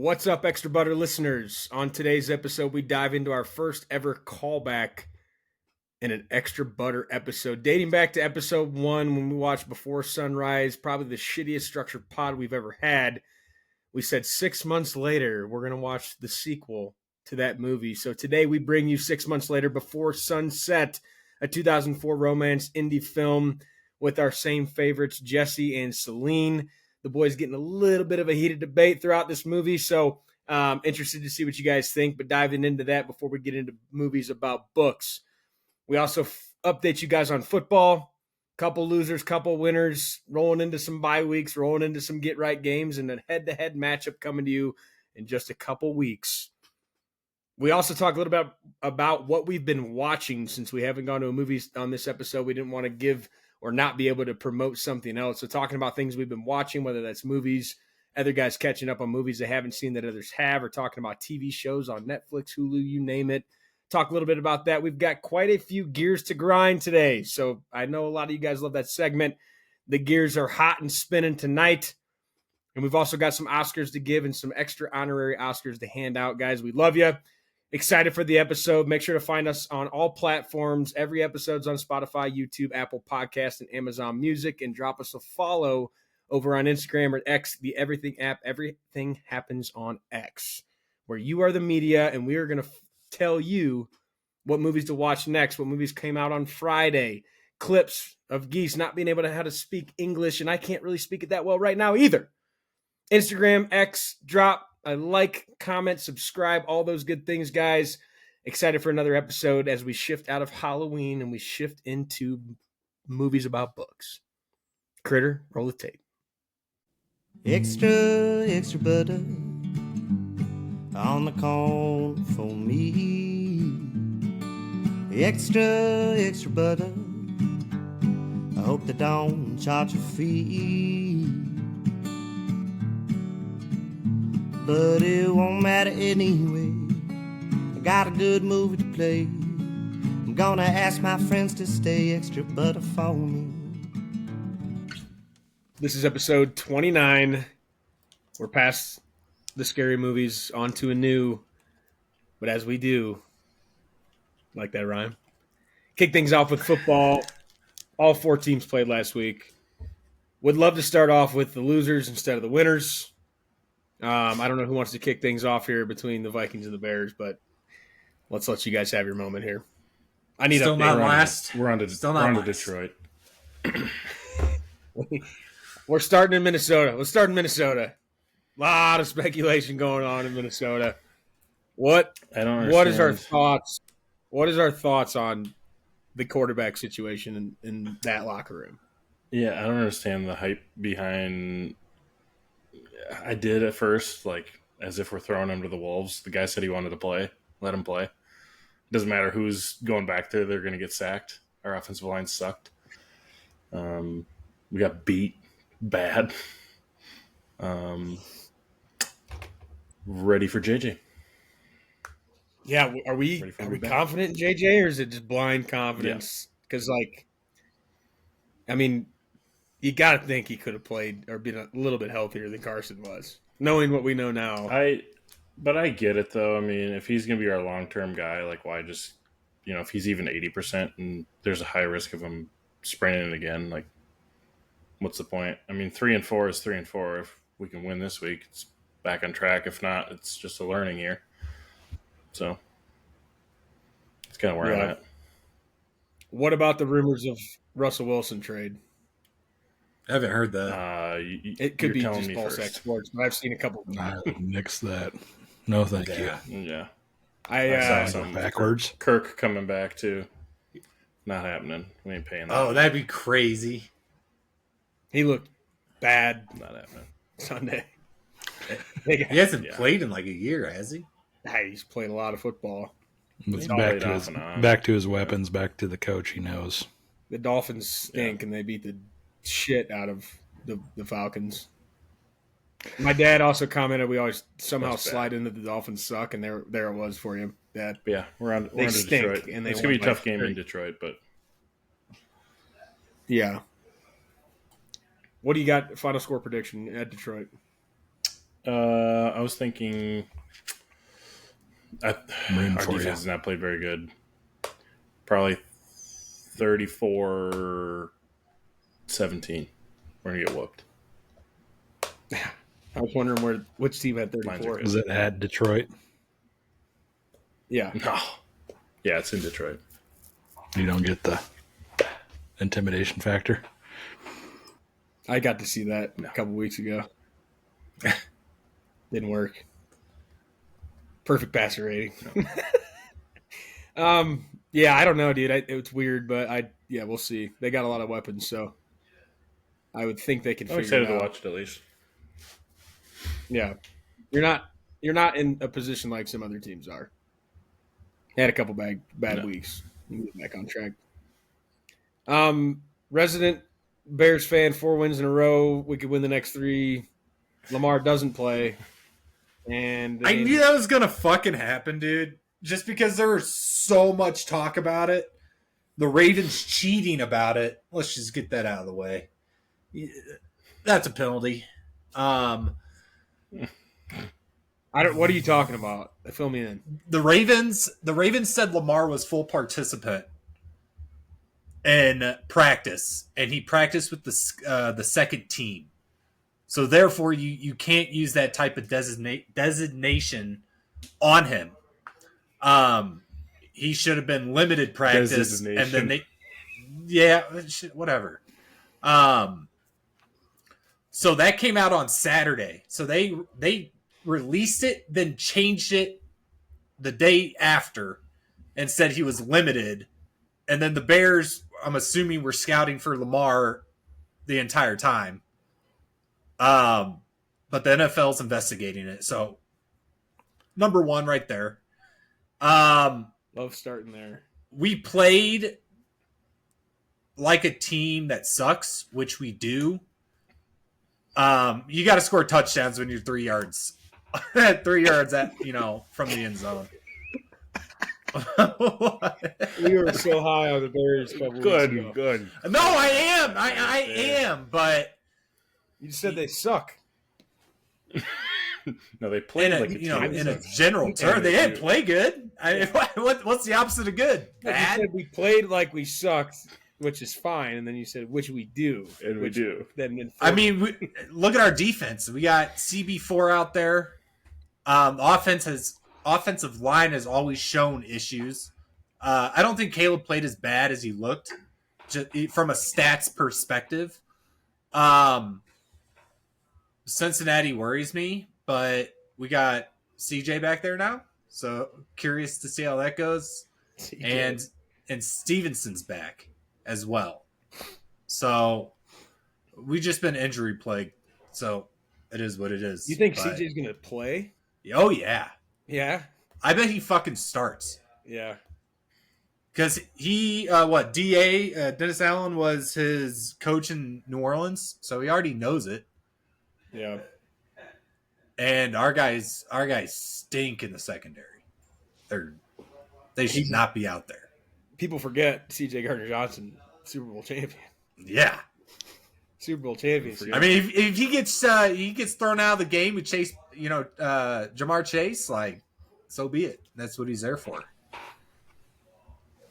What's up, Extra Butter listeners? On today's episode, we dive into our first ever callback in an Extra Butter episode, dating back to episode 1 when we watched Before Sunrise, probably the shittiest structured pod we've ever had. We said 6 months later, we're going to watch the sequel to that movie. So today we bring you 6 months later, Before Sunset, a 2004 romance indie film with our same favorites, Jesse and Celine. The boys getting a little bit of a heated debate throughout this movie, so interested to see what you guys think, but diving into that before we get into movies about books. We also update you guys on football, couple losers, couple winners, rolling into some bye weeks, rolling into some get-right games, and a head-to-head matchup coming to you in just a couple weeks. We also talk a little bit about what we've been watching since we haven't gone to a movie on this episode. We didn't want to give or not be able to promote something else. So talking about things we've been watching, whether that's movies, other guys catching up on movies they haven't seen that others have, or talking about TV shows on Netflix, Hulu, you name it. Talk a little bit about that. We've got quite a few gears to grind today. So I know a lot of you guys love that segment. The gears are hot and spinning tonight. And we've also got some Oscars to give and some extra honorary Oscars to hand out, guys. We love you. Excited for the episode. Make sure to find us on all platforms. Every episode's on Spotify, YouTube, Apple Podcasts, and Amazon Music. And drop us a follow over on Instagram or X, the Everything app. Everything happens on X, where you are the media, and we are going to tell you what movies to watch next, what movies came out on Friday, clips of Geese not being able to how to speak English, and I can't really speak it that well right now either. Instagram, X, drop a like, comment, subscribe, all those good things, guys. Excited for another episode as we shift out of Halloween and we shift into movies about books. Critter, roll the tape. Extra, extra butter on the corn for me. Extra, extra butter. I hope they don't charge a fee. But it won't matter anyway. I got a good movie to play. I'm gonna ask my friends to stay extra butter for me. This is episode 29. We're past the scary movies, onto a new. But as we do, like that rhyme, kick things off with football. All 4 teams played last week. Would love to start off with the losers instead of the winners. I don't know who wants to kick things off here between the Vikings and the Bears, but let's let you guys have your moment here. I need still not last. We're on to Detroit. We're starting in Minnesota. Let's start in Minnesota. A lot of speculation going on in Minnesota. What is our thoughts? What is our thoughts on the quarterback situation in that locker room? Yeah, I don't understand the hype behind. I did at first, like, as if we're throwing him to the Wolves. The guy said he wanted to play. Let him play. Doesn't matter who's going back there. They're going to get sacked. Our offensive line sucked. We got beat bad. Ready for JJ. Yeah, are we confident in JJ, or is it just blind confidence? Because, you got to think he could have played or been a little bit healthier than Carson was, knowing what we know now. But I get it, though. I mean, if he's going to be our long-term guy, like, why just, if he's even 80% and there's a high risk of him spraining it again, like, what's the point? I mean, 3-4 is 3-4. If we can win this week, it's back on track. If not, it's just a learning year. So, it's kind of where I'm at. What about the rumors of Russell Wilson trade? I haven't heard that. It could be just false exports, but I've seen a couple. I would nix that. No, thank you. Yeah. I saw some backwards. Kirk coming back, too. Not happening. We ain't paying that. Oh, that'd be crazy. He looked bad. Not happening. Sunday. He hasn't played in like a year, has he? He's played a lot of football. It's back to his weapons, back to the coach he knows. The Dolphins stink, and they beat the shit out of the Falcons. My dad also commented we always somehow slide into the Dolphins suck, and there it was for you, Dad. Yeah, we're on to Detroit. And it's going to be a tough game in Detroit, but yeah. What do you got? Final score prediction at Detroit? I was thinking our defense has not played very good. Probably 34-17. We're going to get whooped. I was wondering which team had 34. Was it at Detroit? Yeah. No. Yeah, it's in Detroit. You don't get the intimidation factor? I got to see that a couple weeks ago. Didn't work. Perfect passer rating. No. Yeah, I don't know, dude. It's weird, but we'll see. They got a lot of weapons, so I would think they can I'm figure it out. excited to watch it at least. Yeah. You're not in a position like some other teams are. Had a couple bad weeks. Back on track. Resident Bears fan, 4 wins in a row. We could win the next 3. Lamar doesn't play. And I knew that was gonna fucking happen, dude. Just because there was so much talk about it. The Ravens cheating about it. Let's just get that out of the way. That's a penalty. what are you talking about? Fill me in. The Ravens said Lamar was full participant in practice, and he practiced with the second team. So therefore, you can't use that type of designation on him. He should have been limited practice, and then whatever. So that came out on Saturday. So they released it, then changed it the day after, and said he was limited. And then the Bears, I'm assuming, were scouting for Lamar the entire time. But the NFL's investigating it. So, number 1 right there. Love starting there. We played like a team that sucks, which we do. You got to score touchdowns when you're 3 yards. 3 yards from the end zone. We were so high on the Bears. Good. No, I am. I am, but you said they suck. No, they played like a team. In a general term, they didn't play good. What's the opposite of good? Bad. You said we played like we sucked, which is fine, and then you said which we do, and we do. Then look at our defense. We got CB4 out there. Offensive line has always shown issues. I don't think Caleb played as bad as he looked, just from a stats perspective. Cincinnati worries me, but we got CJ back there now, so curious to see how that goes. CJ. And Stevenson's back as well. So we just been injury plagued, so it is what it is. You think CJ's gonna play? Oh yeah. Yeah? I bet he fucking starts. Yeah. Because he, Dennis Allen was his coach in New Orleans, so he already knows it. Yeah. And our guys stink in the secondary. They should not be out there. People forget C.J. Gardner-Johnson, Super Bowl champion. Yeah. Super Bowl champion. I mean, if he gets thrown out of the game with Chase, Jamar Chase, like, so be it. That's what he's there for.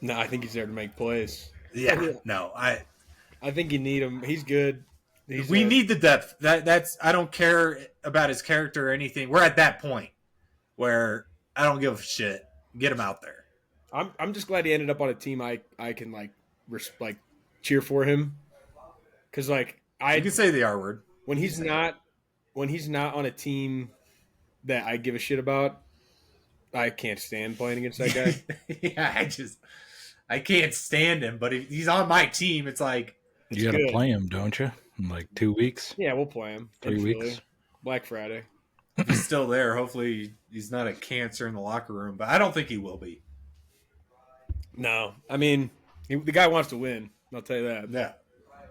No, I think he's there to make plays. Yeah. No, I think you need him. He's good. We need the depth. That's I don't care about his character or anything. We're at that point where I don't give a shit. Get him out there. I'm just glad he ended up on a team I can cheer for him. Because you can say the R word when he's not on a team that I give a shit about. I can't stand playing against that guy. Yeah, I can't stand him. But if he's on my team, it's like you got to play him, don't you? In like 2 weeks. Yeah, we'll play him. 3 weeks. Black Friday. If he's still there, hopefully he's not a cancer in the locker room. But I don't think he will be. No, I mean the guy wants to win. I'll tell you that. Yeah.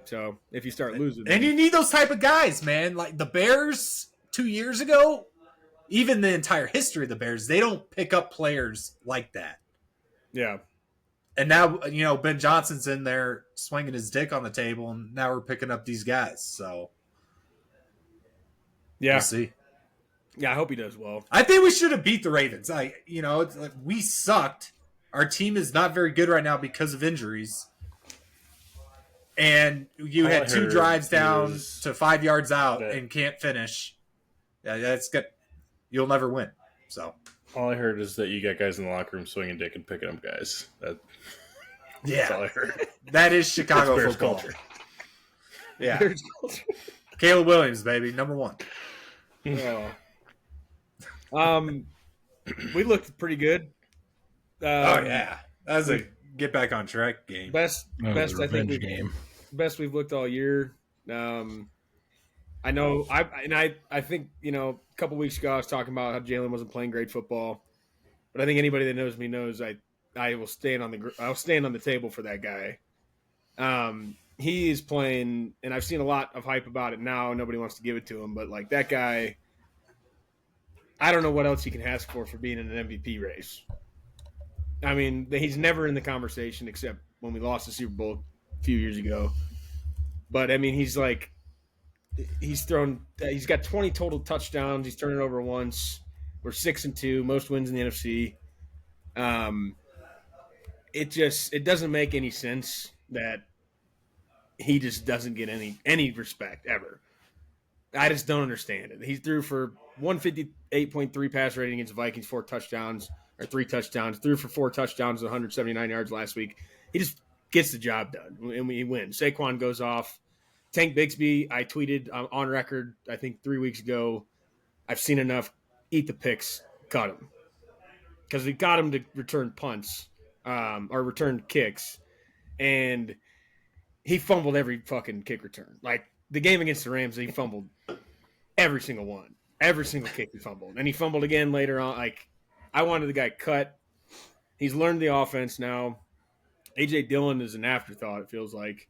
So if you start losing, and you need those type of guys, man. Like the Bears 2 years ago, even the entire history of the Bears, they don't pick up players like that. Yeah. And now, Ben Johnson's in there swinging his dick on the table, and now we're picking up these guys. So, yeah, we'll see. Yeah, I hope he does well. I think we should have beat the Ravens. It's like we sucked. Our team is not very good right now because of injuries. And you had 2 drives down to 5 yards out and can't finish. Yeah, that's good. You'll never win. So all I heard is that you got guys in the locker room swinging dick and picking up guys. That's all I heard. That is Chicago football culture. Yeah, Caleb Williams, baby, number 1. We looked pretty good. That was a get back on track game. Best I think game. Best we've looked all year. I know. I think a couple weeks ago I was talking about how Jalen wasn't playing great football, but I think anybody that knows me knows I will stand on the table for that guy. He is playing, and I've seen a lot of hype about it now. Nobody wants to give it to him, but like that guy, I don't know what else he can ask for being in an MVP race. I mean, he's never in the conversation except when we lost the Super Bowl a few years ago. But I mean, he's got 20 total touchdowns. He's turned it over once. We're 6-2, most wins in the NFC. It doesn't make any sense that he just doesn't get any respect ever. I just don't understand it. He threw for 158.3 pass rating against the Vikings, 3 touchdowns. Threw for 4 touchdowns, 179 yards last week. He just gets the job done, and he wins. Saquon goes off. Tank Bigsby, I tweeted on record, I think 3 weeks ago, I've seen enough. Eat the picks, cut him. Because we got him to return punts or return kicks, and he fumbled every fucking kick return. Like the game against the Rams, he fumbled every single one. Every single kick he fumbled. And he fumbled again later on. Like, I wanted the guy cut. He's learned the offense now. A.J. Dillon is an afterthought, it feels like.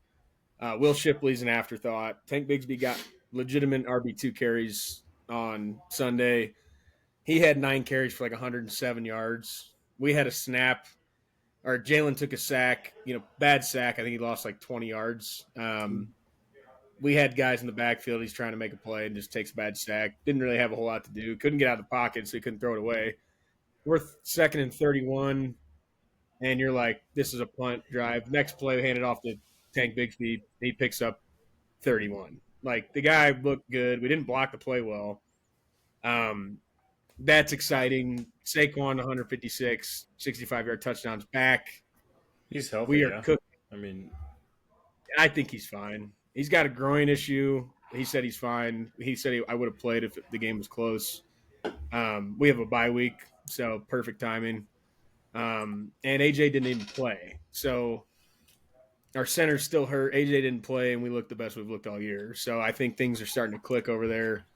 Will Shipley's an afterthought. Tank Bigsby got legitimate RB2 carries on Sunday. He had 9 carries for like 107 yards. We had a snap. Or Jalen took a sack, bad sack. I think he lost like 20 yards. We had guys in the backfield. He's trying to make a play and just takes a bad sack. Didn't really have a whole lot to do. Couldn't get out of the pocket, so he couldn't throw it away. We're 2nd and 31, and you're like, this is a punt drive. Next play, hand it off to Tank Bigsby. He picks up 31. Like, the guy looked good. We didn't block the play well. That's exciting. Saquon, 156, 65-yard touchdowns back. He's healthy. We are cooking. I mean, I think he's fine. He's got a groin issue. He said he's fine. He said I would have played if the game was close. We have a bye week, so perfect timing. And AJ didn't even play. So our center's still hurt. AJ didn't play, and we looked the best we've looked all year. So I think things are starting to click over there.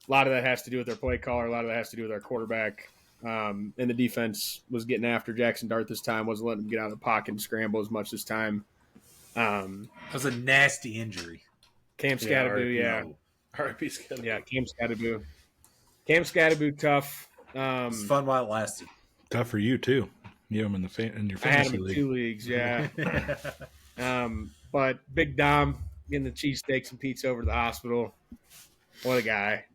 A lot of that has to do with our play caller. A lot of that has to do with our quarterback. And the defense was getting after Jackson Dart this time. Wasn't letting him get out of the pocket and scramble as much this time. That was a nasty injury. Cam Scatterboo, yeah. R.I.P. Scatterboo. Yeah, Cam Scatterboo. Cam Scatterboo, tough. It's fun while it lasted. Tough for you, too. You have him in your fantasy I had him in league. 2 leagues, yeah. But Big Dom getting the cheesesteaks and pizza over to the hospital. What a guy.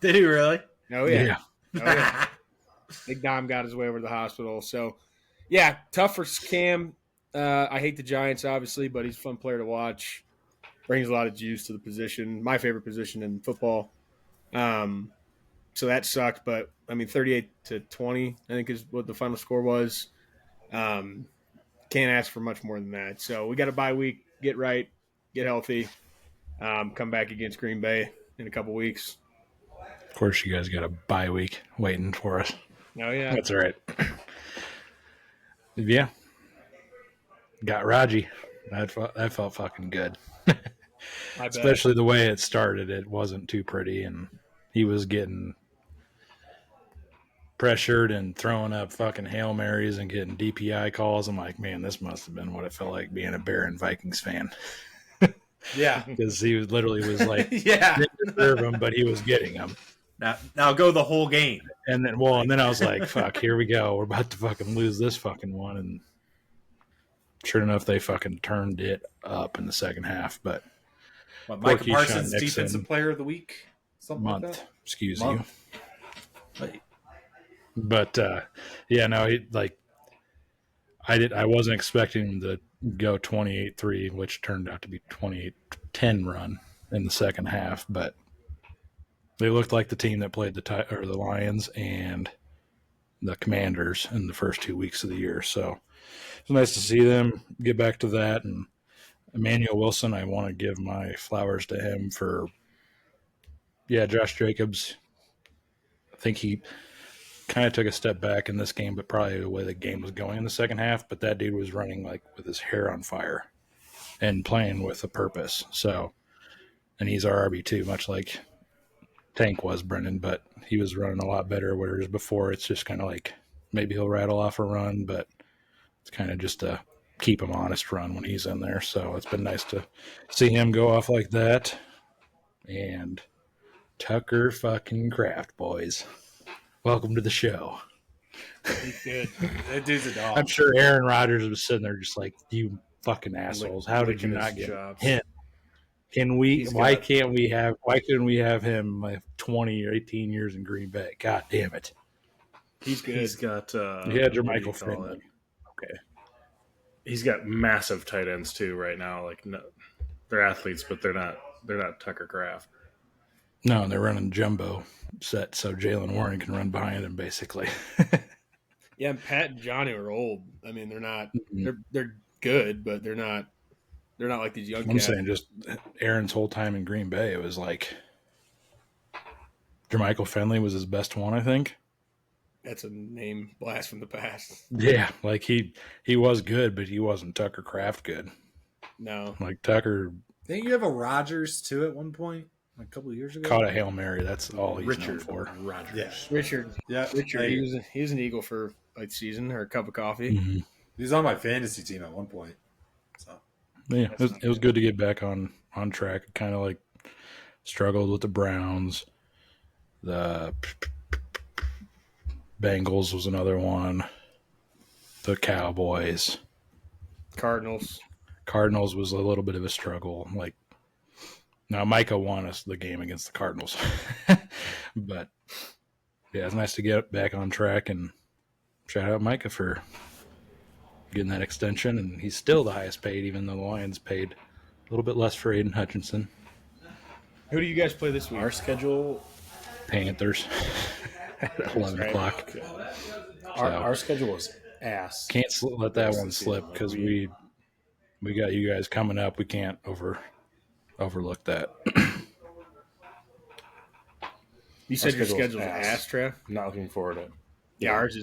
Did he really? Oh, yeah. Yeah. Oh, yeah. Big Dom got his way over to the hospital. So, yeah, tough for Cam. I hate the Giants, obviously, but he's a fun player to watch. Brings a lot of juice to the position. My favorite position in football. So that sucked. But, 38-20, I think is what the final score was. Can't ask for much more than that. So we got a bye week. Get right. Get healthy. Come back against Green Bay in a couple weeks. Of course, you guys got a bye week waiting for us. Oh, yeah. That's all right. Yeah. Got Raji. That felt fucking good. Especially the way it started. It wasn't too pretty, and he was getting pressured and throwing up fucking Hail Marys and getting DPI calls. I'm like, man, this must have been what it felt like being a Bear and Vikings fan. Yeah. Because he literally was like, yeah, didn't deserve him, but he was getting them. Now go the whole game. And then I was like, fuck, here we go. We're about to fucking lose this fucking one. And sure enough, they fucking turned it up in the second half. But Micah Parsons, defensive player of the week? Something like that? Excuse you. But yeah, no, he like I wasn't expecting him to go 28-3, which turned out to be 28-10 run in the second half. But they looked like the team that played the Lions and the Commanders in the first 2 weeks of the year. So it's nice to see them get back to that. And Emmanuel Wilson, I want to give my flowers to him for, Josh Jacobs. I think he kind of took a step back in this game, but probably the way the game was going in the second half. But that dude was running like with his hair on fire and playing with a purpose. So, and he's our RB2, much like Tank was, Brendan, but he was running a lot better. Whereas before, it's just kind of like maybe he'll rattle off a run, but it's kind of just a keep him honest run when he's in there. So it's been nice to see him go off like that. And Tucker fucking Kraft, boys. Welcome to the show. He's good. That dude's a dog. I'm sure Aaron Rodgers was sitting there just like, you fucking assholes. How did you not get him? Why couldn't we have him like 20 or 18 years in Green Bay? God damn it. He's good. He's got Jermichael Finley. Okay. He's got massive tight ends too right now. Like no, they're athletes, but they're not Tucker Kraft. No, they're running jumbo set so Jalen Warren can run behind him basically. Yeah, and Pat and Johnny are old. I mean, they're not they're good, but they're not like these young cats. Saying just Aaron's whole time in Green Bay, it was like Jermichael Finley was his best one, I think. That's a name blast from the past. Yeah, like he was good, but he wasn't Tucker Kraft good. No. Like Tucker Didn't you have a Rodgers too at one point? A couple of years ago? caught a Hail Mary. That's all he's known for. Rodgers. Yeah. Richard. Yeah. Richard. He was an Eagle for like season or a cup of coffee. Mm-hmm. He was on my fantasy team at one point. So yeah, it was good to get back on track. Kind of like struggled with the Browns. The Bengals was another one. The Cowboys. Cardinals was a little bit of a struggle. Like now Micah won us the game against the Cardinals. But yeah, it's nice to get back on track, and shout out Micah for getting that extension, and he's still the highest paid, even though the Lions paid a little bit less for Aiden Hutchinson. Who do you guys play this week? Our schedule, Panthers at 11 o'clock. Our schedule is ass. Can't let that one slip because we got you guys coming up. We can't overlook that. You said your schedule's ass, Trev? I'm not looking forward to it. Yeah, ours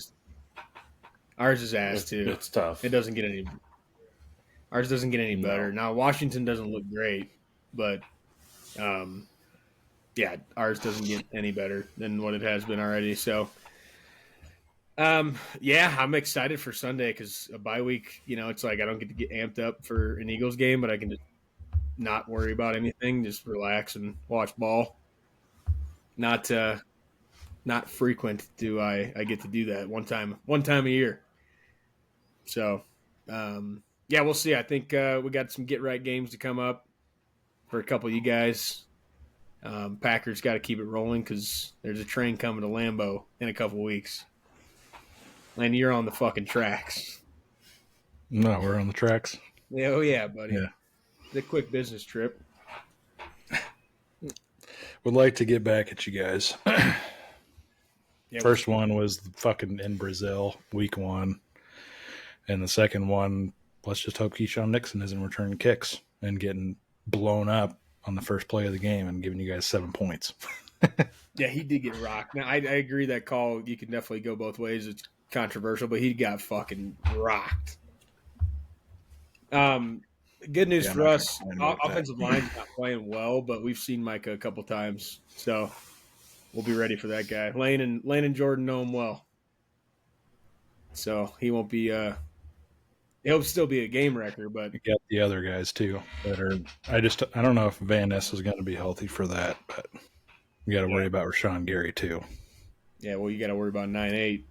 is ass too. It's tough. It doesn't get any. Ours doesn't get any better. Now Washington doesn't look great, but yeah, ours doesn't get any better than what it has been already. So, yeah, I'm excited for Sunday because a bye week. It's like I don't get to get amped up for an Eagles game, but I can just not worry about anything, just relax and watch ball. Not frequent do I get to do that one time a year. So, yeah, we'll see. I think we got some get right games to come up for a couple of you guys. Packers got to keep it rolling because there's a train coming to Lambeau in a couple of weeks. And you're on the fucking tracks. No, we're on the tracks. Yeah, oh yeah, buddy. Yeah. The quick business trip. Would like to get back at you guys. Yeah, First one was fucking in Brazil, week 1. And the second one, let's just hope Keyshawn Nixon isn't returning kicks and getting blown up on the first play of the game and giving you guys 7 points. Yeah, he did get rocked. Now, I agree that call, you can definitely go both ways. It's controversial, but he got fucking rocked. Good news for us, offensive line's not playing well, but we've seen Micah a couple times, so we'll be ready for that guy. Lane and Jordan know him well. So he won't be he'll still be a game wrecker, but You got the other guys too that are. I don't know if Van Ness is going to be healthy for that, but you got to worry about Rashawn Gary too. yeah, well, you got to worry about 9-8.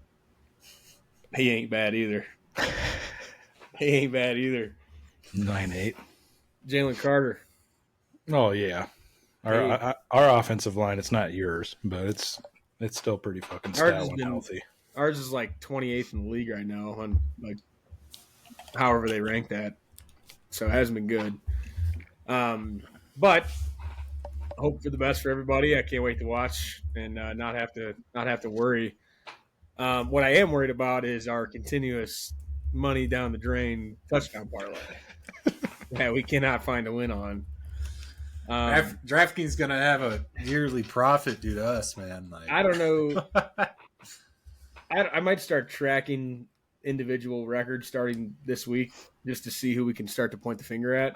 He ain't bad either. 9-8. Jalen Carter. Oh yeah, our offensive line. It's not yours, but it's It's still pretty fucking Ours stout has when been- healthy. Ours is like 28th in the league right now on like however they rank that. So it hasn't been good. But hope for the best for everybody. I can't wait to watch and not have to worry. What I am worried about is our continuous money down the drain touchdown parlay that we cannot find a win on. DraftKings gonna have a yearly profit due to us, man. Like, I don't know. I might start tracking individual records starting this week just to see who we can start to point the finger at.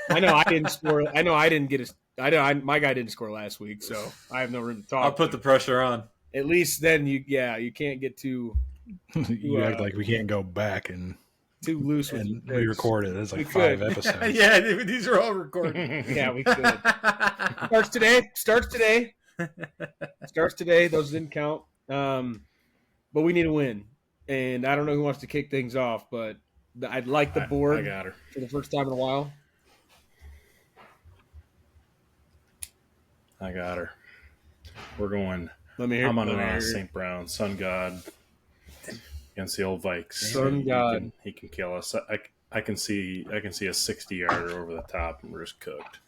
I know I didn't score. I know I didn't get a. My guy didn't score last week, so I have no room to talk. I'll put the pressure on. At least then you can't get too You act like we can't go back and loose with your we picks. recorded. It's like We 5 could. episodes. Yeah, these are all recorded. Yeah, we could. Starts today. Starts today. Those didn't count. But we need a win, and I don't know who wants to kick things off, but I'd like the board I got her. for the first time in a while. I got her. We're going. Let me hear. I'm on let me hear it. St. Brown, Sun God against the old Vikes. Sun God. He can kill us. I can see a 60-yarder over the top and we're just cooked,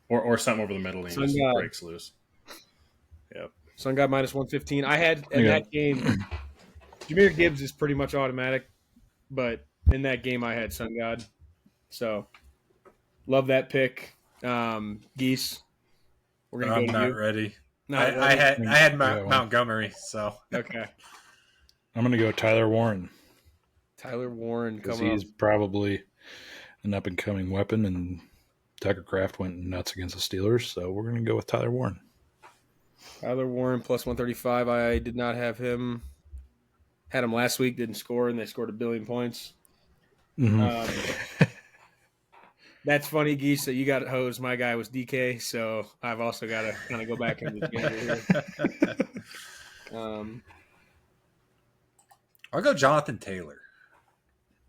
or something over the middle and he Sun just God. breaks loose. Yep. Sun God minus 115. I had in that game. Jameer Gibbs is pretty much automatic, but in that game I had Sun God, so love that pick. Geese. We're gonna I'm go to not you. ready. Not I ready? had Yeah, well. Montgomery, so Okay. I'm going to go Tyler Warren Tyler Warren because coming up. he's probably an up-and-coming weapon, and Tucker Kraft went nuts against the Steelers, so we're going to go with Tyler Warren. Tyler Warren plus 135. I did not have him. Had him last week, didn't score, and they scored 1 billion points. Mm-hmm. That's funny, Geese, that you got hosed. My guy was DK, so I've also got to kind of go back into the schedule here. I'll go Jonathan Taylor.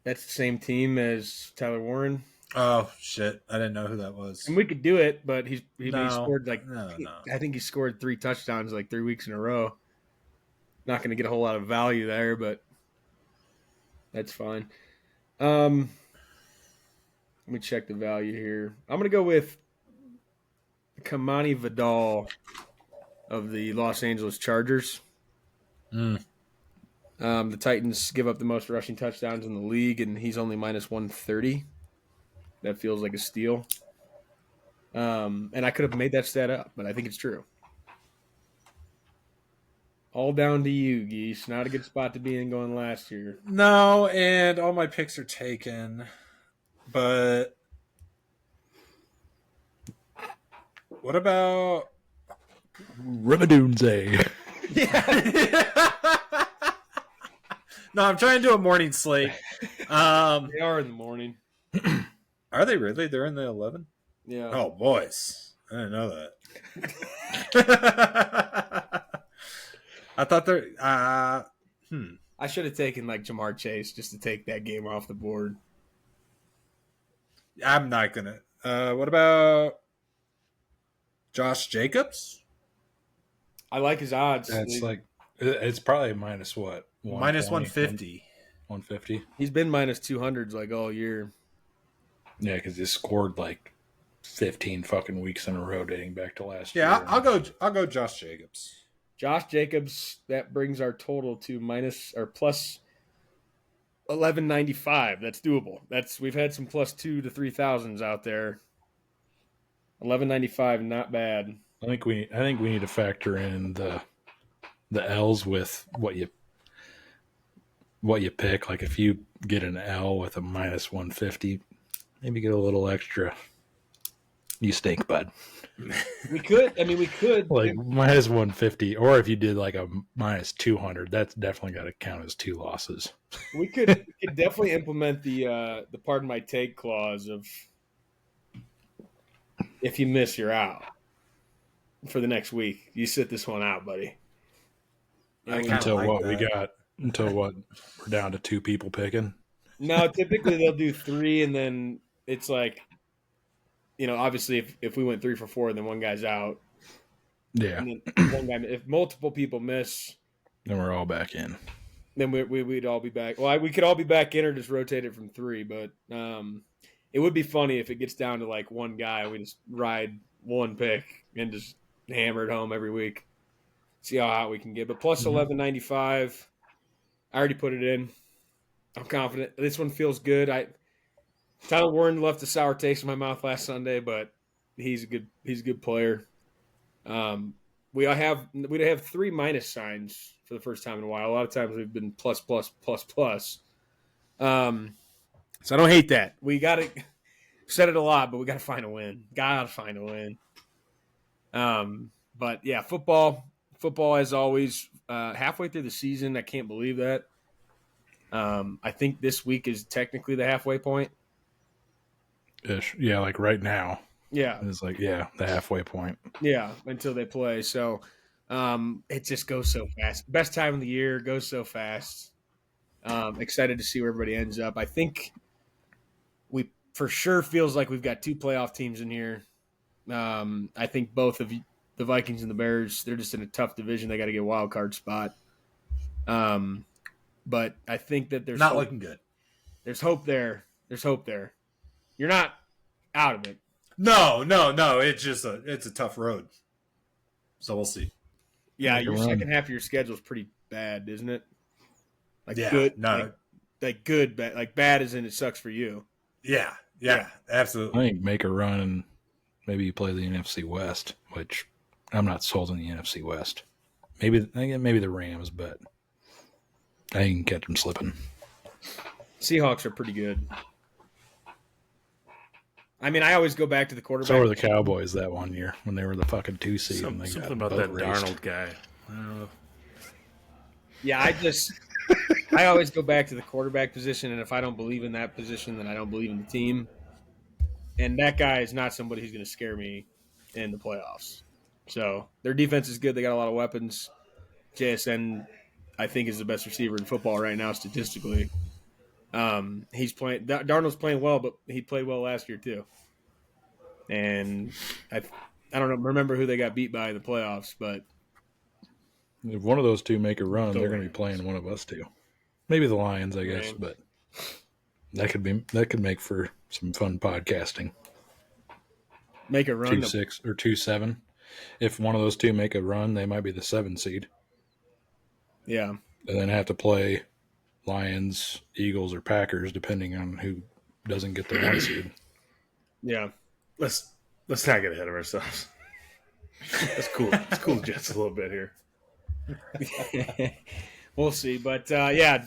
That's the same team as Tyler Warren. Oh shit! I didn't know who that was. And we could do it, but he No. scored No. I think he scored 3 touchdowns like 3 weeks in a row. Not going to get a whole lot of value there, but that's fine. Let me check the value here. I'm going to go with Kamani Vidal of the Los Angeles Chargers. The Titans give up the most rushing touchdowns in the league, and he's only minus 130. That feels like a steal. And I could have made that stat up, but I think it's true. All down to you, Geese. Not a good spot to be in going last year. No, and all my picks are taken. But what about Ramadoonze. No, I'm trying to do a morning slate. They are in the morning. Are they really? They're in the 11? Yeah. Oh, boys. I didn't know that. I thought they're I should have taken like Jamar Chase just to take that game off the board. I'm not gonna. What about Josh Jacobs? I like his odds. That's like, it's probably minus what? Minus 150. 150? He's been minus 200s like all year. Yeah, because he scored like 15 fucking weeks in a row dating back to last year. Yeah, I'll go Josh Jacobs. Josh Jacobs, that brings our total to plus 1195. That's doable. We've had some plus 2 to 3,000s out there. 1195, not bad. I think we need to factor in the L's with what you pick. Like if you get an L with a minus 150, maybe get a little extra. You stink, bud. We could. Like minus 150, or if you did like a minus 200, that's definitely got to count as 2 losses. We could definitely implement the pardon my take clause of if you miss, you're out for the next week. You sit this one out, buddy. Until like what that. we got? Until what? We're down to 2 people picking. No, typically they'll do 3, and then it's like, obviously if we went 3 for 4 and then one guy's out, Yeah. And then one guy, if multiple people miss, Then we're all back in. then we'd all be back. Well, we could all be back in or just rotate it from 3. But it would be funny if it gets down to like one guy. We just ride one pick and just hammer it home every week. See how hot we can get. But plus 1195, I already put it in. I'm confident. This one feels good. Tyler Warren left a sour taste in my mouth last Sunday, but he's a good player. We have 3 minus signs for the first time in a while. A lot of times we've been plus, plus, plus, plus. So I don't hate that. We got to said it a lot, but we got to find a win. Got to find a win. But yeah, football as always. Halfway through the season, I can't believe that. I think this week is technically the halfway point. Ish. Yeah, like right now. Yeah. It's like, the halfway point. Yeah, until they play. So it just goes so fast. Best time of the year, goes so fast. Excited to see where everybody ends up. I think we for sure feels like we've got 2 playoff teams in here. I think both of the Vikings and the Bears, they're just in a tough division. They got to get a wild card spot. But I think that there's not looking good. There's hope there. There's hope there. You're not out of it. No. It's a tough road. So we'll see. Yeah, your second half of your schedule is pretty bad, isn't it? Like good, like good, bad. Like bad as in it sucks for you. Yeah, absolutely. I think make a run and maybe you play the NFC West, which I'm not sold on the NFC West. Maybe the Rams, but I can catch them slipping. Seahawks are pretty good. I mean, I always go back to the quarterback. So were the Cowboys that one year when they were the fucking 2 seed. Something about that Darnold guy. I don't know. Yeah, I always go back to the quarterback position, and if I don't believe in that position, then I don't believe in the team. And that guy is not somebody who's going to scare me in the playoffs. So their defense is good. They got a lot of weapons. JSN, I think, is the best receiver in football right now statistically. He's playing. Darnold's playing well, but he played well last year too. And I don't remember who they got beat by in the playoffs, but if one of those 2 make a run, they're going to be playing one of us 2. Maybe the Lions, I guess, but that could make for some fun podcasting. Make a run 2-6 or 2-7. If one of those 2 make a run, they might be the 7 seed. Yeah, and then have to play Lions, Eagles, or Packers, depending on who doesn't get the 1 seed. Yeah, let's not get ahead of ourselves. That's cool. It's cool just a little bit here. We'll see. But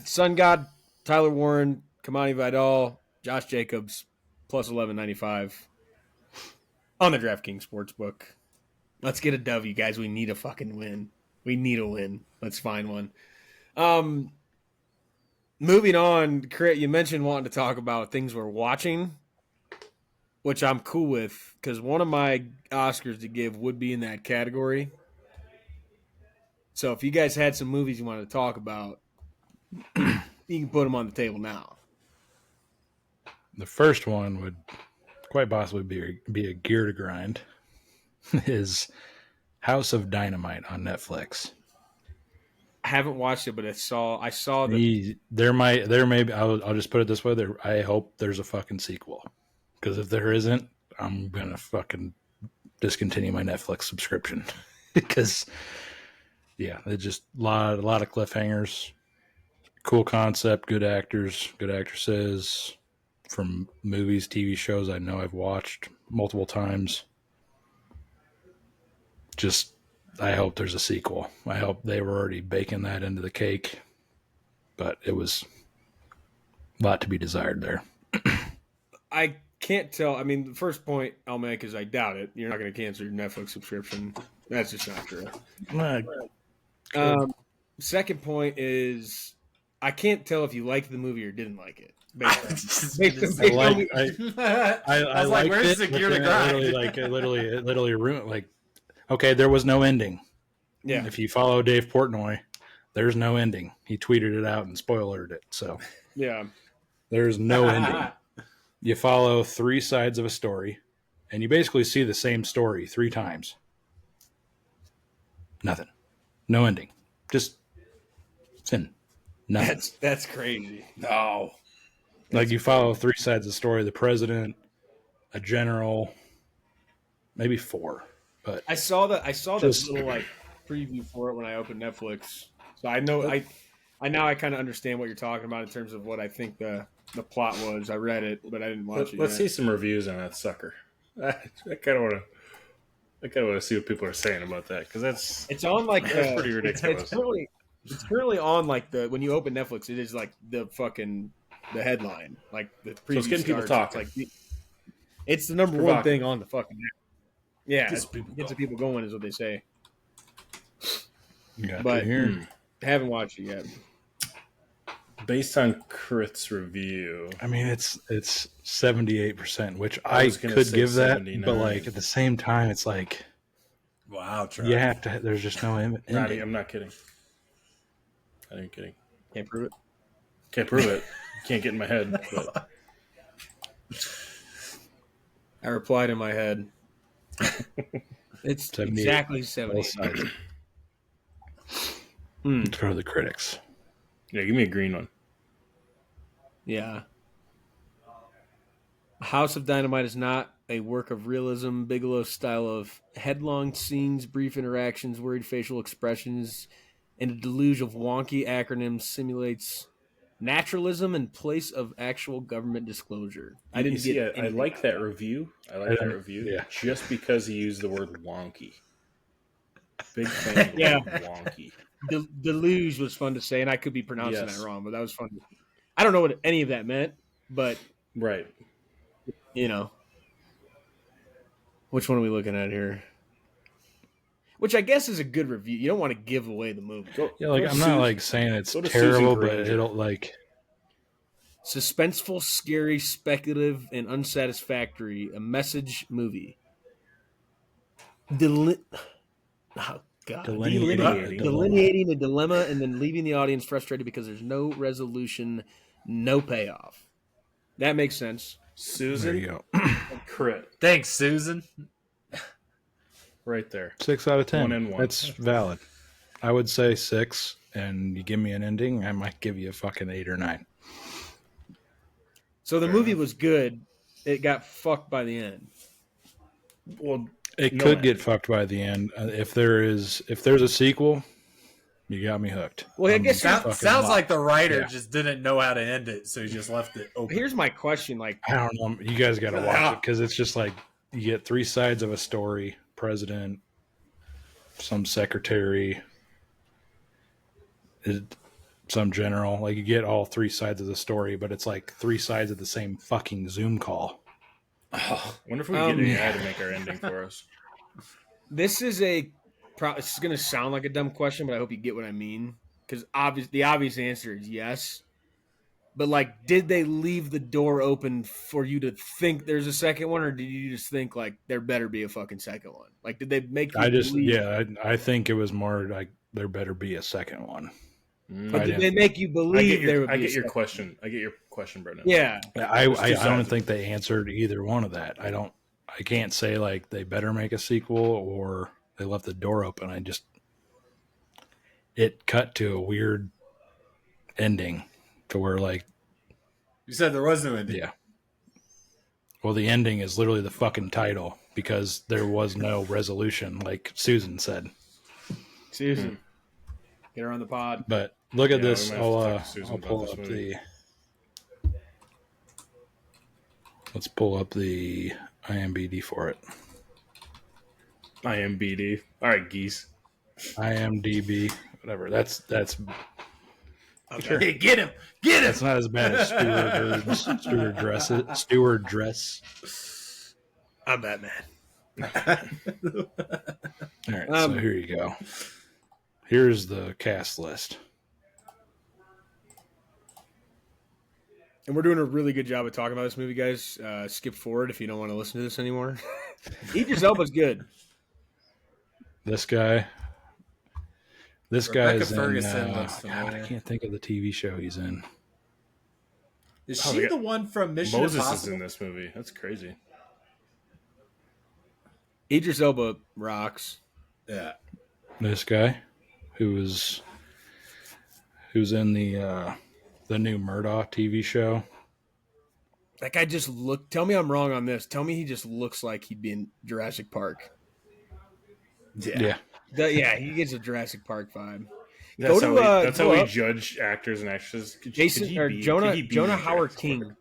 Sun God, Tyler Warren, Kamani Vidal, Josh Jacobs, plus 1195 on the DraftKings Sportsbook. Let's get a W, guys. We need a fucking win. We need a win. Let's find one. Moving on, you mentioned wanting to talk about things we're watching, which I'm cool with because one of my Oscars to give would be in that category. So if you guys had some movies you wanted to talk about, you can put them on the table now. The first one would quite possibly be a gear to grind. Is House of Dynamite on Netflix. I haven't watched it, but I saw that there may be. I'll just put it this way: I hope there's a fucking sequel, because if there isn't, I'm gonna fucking discontinue my Netflix subscription. Because it's just a lot of cliffhangers, cool concept, good actors, good actresses from movies, TV shows I know I've watched multiple times. Just, I hope there's a sequel. I hope they were already baking that into the cake, but it was a lot to be desired there. I can't tell. I mean, the first point I'll make is I doubt it. You're not going to cancel your Netflix subscription. That's just not true. Second point is I can't tell if you liked the movie or didn't like it. I was like, where's the gear to grind? It literally ruined. Like, okay, there was no ending. Yeah. If you follow Dave Portnoy, there's no ending. He tweeted it out and spoilered it. So yeah, there's no ending. You follow 3 sides of a story, and you basically see the same story 3 times. Nothing. No ending. Just sin. Nothing. That's crazy. No. Like you follow 3 sides of the story: the president, a general, maybe 4. But I saw this Just- little like preview for it when I opened Netflix. So I know I kind of understand what you're talking about in terms of what I think the plot was. I read it, but I didn't watch it Let's yet. see some reviews on that sucker. I kind of want to see what people are saying about that because It's on like that's pretty ridiculous. It's currently on like when you open Netflix, it is like the headline, like the preview. So it's getting people starts, talking. It's, like, it's the number one Provocative. thing on the fucking net. Yeah, Gets people gets the going. people going is what they say. got But here. haven't watched it yet. Based on Crit's review, I mean, it's 78%, which I I was gonna could say give that, 79. but like at the same time, it's like Wow, Trav. you have to. There's just no ending. I'm not kidding. I ain't kidding. Can't prove it. Can't prove it. Can't get in my head. But I replied in my head. It's 78. exactly Both 70. sides. Hmm. Let's go to the critics. yeah, give me a green one. Yeah. House of Dynamite is not a work of realism. Bigelow's style of headlong scenes, brief interactions, worried facial expressions, and a deluge of wonky acronyms simulates naturalism in place of actual government disclosure. I didn't see, get I anything like out that of it. review. I like that review. Yeah. Just because he used the word wonky. Big fan of the Yeah. word wonky. Deluge was fun to say, and I could be pronouncing Yes. that wrong, but that was fun. I don't know what any of that meant, but Right. you know. Which one are we looking at here? Which I guess is a good review. You don't want to give away the movie. Yeah, like Go to I'm not Susan- like saying it's go to Susan terrible, but Granger. it'll like Suspenseful, scary, speculative, and unsatisfactory. A message movie. Oh, God. Delineating. Delineating a dilemma and then leaving the audience frustrated because there's no resolution, no payoff. That makes sense. there you Susan go. Crit. Thanks, Susan. Right there. 6 out of 10. 1 and 1. That's valid. I would say 6, and you give me an ending, I might give you a fucking 8 or 9. So the movie was good. It got fucked by the end. Well, It No could ending. get fucked by the end. If there's a sequel, you got me hooked. Well, I I'm guess fucking Sounds locked. like the writer Yeah. just didn't know how to end it, so he just left it open. Here's my question: like, I don't know. You guys got to watch it because it's just like you get 3 sides of a story: president, some secretary, some general. Like you get all 3 sides of the story, but it's like 3 sides of the same fucking Zoom call. wonder if we can get an AI to make our ending for us. this is it's going to sound like a dumb question, but I hope you get what I mean. Because the obvious answer is yes. But like, did they leave the door open for you to think there's a second one, or did you just think like there better be a fucking second one? Like, did they make you believe? I think it was more like there better be a second one. But I did didn't- they make you I believe get there your, would I be? get a your second? question. I get your question, Brendan. Yeah. I There's two don't sides. think they answered either one of that. I can't say like they better make a sequel or they left the door open. It cut to a weird ending to where like, You said there was no ending. yeah. Well, the ending is literally the fucking title because there was no resolution, like Susan said. Susan, get her on the pod. But look at Yeah, this. we might have to I'll, talk to Susan I'll about pull this up movie. let's pull up the IMDb for it. IMBD. All right, geese. IMDb, whatever. That's Okay. Get him. Get him. that's not as bad as steward dress. I'm Batman. All right, so Um, here you go. Here's the cast list. And we're doing a really good job of talking about this movie, guys. Skip forward if you don't want to listen to this anymore. Idris Elba's good. This guy. This Rebecca guy's Ferguson in. looks God, I familiar. can't think of the TV show he's in. Is Oh, she yeah. the one from Mission Moses is Impossible? in this movie. That's crazy. Idris Elba rocks. Yeah. This guy who's in the new Murdoch TV show. That guy just look. Tell me I'm wrong on this. Tell me he just looks like he'd be in Jurassic Park. Yeah. Yeah, he gets a Jurassic Park vibe. That's Go how to, we, that's go how we up. judge actors and actresses. Jason or Jonah Howard Jurassic King. Park?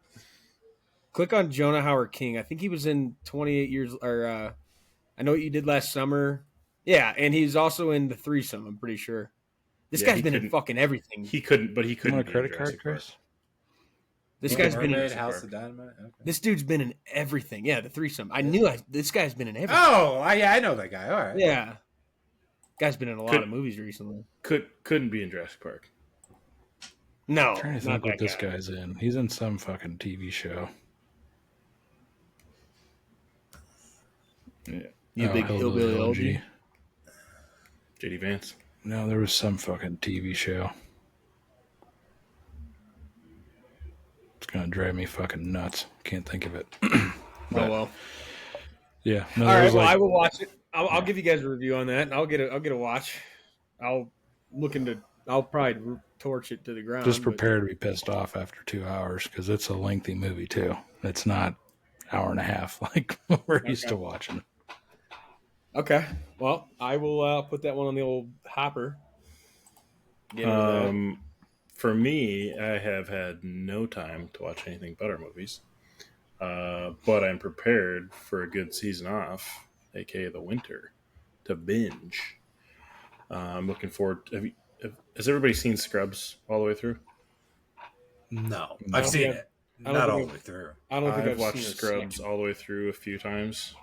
Click on Jonah Howard King. I think he was in 28 years. Or I know what you did last summer. Yeah, and he's also in the Threesome. I'm pretty sure. This Yeah, guy's he been in couldn't- fucking everything. He couldn't, but he You couldn't want a be in credit Jurassic card, Park. Chris? This Little guy's been Mermaid, in. House of Dynamite. Okay. This dude's been in everything. Yeah, the Threesome. This guy's been in everything. Oh, I know that guy. All right. Yeah, guy's been in a lot of movies recently. Couldn't be in Jurassic Park. No, I'm trying to not think what that this guy. guy's in. He's in some fucking TV show. Yeah. You big hillbilly OG. JD Vance. No, there was some fucking TV show. It's gonna drive me fucking nuts. Can't think of it. Oh well. Yeah. No, All there right. was Well, like, I will watch it. I'll give you guys a review on that, and I'll get a watch. I'll probably torch it to the ground. just prepare to be pissed off after 2 hours because it's a lengthy movie too. It's not hour and a half like we're used to watching. Okay. Well, I will put that one on the old hopper. Get into that. For me, I have had no time to watch anything but our movies. But I'm prepared for a good season off, aka the winter, to binge. I'm looking forward. Has everybody seen Scrubs all the way through? No, I've seen it. I don't Not think all the I've- way through. I don't think I've I've watched seen a Scrubs second. all the way through a few times.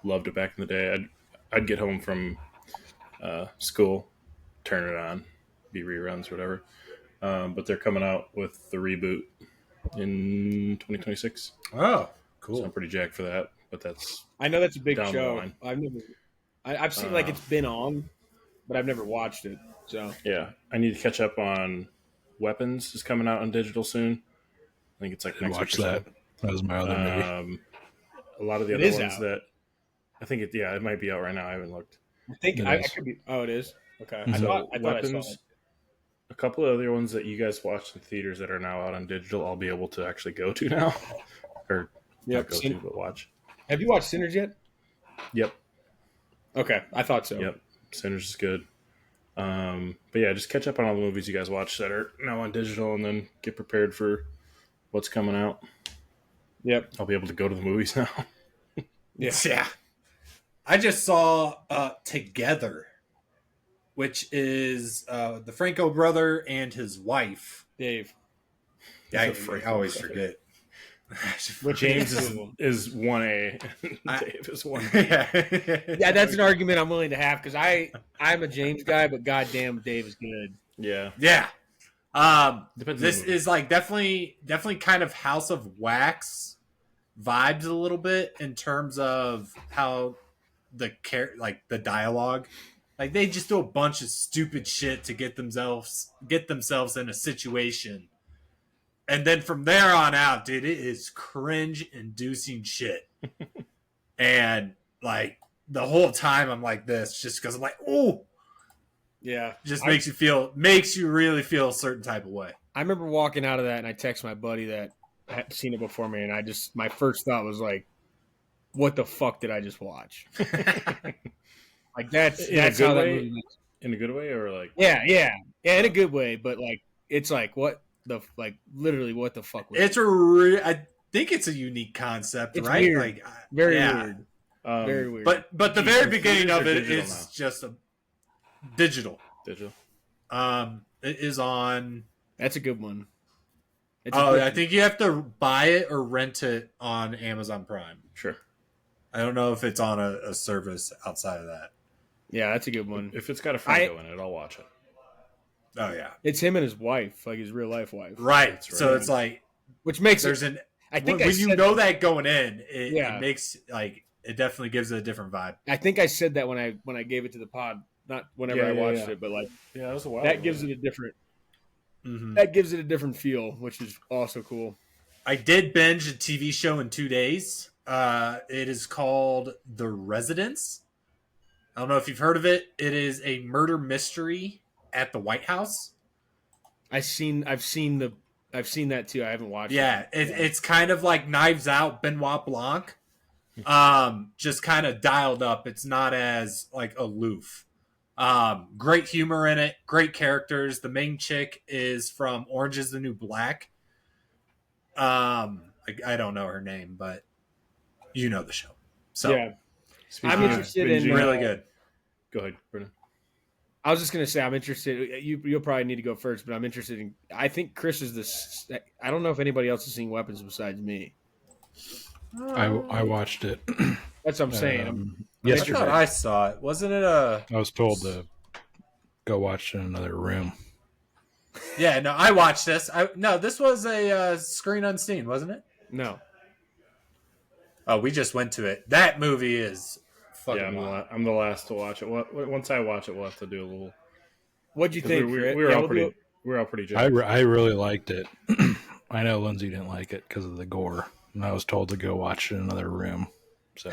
Loved it back in the day. I'd get home from school, turn it on, be reruns, whatever. But they're coming out with the reboot in 2026. Oh, So cool. I'm pretty jacked for that. But that's I know that's a big down the show. line. I've seen like it's been on, but I've never watched it. So yeah. I need to catch up on Weapons is coming out on digital soon. I think it's like Didn't next watch week or that. That was my other movie. something. A lot of the It other is ones out. that I think it might be out right now. I haven't looked. I think It I is. could be. Oh, it is. Okay. So, I thought I Weapons, saw it. a couple of other ones that you guys watched in theaters that are now out on digital, I'll be able to actually go to now, or Yep. not go to, but watch. Have you watched Sinners yet? Yep, Okay, I thought so. yep. Sinners is good. But yeah, just catch up on all the movies you guys watch that are now on digital, and then get prepared for what's coming out. Yep. I'll be able to go to the movies now. Yeah. Yeah. I just saw Together, which is the Franco brother and his wife. Dave. Yeah, I always forget. James is 1A, and Dave is 1A. yeah. Yeah, that's an argument I'm willing to have because I'm a James guy, but goddamn, Dave is good. Yeah, Yeah. Depends on This the movie. is like definitely kind of House of Wax vibes a little bit in terms of how the dialogue, like they just do a bunch of stupid shit to get themselves in a situation, and then from there on out, dude, it is cringe inducing shit. And like the whole time I'm like this just because I'm like, oh, Yeah. just makes you really feel a certain type of way. I remember walking out of that and I text my buddy that had seen it before me, and my first thought was like, what the fuck did I just watch? Like that's In a how good that way? movie makes. In a good way, or like Yeah, in a good way, but like it's like what the literally what the fuck was It's I think it's a unique concept, It's right? weird. Like very yeah. weird. Very weird. But the Do you very prefer beginning theaters of or it digital is now? just a digital. digital. It is on. that's a good one. It's I think you have to buy it or rent it on Amazon Prime. Sure. I don't know if it's on a service outside of that. yeah, that's a good one. If it's got a Franco in it, I'll watch it. Oh yeah, It's him and his wife, like his real life wife, right. That's So right. it's like which makes there's it. an. I think when I you said, know that going in, Yeah. it makes like it definitely gives it a different vibe. I think I said that when I gave it to the pod, not whenever Yeah, I yeah, watched yeah. it, but like Yeah, that was a while. that gives it a different Mm-hmm. that gives it a different feel, which is also cool. I did binge a TV show in 2 days. It is called The Residence. I don't know if you've heard of it. It is a murder mystery at the White House. I've seen that too. I haven't watched Yeah, it's kind of like Knives Out, Benoit Blanc, just kind of dialed up. It's not as like aloof. Great humor in it, great characters. The main chick is from Orange Is the New Black. I don't know her name, but you know the show. So Yeah. Speaking I'm of interested in binging- really good. Go ahead, Brennan. I was just gonna say I'm interested. You'll probably need to go first, but I'm interested in. I think Chris is this. I don't know if anybody else has seen Weapons besides me. I watched it. That's what I'm saying. I Yesterday. thought I saw it. Wasn't it a? I was told to go watch it in another room. Yeah, no, I watched this. This was a screen unseen, wasn't it? No. Oh, we just went to it. That movie is fucking Yeah, wild. I'm the last to watch it. Once I watch it, we'll have to do a little. What'd you 'cause think? We Fred? were Yeah, all we'll pretty. do- We were all pretty I jacked. really liked it. I know Lindsay didn't like it because of the gore, and I was told to go watch it in another room. So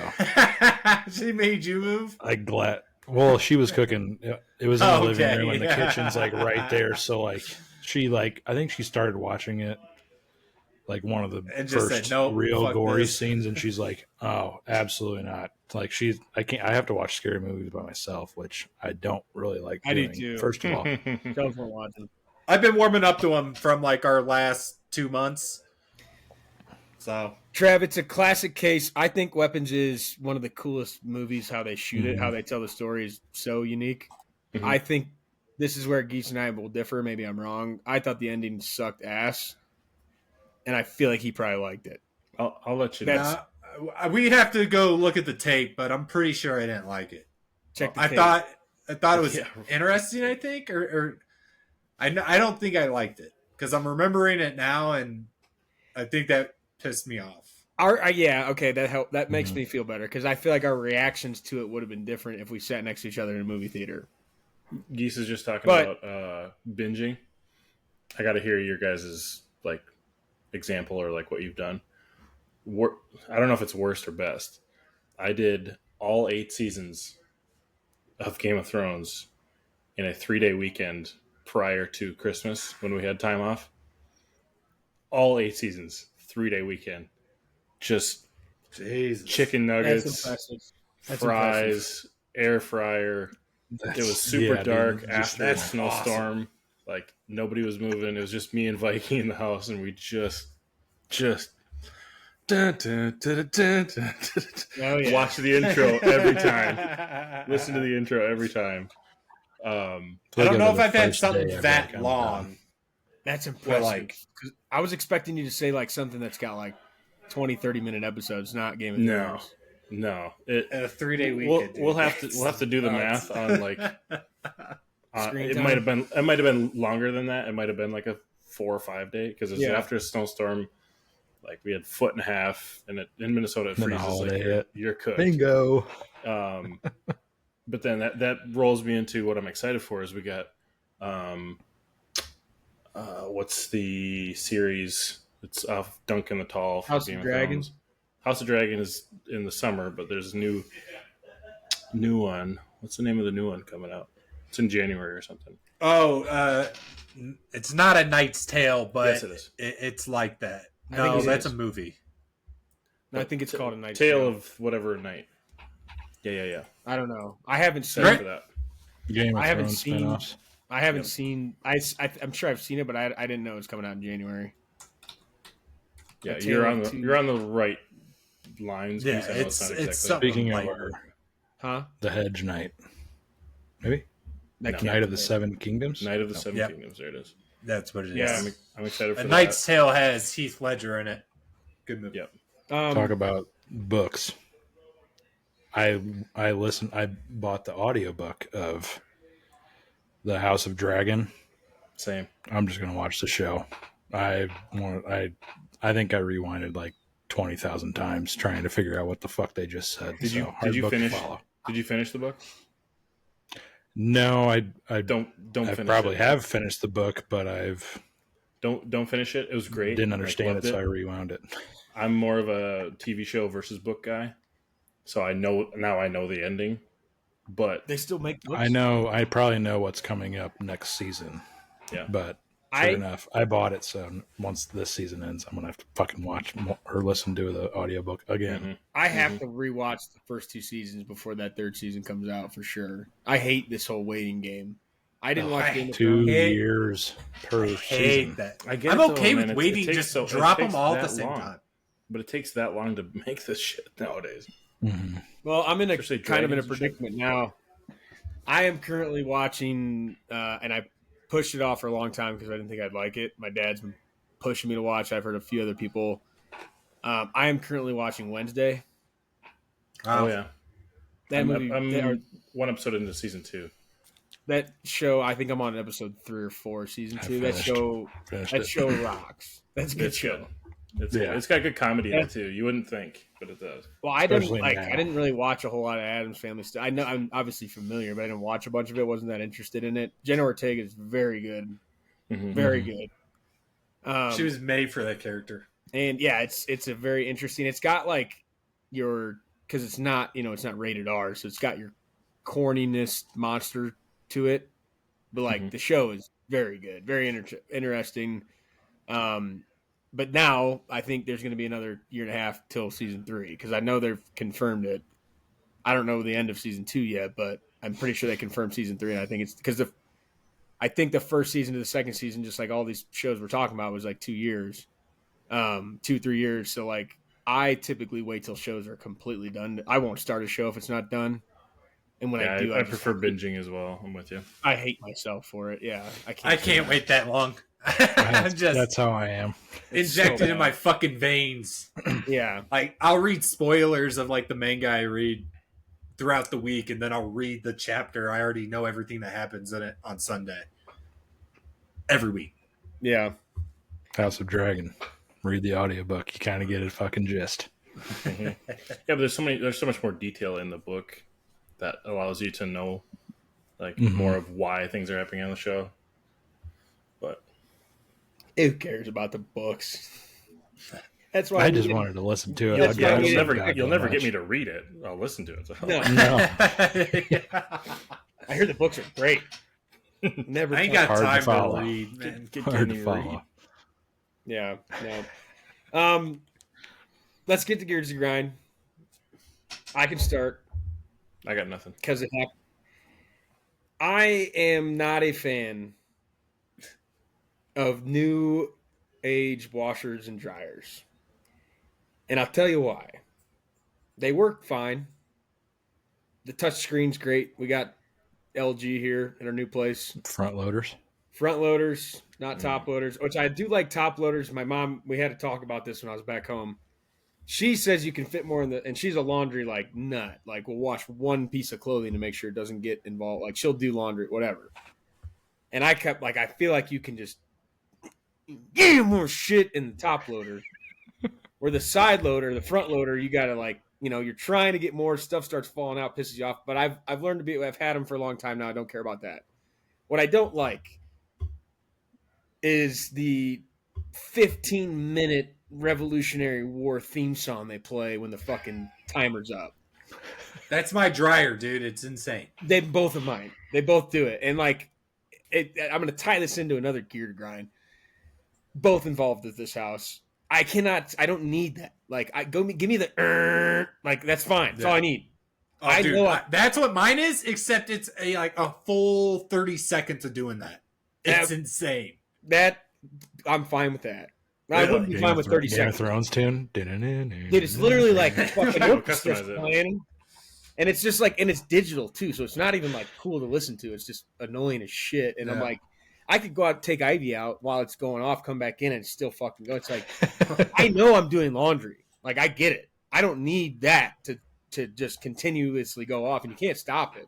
She made you move. I glad. Well, she was cooking. It was in the living Okay. room, and the kitchen's like right there. So like she I think she started watching it like one of the And just first said, "Nope, real fuck gory this." scenes, and she's like, "Oh, absolutely not!" Like I have to watch scary movies by myself, which I don't really like. I do doing, too. First of all, Don't watch it. I've been warming up to them from like our last 2 months. So Trav, it's a classic case. I think Weapons is one of the coolest movies. How they shoot it, how they tell the story is so unique. Mhm. I think this is where Geese and I will differ. Maybe I'm wrong. I thought the ending sucked ass, and I feel like he probably liked it. I'll let you know. That's- we'd have to go look at the tape, but I'm pretty sure I didn't like it. Check the I tape. thought it was Yeah. interesting. I think, or I don't think I liked it because I'm remembering it now, and I think that pissed me off. Yeah, okay, that helped. That makes Mhm. me feel better because I feel like our reactions to it would have been different if we sat next to each other in a movie theater. Geese is just talking But- about binging. I got to hear your guys' like example or like what you've done. I don't know if it's worst or best. I did all 8 seasons of Game of Thrones in a 3-day weekend prior to Christmas when we had time off. All 8 seasons, 3-day weekend. Just Jesus. chicken That's nuggets, impressive. That's fries, air fryer. It was super dark after a that's snowstorm. Like nobody was moving. It was just me and Viking in the house, and we just dun, dun, dun, dun, dun, dun, Oh, yeah. watch the intro every time. Listen to the intro every time. I don't know if I've had something that I'm long. done. That's impressive. like- 'Cause I was expecting you to say like something that's got like 20, 30-minute episodes, not Game of No. Thrones. No, it. In a 3-day weekend. We'll have to do the math on like. Screen It time? might have been longer than that. It might have been like a 4 or 5 day because it was Yeah. after a snowstorm. Like we had 1.5 feet, and in Minnesota it Then the freezes. holiday Like hit. you're cooked. Bingo. But then that rolls me into what I'm excited for is we got what's the series? It's off Duncan the Tall for House of Game of Dragon? Thrones. House of Dragon is in the summer, but there's a new one. What's the name of the new one coming out? It's in January or something. Oh, it's not a Knight's Tale, but Yes, it is. it's like that. I think No, it that's is. a movie. No, I think it's called A Night's Tale of whatever night. Yeah. I don't know. I haven't seen. Excited for that. Game of I haven't Thrones seen- spinoffs. I haven't Yep. seen. I'm sure I've seen it, but I didn't know it was coming out in January. Yeah, A you're Tale on of the Two- you're on the right lines. Yeah, because I know it's not it's exactly- something Speaking of lighter. Huh? The Hedge Knight, maybe That No. can't Knight of be the it. Seven Kingdoms. Night of the No. Seven Yep. Kingdoms. There it is. That's what it is. Yeah. I'm excited for A that. Knight's Tale has Heath Ledger in it. Good movie. Yep. Talk about books. I listened. I bought the audiobook of The House of Dragon. Same. I'm just gonna watch the show. I think I rewinded like 20,000 times trying to figure out what the fuck they just said. Did you hard did you book to finish? follow. Did you finish the book? No, I Don't I finish probably it. have finished the book, but Don't finish it. It was great. didn't Like, understand it, loved so I rewound it. I'm more of a TV show versus book guy, so I know the ending. But They still make books. I know. I probably know what's coming up next season. yeah, But sure enough, I bought it. So once this season ends, I'm gonna have to fucking watch or listen to the audiobook again. Mm-hmm. I have to rewatch the first 2 seasons before that 3rd season comes out for sure. I hate this whole waiting game. I didn't watch Game of 2 Thrones. years per I season. hate that. I get I'm it, though, okay man. with It waiting. takes Just it drop takes them all at that the same long. time. But it takes that long to make this shit nowadays. Mm-hmm. Well, I'm in a Especially kind of in a dragons and shit. predicament now. I am currently watching, and I pushed it off for a long time because I didn't think I'd like it. My dad's been pushing me to watch. I've heard a few other people. I am currently watching Wednesday. Oh yeah, That movie, I'm one episode into season 2. that show. I think I'm on episode 3 or 4, season 2. That show rocks. That's a good It's show. good. It's Yeah. good. It's got good comedy in it too. You wouldn't think, but it does. Well, I didn't Especially now. I didn't really watch a whole lot of Adam's Family stuff. I know I'm obviously familiar, but I didn't watch a bunch of it. Wasn't that interested in it. Jenna Ortega is very good, Mhm. very good. She was made for that character. And yeah, it's a very interesting. It's got like your because it's not it's not rated R, so it's got your corniness monster to it, but like the show is very good, very interesting. But now I think there's going to be another year and a half till season 3 because I know they've confirmed it. I don't know the end of season 2 yet, but I'm pretty sure they confirmed season 3, and I think it's because I think the first season to the second season, just like all these shows we're talking about, was like 2 years, 2-3 years. So like I typically wait till shows are completely done. I won't start a show if it's not done. And when I do, I just prefer binging as well. I'm with you. I hate myself for it. Yeah, I can't wait that long. I'm just That's how I am. injected so in my fucking veins. Yeah, Like I'll read spoilers of like the manga I read throughout the week, and then I'll read the chapter. I already know everything that happens in it on Sunday. Every week. yeah. House of Dragon. Read the audiobook. You kind of get a fucking gist. Yeah, but there's so much more detail in the book that allows you to know like more of why things are happening on the show. But Who cares about the books? That's why I just wanted to listen to it. That's why we you'll never get me to read it. I'll listen to it. So. No, No. I hear the books are great. Never. I ain't got Hard to time to follow. read, man. Hard to follow. Yeah. No. Let's get to Gears of Grind. I can start I got nothing. because it happened. I am not a fan of new age washers and dryers. And I'll tell you why. They work fine. The touch screen's great. We got LG here in our new place. Front loaders. Front loaders, not top loaders, which I do like top loaders. My mom, we had to talk about this when I was back home. She says you can fit more in the, and she's a laundry like nut. Like we'll wash one piece of clothing to make sure it doesn't get involved. Like she'll do laundry, whatever. And I kept like, I feel like you can just get more shit in the top loader. Where the side loader, the front loader, you got to like, you're trying to get more stuff starts falling out, pisses you off. But I've learned to be, I've had them for a long time now. I don't care about that. What I don't like is the 15-minute Revolutionary War theme song they play when the fucking timer's up. That's my dryer, dude. It's insane. They both of mine. They both do it. And like, I'm going to tie this into another gear to grind. Both involved at this house. I don't need that. Like, give me the, like, that's fine. That's all I need. Oh, dude, that's what mine is, except it's a full 30 seconds of doing that. It's insane. That, I'm fine with that. I wouldn't be fine with 30 Game of seconds. Thrones tune. Dude, it's literally like fucking orchestra's Customize it. playing. And it's just like, and it's digital too, so it's not even like cool to listen to. It's just annoying as shit. And I'm like, I could go out and take Ivy out while it's going off, come back in, and still fucking go. It's like, I know I'm doing laundry. Like, I get it. I don't need that to just continuously go off, and you can't stop it.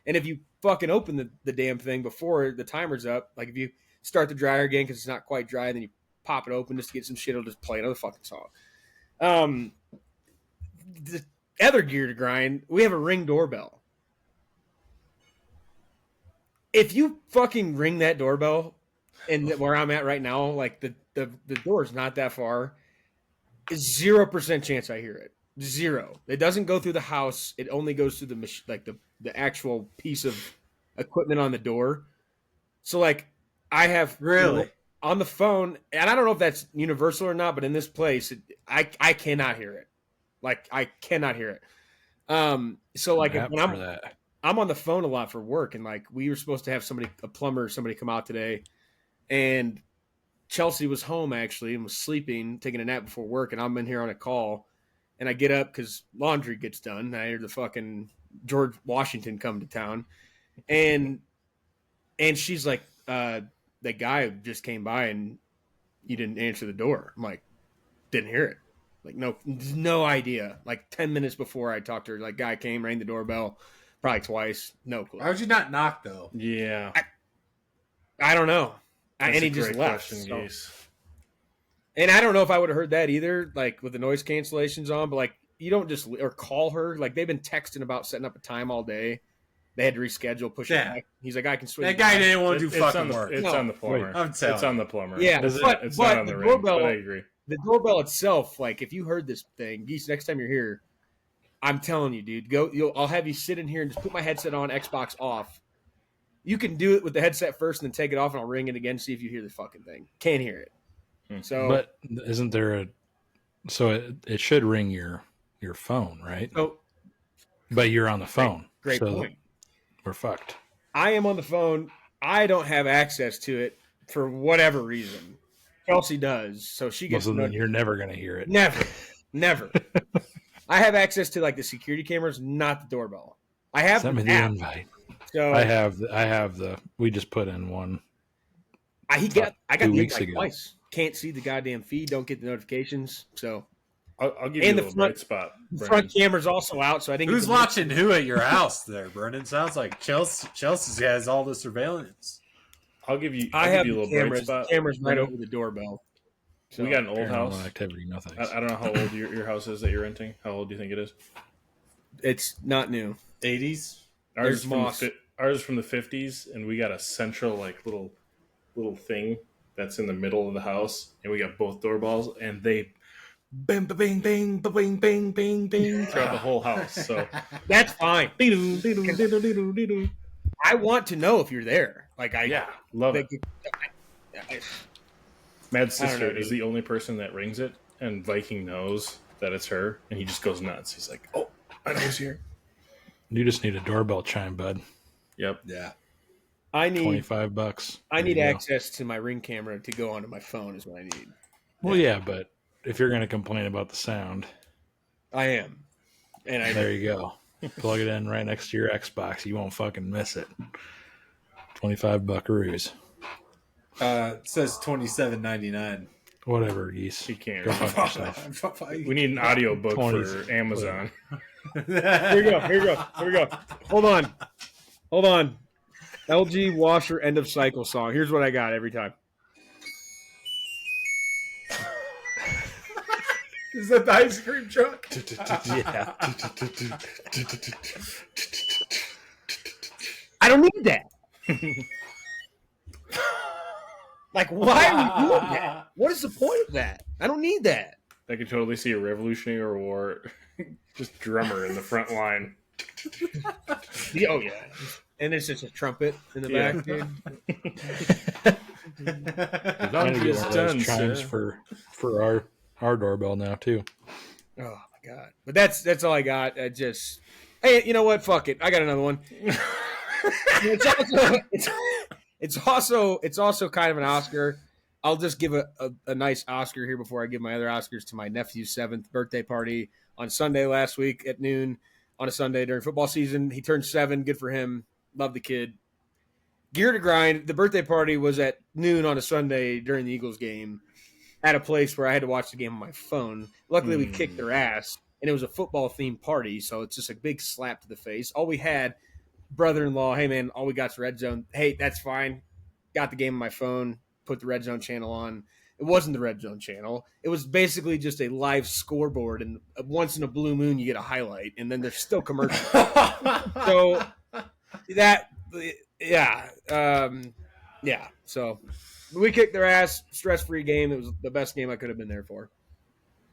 And if you fucking open the damn thing before the timer's up, like if you start the dryer again because it's not quite dry, then you pop it open just to get some shit, it'll just play another fucking song. The other gear to grind, we have a Ring doorbell. If you fucking ring that doorbell, and where I'm at right now, like the door's not that far, 0% chance I hear it. Zero. It doesn't go through the house. It only goes through the actual piece of equipment on the door. So like I have Really? on the phone, and I don't know if that's universal or not, but in this place, I cannot hear it. Like I cannot hear it. So like An app when for that. I'm on the phone a lot for work, and like we were supposed to have a plumber, somebody come out today, and Chelsea was home actually and was sleeping, taking a nap before work, and I'm in here on a call, and I get up because laundry gets done. I hear the fucking George Washington come to town, and she's like, "The guy just came by and you didn't answer the door." I'm like, "Didn't hear it." Like no idea. Like 10 minutes before I talked to her, like guy came, rang the doorbell, probably twice, no clue. Why would you not knock though? Yeah. I don't know. That's And he a just great left. question, So. Geese. And I don't know if I would have heard that either, like with the noise cancellations on, but like you don't just or call her. Like they've been texting about setting up a time all day. They had to reschedule, push it Yeah. back. He's like, I can swing. That guy didn't want to do It's on fucking the, work. It's No. on the plumber. I'm telling It's on the plumber. Yeah, It's but not on the the ring, doorbell, but I agree. the doorbell itself, like if you heard this thing, Geese, next time you're here, I'm telling you, dude, I'll have you sit in here and just put my headset on, Xbox off. You can do it with the headset first and then take it off, and I'll ring it again, see if you hear the fucking thing. Can't hear it. So, But isn't there a? So it should ring your phone, right? so But you're on the phone. great so point. We're fucked. I am on the phone. I don't have access to it for whatever reason. Chelsea does, so she gets. So then you're never gonna hear it. Never. I have access to like the security cameras, not the doorbell. I have Send me the the app, invite. so I have the. We just put in one. I got 2 the weeks invite ago. twice. Can't see the goddamn feed. Don't get the notifications. So I'll give And you the a little front- bright spot. the Brandon. front camera's also out. So I didn't. Who's get the watching who at your house there, Brendan? Sounds like Chelsea has all the surveillance. I'll give you. I I'll have give you a the little bright cameras. spot. Cameras right over the doorbell. So, We got an old Paranormal house. activity. No thanks. I don't know how old your house is that you're renting. How old do you think it is? it's not new. 80s. There's Ours is from moss. ours is from the 50s, and we got a central like little thing that's in the middle of the house, and we got both doorbells, and they bang bang bang bang bang bang bang throughout the whole house. So That's fine. I want to know if you're there. Like yeah, love it. I- Mad's I don't sister know, is dude. the only person that rings it, and Viking knows that it's her, and he just goes nuts. He's like, "Oh, I know who's here." You just need a doorbell chime, bud. Yep. Yeah. I need $25. I need There you go. access to my Ring camera to go onto my phone is what I need. Well, yeah, but if you're gonna complain about the sound, I am. And I there you go. Plug it in right next to your Xbox. You won't fucking miss it. 25 buckaroos. It says $27.99. Whatever, geese. He can't. Go fuck yourself. We need an audio book 20. for Amazon. Here we go. Hold on. LG washer end of cycle song. Here's what I got every time. Is that the ice cream truck? Yeah. I don't need that. Like, why are we doing that? What is the point of that? I don't need that. I could totally see a Revolutionary War just drummer in the front line. Oh yeah. And it's just a trumpet in the Yeah. back, dude. The I'm gonna laundry get is one of done, those chimes sir. for our doorbell now too. Oh my god! But that's all I got. I just hey, you know what? Fuck it. I got another one. It's also kind of an Oscar. I'll just give a nice Oscar here before I give my other Oscars to my nephew's 7th birthday party on Sunday last week at noon on a Sunday during football season. He turned 7. Good for him. Love the kid. Gear to grind. The birthday party was at noon on a Sunday during the Eagles game at a place where I had to watch the game on my phone. Luckily, we kicked their ass, and it was a football-themed party, so it's just a big slap to the face. All we had, brother-in-law, hey, man, all we got's Red Zone. Hey, that's fine. Got the game on my phone, put the Red Zone channel on. It wasn't the Red Zone channel. It was basically just a live scoreboard, and once in a blue moon, you get a highlight, and then there's still commercials. So that, yeah. So we kicked their ass, stress-free game. It was the best game I could have been there for.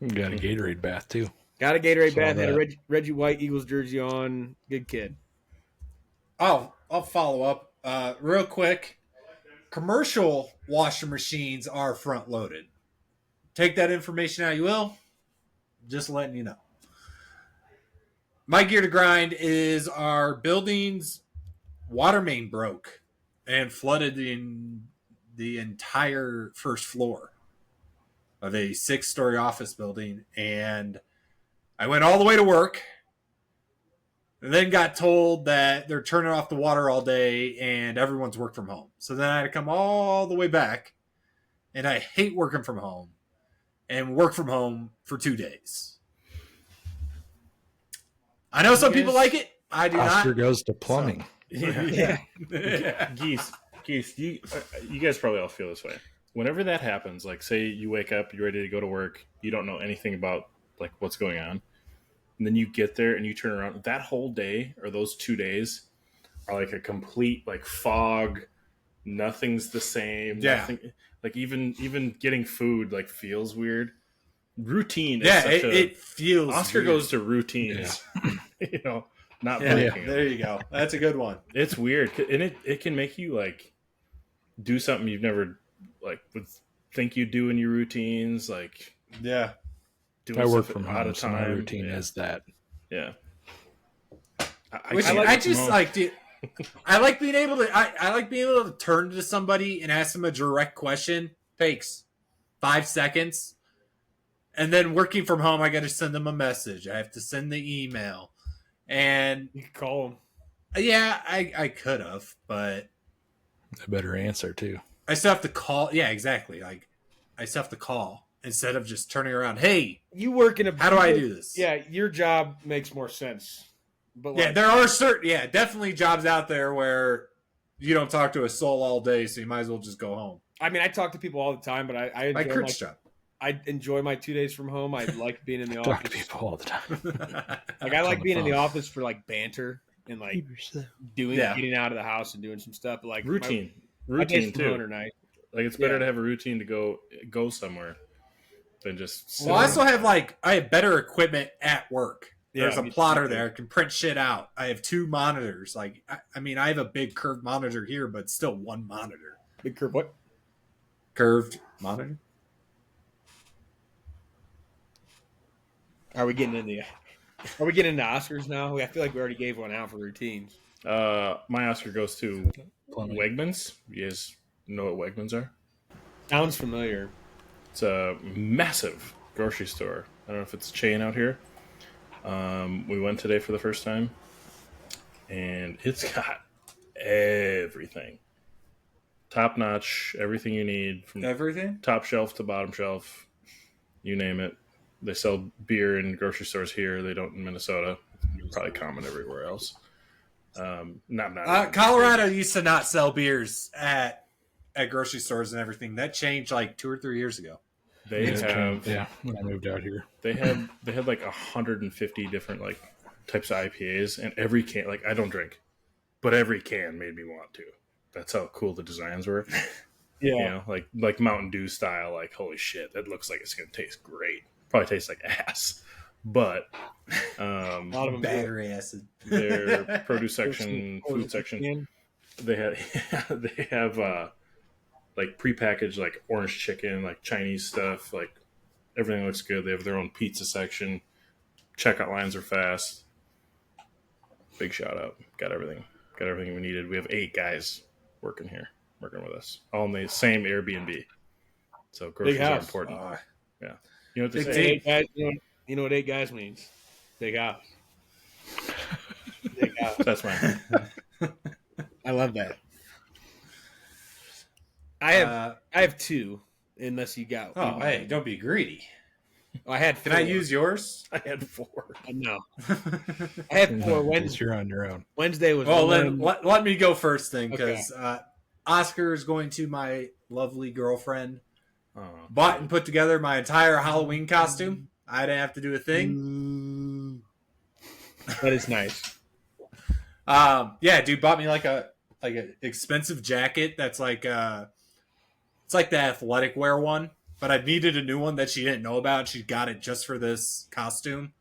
You got a Gatorade bath too. Got a Gatorade Saw bath. Had a that. Reggie White Eagles jersey on. Good kid. I'll follow up real quick. Commercial washing machines are front loaded. Take that information how you will. Just letting you know. My gear to grind is our building's water main broke and flooded the entire first floor of a 6-story office building. And I went all the way to work and then got told that they're turning off the water all day and everyone's work from home. So then I had to come all the way back, and I hate working from home and work from home for 2 days. I know some people like it. I do Oscar not. goes to plumbing. Yeah. Yeah. Geese, you guys probably all feel this way. Whenever that happens, like say you wake up, you're ready to go to work, you don't know anything about like what's going on, and then you get there and you turn around. That whole day or those 2 days are like a complete like fog. Nothing's the same. Yeah. Nothing, like even getting food like feels weird. Routine. Is Yeah, such it feels. Oscar weird. goes to routines. You know, not Yeah, breaking. there you go. That's a good one. It's weird, and it can make you like do something you've never like would think you'd do in your routines, like Yeah. doing I work stuff from out home, of so time. my routine Yeah. is that. Yeah. Which can't I work from just home. like to. I like being able to. I like being able to turn to somebody and ask them a direct question. Takes 5 seconds, and then working from home, I got to send them a message. I have to send the email, and You can call him. yeah, I could have, but A better answer too. I still have to call. Yeah, exactly. Like I still have to call instead of just turning around. Hey, You work in a. how do I do this? Yeah, your job makes more sense. But Yeah, there are definitely jobs out there where you don't talk to a soul all day, so you might as well just go home. I mean, I talk to people all the time, but I Like enjoy Kurt's job. I enjoy my 2 days from home. I like being in the Talk to office. people all the time. Like I like on the being in the phone. office for like banter and like getting out of the house and doing some stuff. But like routine my days from home too. are nice. Like it's better Yeah. to have a routine to go somewhere than just sit Well, I around. also have I have better equipment at work. There's Yeah, a me plotter too. there. I can print shit out. I have 2 monitors. Like I mean, I have a big curved monitor here, but still one monitor. Big curve. What? Curved monitor. Are we getting into Oscars now? I feel like we already gave one out for routines. My Oscar goes to Plumbing. Wegmans. You guys know what Wegmans are? Sounds familiar. It's a massive grocery store. I don't know if it's a chain out here. We went today for the first time, and it's got everything. Top notch, everything you need from Everything. top shelf to bottom shelf. You name it. They sell beer in grocery stores here. They don't in Minnesota. Probably common everywhere else. Not Colorado used to not sell beers at grocery stores and everything. That changed like 2 or 3 years ago. They have Yeah, when I moved out here. they had like 150 different like types of IPAs, and every can, like I don't drink, but every can made me want to. That's how cool the designs were. Yeah. You know, like Mountain Dew style. Like holy shit, that looks like it's gonna taste great. Probably tastes like ass, but A lot of them do. Battery acid. their produce section, food section, they have like prepackaged like orange chicken, like Chinese stuff, like everything looks good. They have their own pizza section. Checkout lines are fast. Big shout out. Got everything we needed. We have 8 guys working with us, all in the same Airbnb. So groceries are house. important. Yeah, you know what they Big say. team. 8 guys, you know what 8 guys means? Big house. Big house. That's mine. I love that. I have 2, unless you got. Oh, hey, don't be greedy. I had. Can 4. I use yours? I had 4. No, I had 4. Because you're on your own. Wednesday was. Well, one. then let me go first then, because Oscar is going to my lovely girlfriend. Oh, Bought and put together my entire Halloween costume. I didn't have to do a thing. That is nice. Yeah, dude bought me like an expensive jacket that's like it's like the athletic wear one, but I needed a new one that she didn't know about. She got it just for this costume.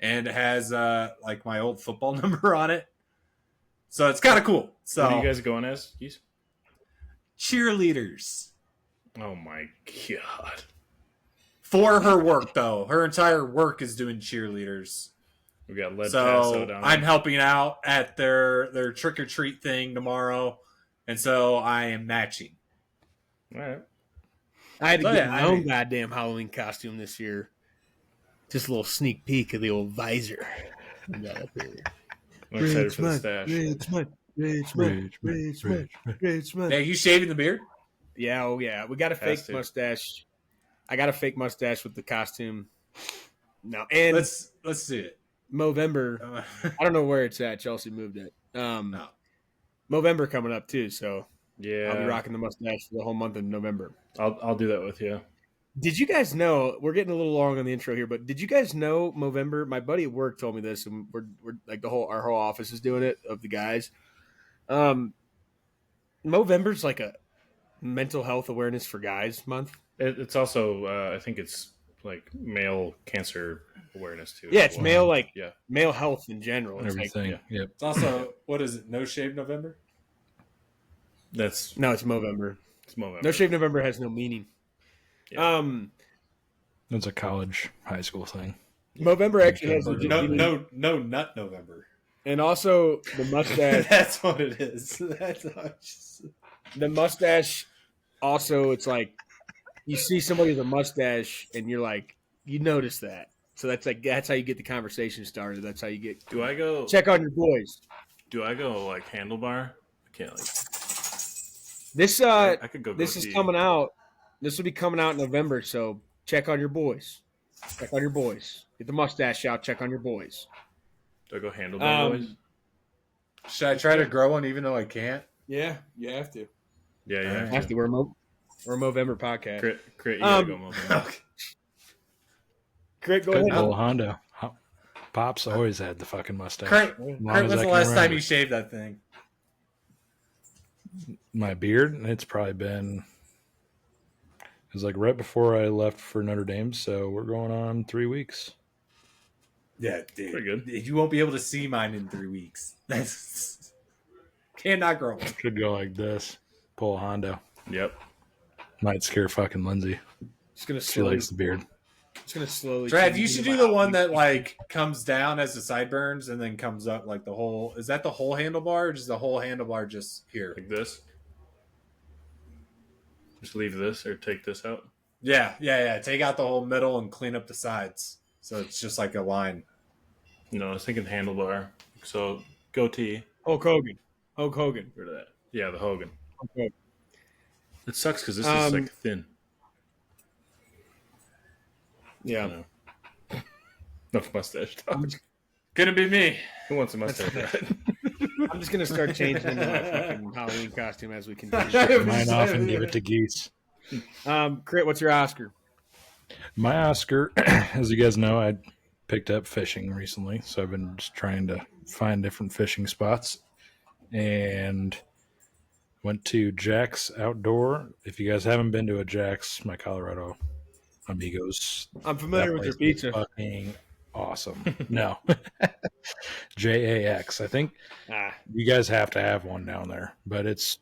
and it has like my old football number on it. So it's kind of cool. So What are you guys going as? Geese? cheerleaders Oh my god. for her work though. Her entire work is doing cheerleaders. We got lead So passo down I'm there. helping out at their trick or treat thing tomorrow, and so I am matching. All right. I had to So, get yeah, my I own mean- goddamn Halloween costume this year. Just a little sneak peek of the old visor. I'm excited for the stash. Hey, you shaving the beard? Yeah, oh yeah. We got a fake Has to. mustache. I got a fake mustache with the costume. No, and Let's do it. Movember. I don't know where it's at. Chelsea moved it. No. Movember coming up too, so Yeah. I'll be rocking the mustache for the whole month of November. I'll do that with you. Did you guys know? We're getting a little long on the intro here, but did you guys know Movember? My buddy at work told me this, and we're like our whole office is doing it of the guys. Movember's like a mental health awareness for guys month. It's also I think it's like male cancer awareness too. Yeah, it's male yeah. male health in general. It's like, Everything. Yep. It's also what is it? No shave November. That's no, it's Movember. it's Movember. No shave November has no meaning. Yeah. It's a college, high school thing. Movember actually has legit No, meaning. no nut November. And also the mustache. That's what it is. That's how it's The mustache. Also, it's like you see somebody with a mustache, and you're like, you notice that. So that's how you get the conversation started. That's how you get. Do I go Check on your boys. Do I go like handlebar? I can't like This I could go this is goatee. coming out. This will be coming out in November. So check on your boys. Check on your boys. Get the mustache out. Check on your boys. Do I go handlebar boys? Should I try to grow one even though I can't? Yeah, you have to. Yeah, yeah. Have to. We're a Movember podcast. Crit, you gotta go Um, Movember. Crit, go Good ahead. old Hondo. Pops always had the fucking mustache. Kurt, As long Kurt, as when's I the can last time remember. you shaved that thing? My beard? It's probably been. It was like right before I left for Notre Dame, so we're going on 3 weeks. Yeah, dude. Pretty good. You won't be able to see mine in 3 weeks. That's cannot grow one. Could go like this. Pull a Hondo. Yep. Might scare fucking Lindsay. It's gonna She slowly. likes the beard. It's gonna slowly. Trav, you should do the one that like comes down as the sideburns and then comes up like the whole. Is that the whole handlebar, or is the whole handlebar just here? Like this. Just leave this or take this out. Yeah. Take out the whole middle and clean up the sides, so it's just like a line. No, I was thinking handlebar. So goatee. Hulk Hogan. Hulk Hogan. Get rid of that. Yeah, the Hogan. Hulk Hogan. It sucks because this is like thin. Yeah. You know. Enough mustache talk. Gonna be me. Who wants a mustache? Right? I'm just gonna start changing into my fucking Halloween costume as we continue. Mine off and give it to Geese. Crit, what's your Oscar? My Oscar, as you guys know, I picked up fishing recently, so I've been just trying to find different fishing spots, and went to Jack's Outdoor. If you guys haven't been to a Jack's, my Colorado amigos, I'm familiar that with your place is pizza. fucking awesome. No, JAX. I think Ah, you guys have to have one down there, but it's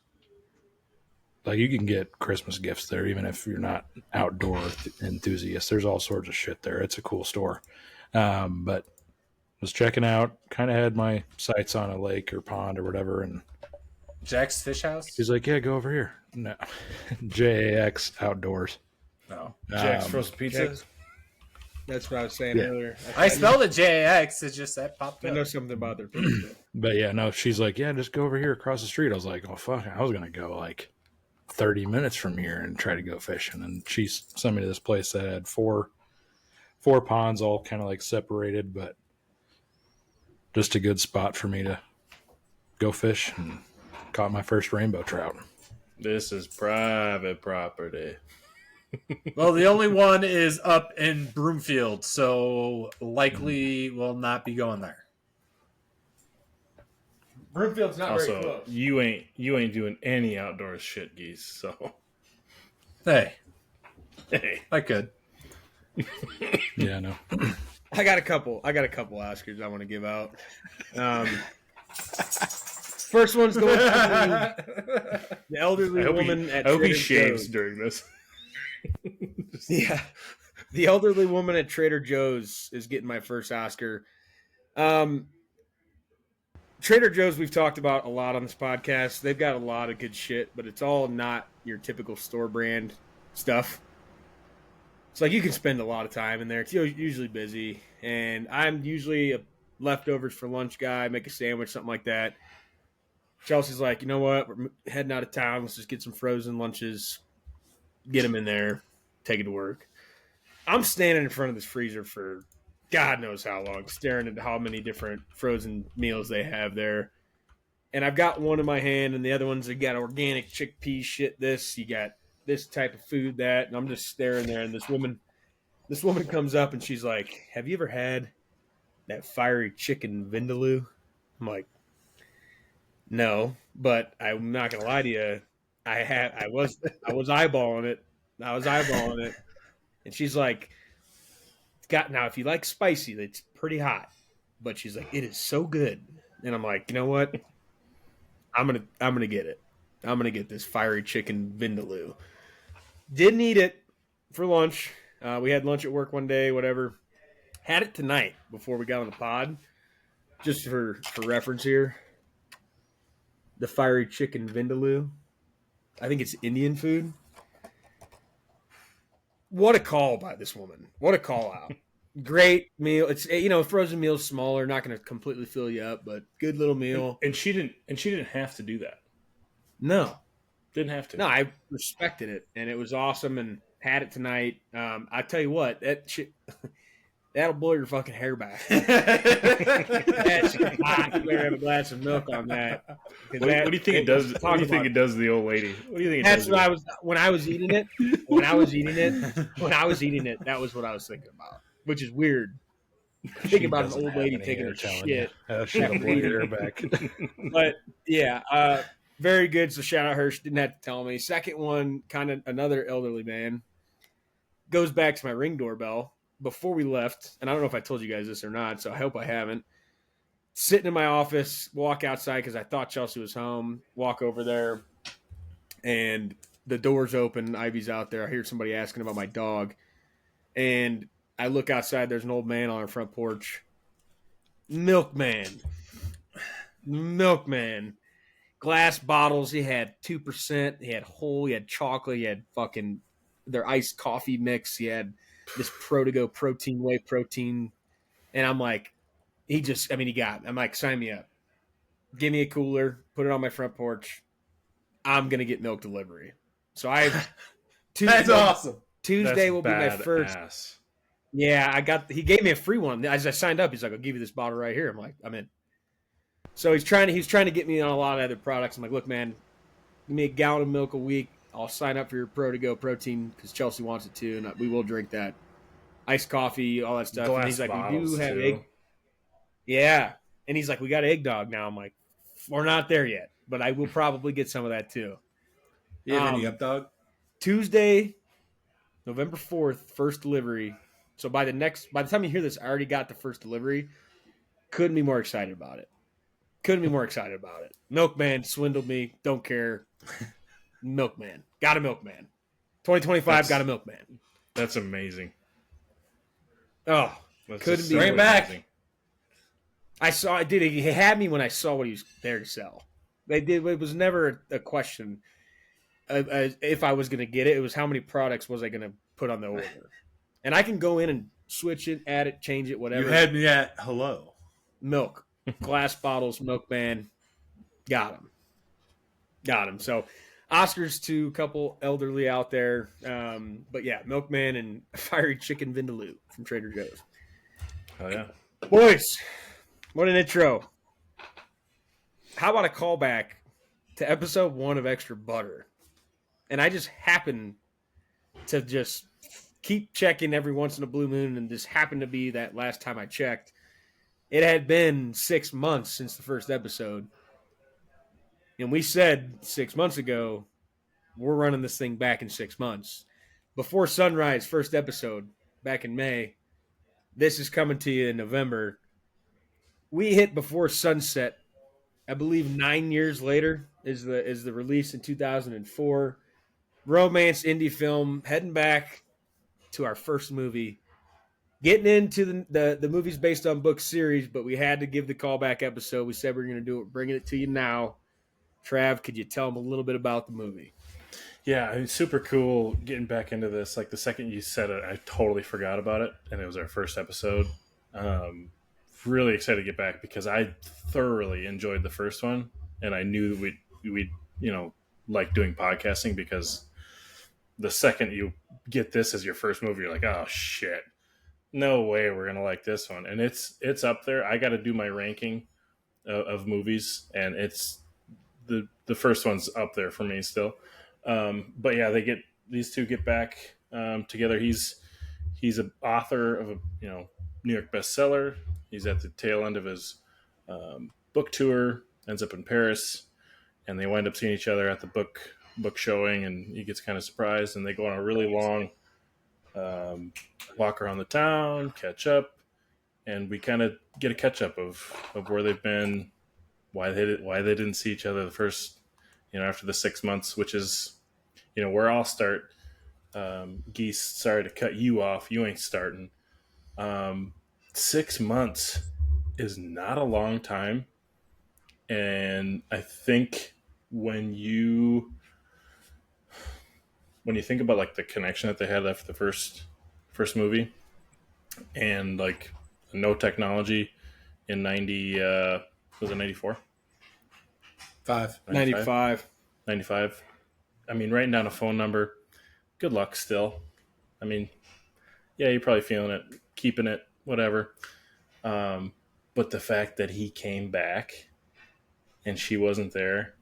like you can get Christmas gifts there, even if you're not outdoor enthusiast. There's all sorts of shit there. It's a cool store. But was checking out, kind of had my sights on a lake or pond or whatever, and Jack's Fish House. he's like, "Yeah, go over here." No, JAX Outdoors. No, Jack's Um, frozen pizza. Jack's- that's what I was saying Yeah. earlier. I spelled it JAX. It's just that popped I up. know something about their pizza. But yeah, no, she's like, "Yeah, just go over here across the street." I was like, "Oh fuck!" I was gonna go like 30 minutes from here and try to go fishing, and she sent me to this place that had four ponds, all kind of like separated, but just a good spot for me to go fish, and caught my first rainbow trout. This is private property. Well, the only one is up in Broomfield, so likely will not be going there. Broomfield's not very Also, close. you ain't doing any outdoors shit, Geese. So Hey, hey, I could. Yeah, no. I got a couple Oscars I want to give out. First one's going to the elderly woman at I hope he Trader shaves Joe's. during this. Yeah, the elderly woman at Trader Joe's is getting my first Oscar. Trader Joe's we've talked about a lot on this podcast. They've got a lot of good shit, but it's all not your typical store brand stuff. It's like you can spend a lot of time in there. It's usually busy, and I'm usually a leftovers for lunch guy. Make a sandwich, something like that. Chelsea's like, you know what? We're heading out of town. Let's just get some frozen lunches, get them in there, take it to work. I'm standing in front of this freezer for God knows how long, staring at how many different frozen meals they have there. And I've got one in my hand, and the other ones have got organic chickpea shit. You got this type of food, that, and I'm just staring there. And this woman comes up and she's like, "Have you ever had that fiery chicken vindaloo?" I'm like, "No," but I'm not gonna lie to you. I was eyeballing it. And she's like, now if you like spicy, it's pretty hot, but she's like, it is so good. And I'm like, you know what? I'm gonna get it. I'm gonna get this fiery chicken vindaloo. Didn't eat it for lunch. We had lunch at work one day, whatever. Had it tonight before we got on the pod. Just for reference here. The fiery chicken vindaloo. I think it's Indian food. What a call by this woman. What a call out. Great meal. It's, frozen meal's smaller, not going to completely fill you up, but good little meal. And she didn't have to do that. No. Didn't have to. No, I respected it, and it was awesome, and had it tonight. I tell you what, that shit, that'll blow your fucking hair back. That's hot. You better have a glass of milk on that. What do you think it does? What do you think it does to the old lady? What do you think? That's what I was when I was eating it. That was what I was thinking about, which is weird. Think about an old lady taking her shit. She'll blow your hair back. But yeah, very good. So shout out her. She didn't have to tell me. Second one, kind of another elderly man. Goes back to my Ring doorbell before we left, and I don't know if I told you guys this or not, so I hope I haven't. Sitting in my office, walk outside because I thought Chelsea was home. Walk over there, and the door's open. Ivy's out there. I hear somebody asking about my dog, and I look outside. There's an old man on our front porch. Milkman. Glass bottles. He had 2%. He had whole. He had chocolate. He had fucking their iced coffee mix. He had this Protigo protein, whey protein. And I'm like, he got. I'm like, sign me up. Give me a cooler. Put it on my front porch. I'm gonna get milk delivery. So That's awesome. Tuesday will be my first. Yeah, he gave me a free one. As I signed up, he's like, I'll give you this bottle right here. I'm like, I'm in. So he's trying to get me on a lot of other products. I'm like, look, man, give me a gallon of milk a week. I'll sign up for your Protigo protein because Chelsea wants it too, and we will drink that. Iced coffee, all that stuff. Glass and he's like, we do have too. egg. Yeah. And he's like, we got eggnog now. I'm like, we're not there yet, but I will probably get some of that too. You have any up, dog? Tuesday, November 4th, first delivery. So by the time you hear this, I already got the first delivery. Couldn't be more excited about it. Milkman swindled me. Don't care. Milkman. Got a milkman. 2025 got a milkman. That's amazing. Oh, couldn't be Bring it back. He had me when I saw what he was there to sell. They did. It was never a question if I was going to get it. It was how many products was I going to put on the order. And I can go in and switch it, add it, change it, whatever. You had me at hello. Milk. Glass bottles, milkman. Got him. So Oscars to a couple elderly out there. But yeah, milkman and fiery chicken vindaloo from Trader Joe's. Oh, yeah. Boys, what an intro. How about a callback to episode 1 of Extra Butter? And I just happen to just keep checking every once in a blue moon, and this happened to be that last time I checked. It had been 6 months since the first episode. And we said 6 months ago, we're running this thing back in 6 months. Before Sunrise, first episode, back in May, This is coming to you in November. We hit Before Sunset. I believe 9 years later is the release in 2004. Romance indie film, heading back to our first movie, getting into the movies based on book series, but we had to give the callback episode. We said we are going to do it, bringing it to you now. Trav, could you tell them a little bit about the movie? Yeah, it's super cool getting back into this. Like the second you said it, I totally forgot about it, and it was our first episode. Really excited to get back because I thoroughly enjoyed the first one, and I knew we'd like doing podcasting because the second you get this as your first movie, you're like, oh shit, no way we're gonna like this one, and it's up there. I got to do my ranking of movies, and it's the first one's up there for me still. But yeah, these two get back together. He's an author of a New York bestseller. He's at the tail end of his book tour. Ends up in Paris, and they wind up seeing each other at the book showing, and he gets kind of surprised, and they go on a really long walk around the town, catch up, and we kind of get a catch up of where they've been, why they didn't see each other the first after the 6 months, which is where I'll start. Geese, sorry to cut you off. You ain't starting. 6 months is not a long time. And I think when you think about like the connection that they had after the first movie and like no technology in 90, was it 94? 95. I mean, writing down a phone number, good luck still. I mean, yeah, you're probably feeling it, keeping it, whatever. But the fact that he came back and she wasn't there,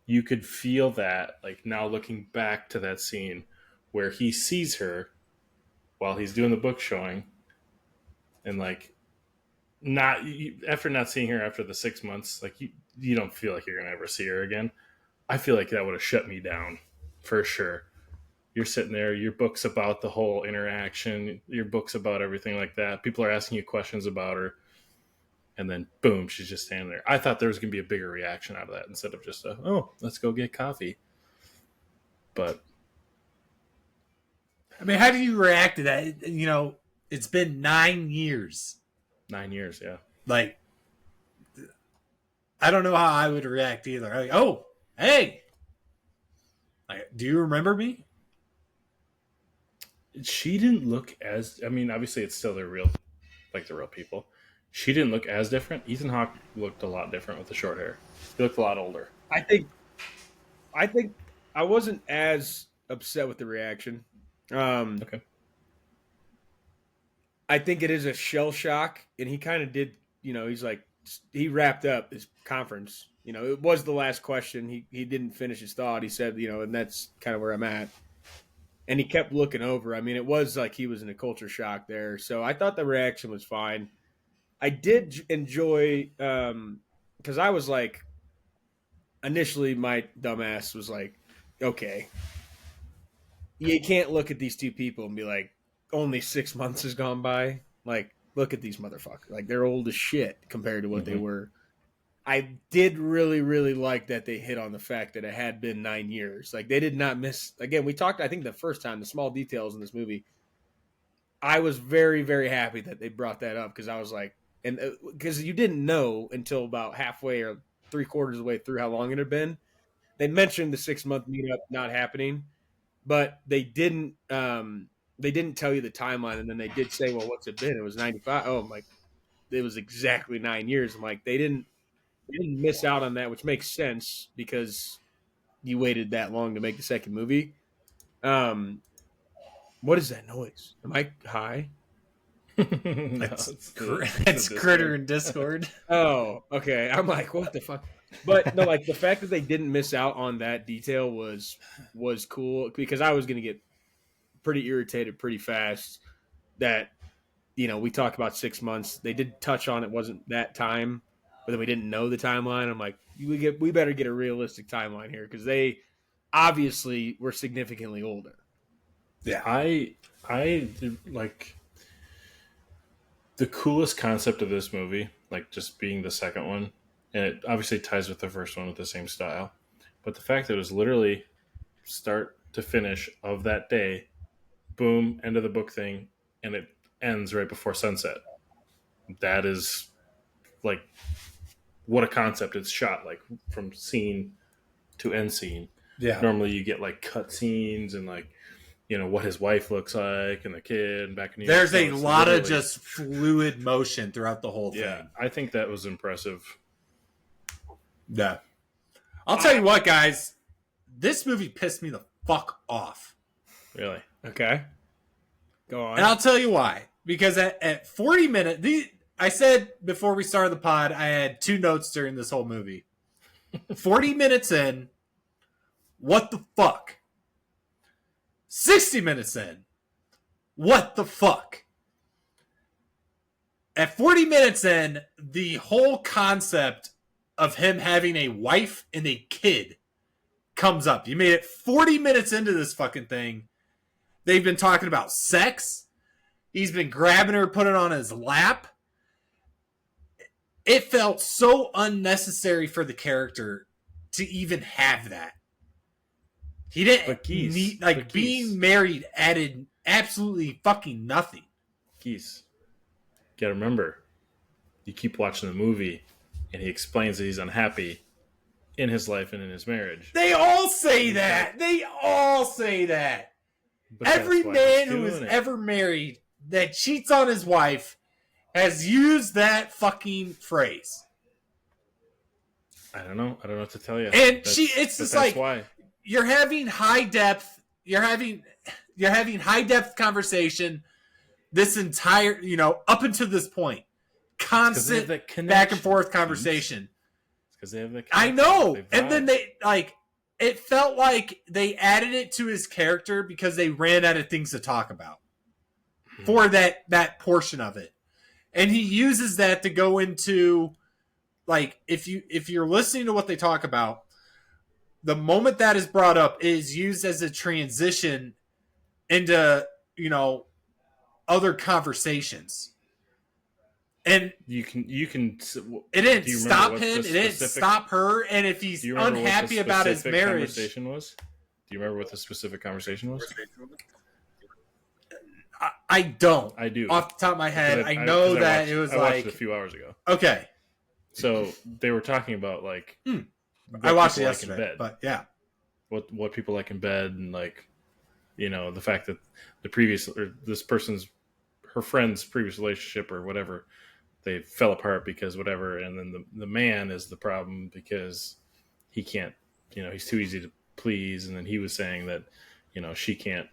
you could feel that, like now looking back to that scene where he sees her while he's doing the book showing, and like after not seeing her after the 6 months, like you don't feel like you're gonna ever see her again. I feel like that would have shut me down for sure. You're sitting there, your book's about the whole interaction, your book's about everything like that. People are asking you questions about her, and then boom, she's just standing there. I thought there was going to be a bigger reaction out of that instead of just let's go get coffee. But I mean, how do you react to that? It's been 9 years. 9 years, yeah. Like, I don't know how I would react either. Like, oh, hey, like, do you remember me? She didn't look as. I mean, obviously, it's still the real people. She didn't look as different. Ethan Hawke looked a lot different with the short hair. He looked a lot older. I think I wasn't as upset with the reaction. Okay. I think it is a shell shock, and he kind of did. He's like he wrapped up his conference. It was the last question. He didn't finish his thought. He said, and that's kind of where I'm at. And he kept looking over. I mean, it was like he was in a culture shock there. So I thought the reaction was fine. I did enjoy because I was like, initially my dumbass was like, okay, you can't look at these two people and be like, only 6 months has gone by. Like, look at these motherfuckers. Like, they're old as shit compared to what they were. I did really, really like that they hit on the fact that it had been 9 years. Like, they did not miss. Again, we talked, I think, the first time, the small details in this movie. I was very, very happy that they brought that up because I was like, and because you didn't know until about halfway or 3/4 of the way through how long it had been. They mentioned the 6 month meetup not happening, but they didn't. They didn't tell you the timeline, and then they did say, "Well, what's it been?" It was 95. Oh, I'm like, it was exactly 9 years. I'm like, they didn't miss out on that, which makes sense because you waited that long to make the second movie. What is that noise? Am I high? No, It's Critter in Discord. Oh, okay. I'm like, what the fuck? But no, like the fact that they didn't miss out on that detail was cool because I was gonna get pretty irritated pretty fast that we talk about 6 months. They did touch on it wasn't that time, but then we didn't know the timeline. I'm like, we better get a realistic timeline here because they obviously were significantly older. Yeah, I like the coolest concept of this movie, like just being the second one, and it obviously ties with the first one with the same style, but the fact that it was literally start to finish of that day, boom, end of the book thing, and it ends right before sunset. That is like what a concept. It's shot like from scene to end scene. Yeah. Normally you get like cut scenes and like, you know, what his wife looks like and the kid back in New York. There's a lot of just fluid motion throughout the whole thing. Yeah, I think that was impressive. Yeah. I'll tell you what, guys. This movie pissed me the fuck off. Really? Okay. Go on. And I'll tell you why. Because at 40 minutes, I said before we started the pod, I had 2 notes during this whole movie. 40 minutes in, what the fuck? 60 minutes in, what the fuck? At 40 minutes in, the whole concept of him having a wife and a kid comes up. You made it 40 minutes into this fucking thing. They've been talking about sex. He's been grabbing her, putting it on his lap. It felt so unnecessary for the character to even have that. He didn't need, like, being married added absolutely fucking nothing. Geese, you gotta remember, you keep watching the movie, and he explains that he's unhappy in his life and in his marriage. They all say that. They all say that. Every man who is ever married that cheats on his wife has used that fucking phrase. I don't know what to tell you. And it's just like, why. You're having high depth conversation this entire, up until this point. Constant back and forth conversation. Because they have the I know. And then it felt like they added it to his character because they ran out of things to talk about for that portion of it. And he uses that to go into, like, if you're listening to what they talk about, the moment that is brought up is used as a transition into, other conversations. And you can. It didn't stop him. It didn't stop her. And if he's unhappy about his marriage, do you remember what the specific conversation was? I don't. I do. Off the top of my head, I know that it was I watched it a few hours ago. Okay. So they were talking about like. I watched it yesterday, like in bed. But yeah. What people like in bed, and like, the fact that her friend's previous relationship or whatever, they fell apart because whatever, and then the man is the problem because he can't, he's too easy to please, and then he was saying that, she can't,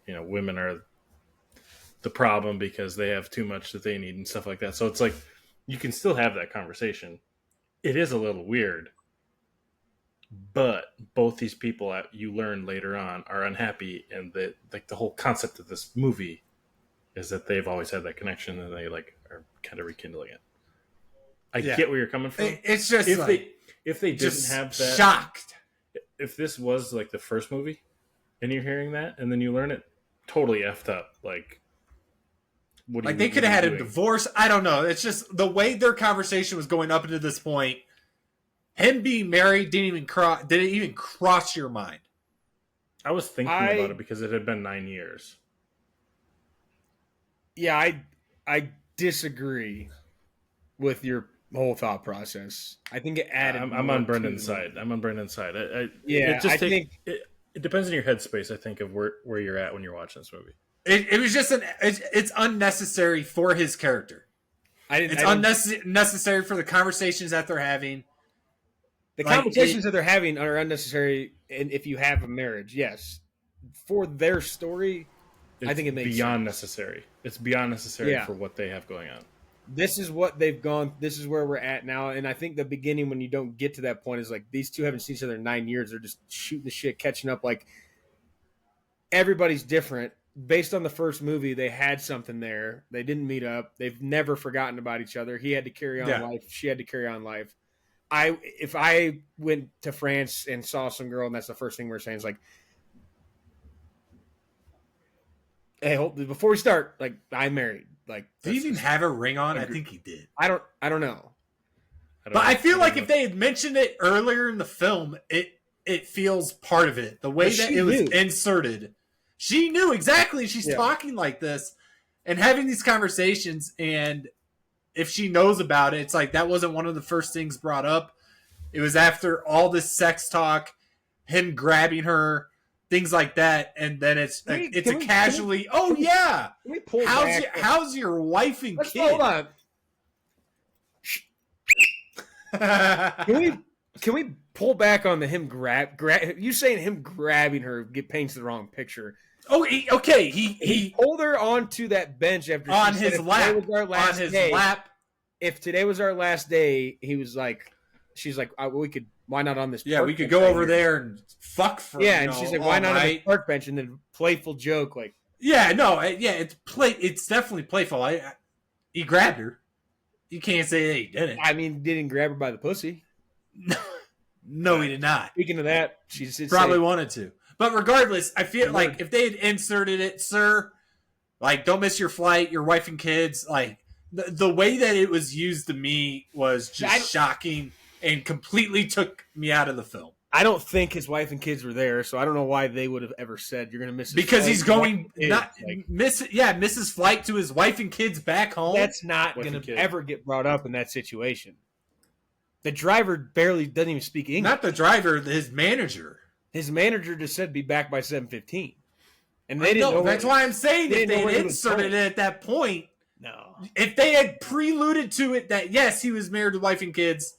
women are the problem because they have too much that they need and stuff like that. So it's like, you can still have that conversation. It is a little weird, but both these people you learn later on are unhappy, and that, like, the whole concept of this movie is that they've always had that connection, and they are kind of rekindling it. I get where you're coming from. It's just if they didn't have that, shocked. If this was like the first movie, and you're hearing that, and then you learn it, totally effed up. Like, they could have had a divorce. I don't know. It's just the way their conversation was going up into this point. Him being married didn't even cross your mind. I was thinking about it because it had been 9 years. Yeah, I disagree with your whole thought process. I think it added. I'm on Brendan's side. I think it depends on your headspace. I think of where you're at when you're watching this movie. It was just it's unnecessary for his character. It's unnecessary for the conversations that they're having. The conversations that they're having are unnecessary, and if you have a marriage, yes, for their story, I think it makes beyond sense. necessary. It's beyond necessary for what they have going on. This is what they've gone. This is where we're at now, and I think the beginning, when you don't get to that point, is like these two haven't seen each other in 9 years. They're just shooting the shit, catching up. Like, everybody's different. Based on the first movie, they had something there. They didn't meet up. They've never forgotten about each other. He had to carry on life. She had to carry on life. If I went to France and saw some girl, and that's the first thing we're saying, is like, Hey, hold, before we start, like I'm married. Like, Did he that's even just- have a ring on? I Agree. think he did. I don't know. But I feel like if they had mentioned it earlier in the film, it feels part of it. The way But that she it was knew. inserted. She knew exactly. She's Yeah. talking like this and having these conversations, and if she knows about it, it's like that wasn't one of the first things brought up. It was after all this sex talk, him grabbing her, things like that, and then it's Can we- a can we- casually, can we- oh yeah, Can we pull how's back? how's your wife and Let's kid? hold on. Can we pull back on the him grab? You saying him grabbing her paints the wrong picture. Oh, okay. He He pulled her onto that bench after on she said his if lap. today was our On last his day, lap. If today was our last day, he was like, she's like, we could. Why not on this? Yeah, park we could bench go right over here? there and fuck for. Yeah, and she's like, why all not on the night. park bench? And then playful joke like, Yeah, no, yeah, it's It's definitely playful. He grabbed her. You can't say that he didn't. I mean, didn't grab her by the pussy. No, he did not. Speaking of that, she's Probably wanted to. But regardless, I feel like if they had inserted it, sir, like, don't miss your flight, your wife and kids, like, the way that it was used to me was just shocking and completely took me out of the film. I don't think his wife and kids were there, so I don't know why they would have ever said you're going to miss. His Because flight. he's going Kids, not like, miss his flight to his wife and kids back home. that's not Wife going and to kid. ever get brought up in that situation. The driver barely doesn't even speak English. Not the driver, his manager. His manager just said be back by 7:15, and they didn't know. That's why I'm saying they if didn't know they where had he was inserted going. it at that point, No, if they had preluded to it that yes, he was married to wife and kids,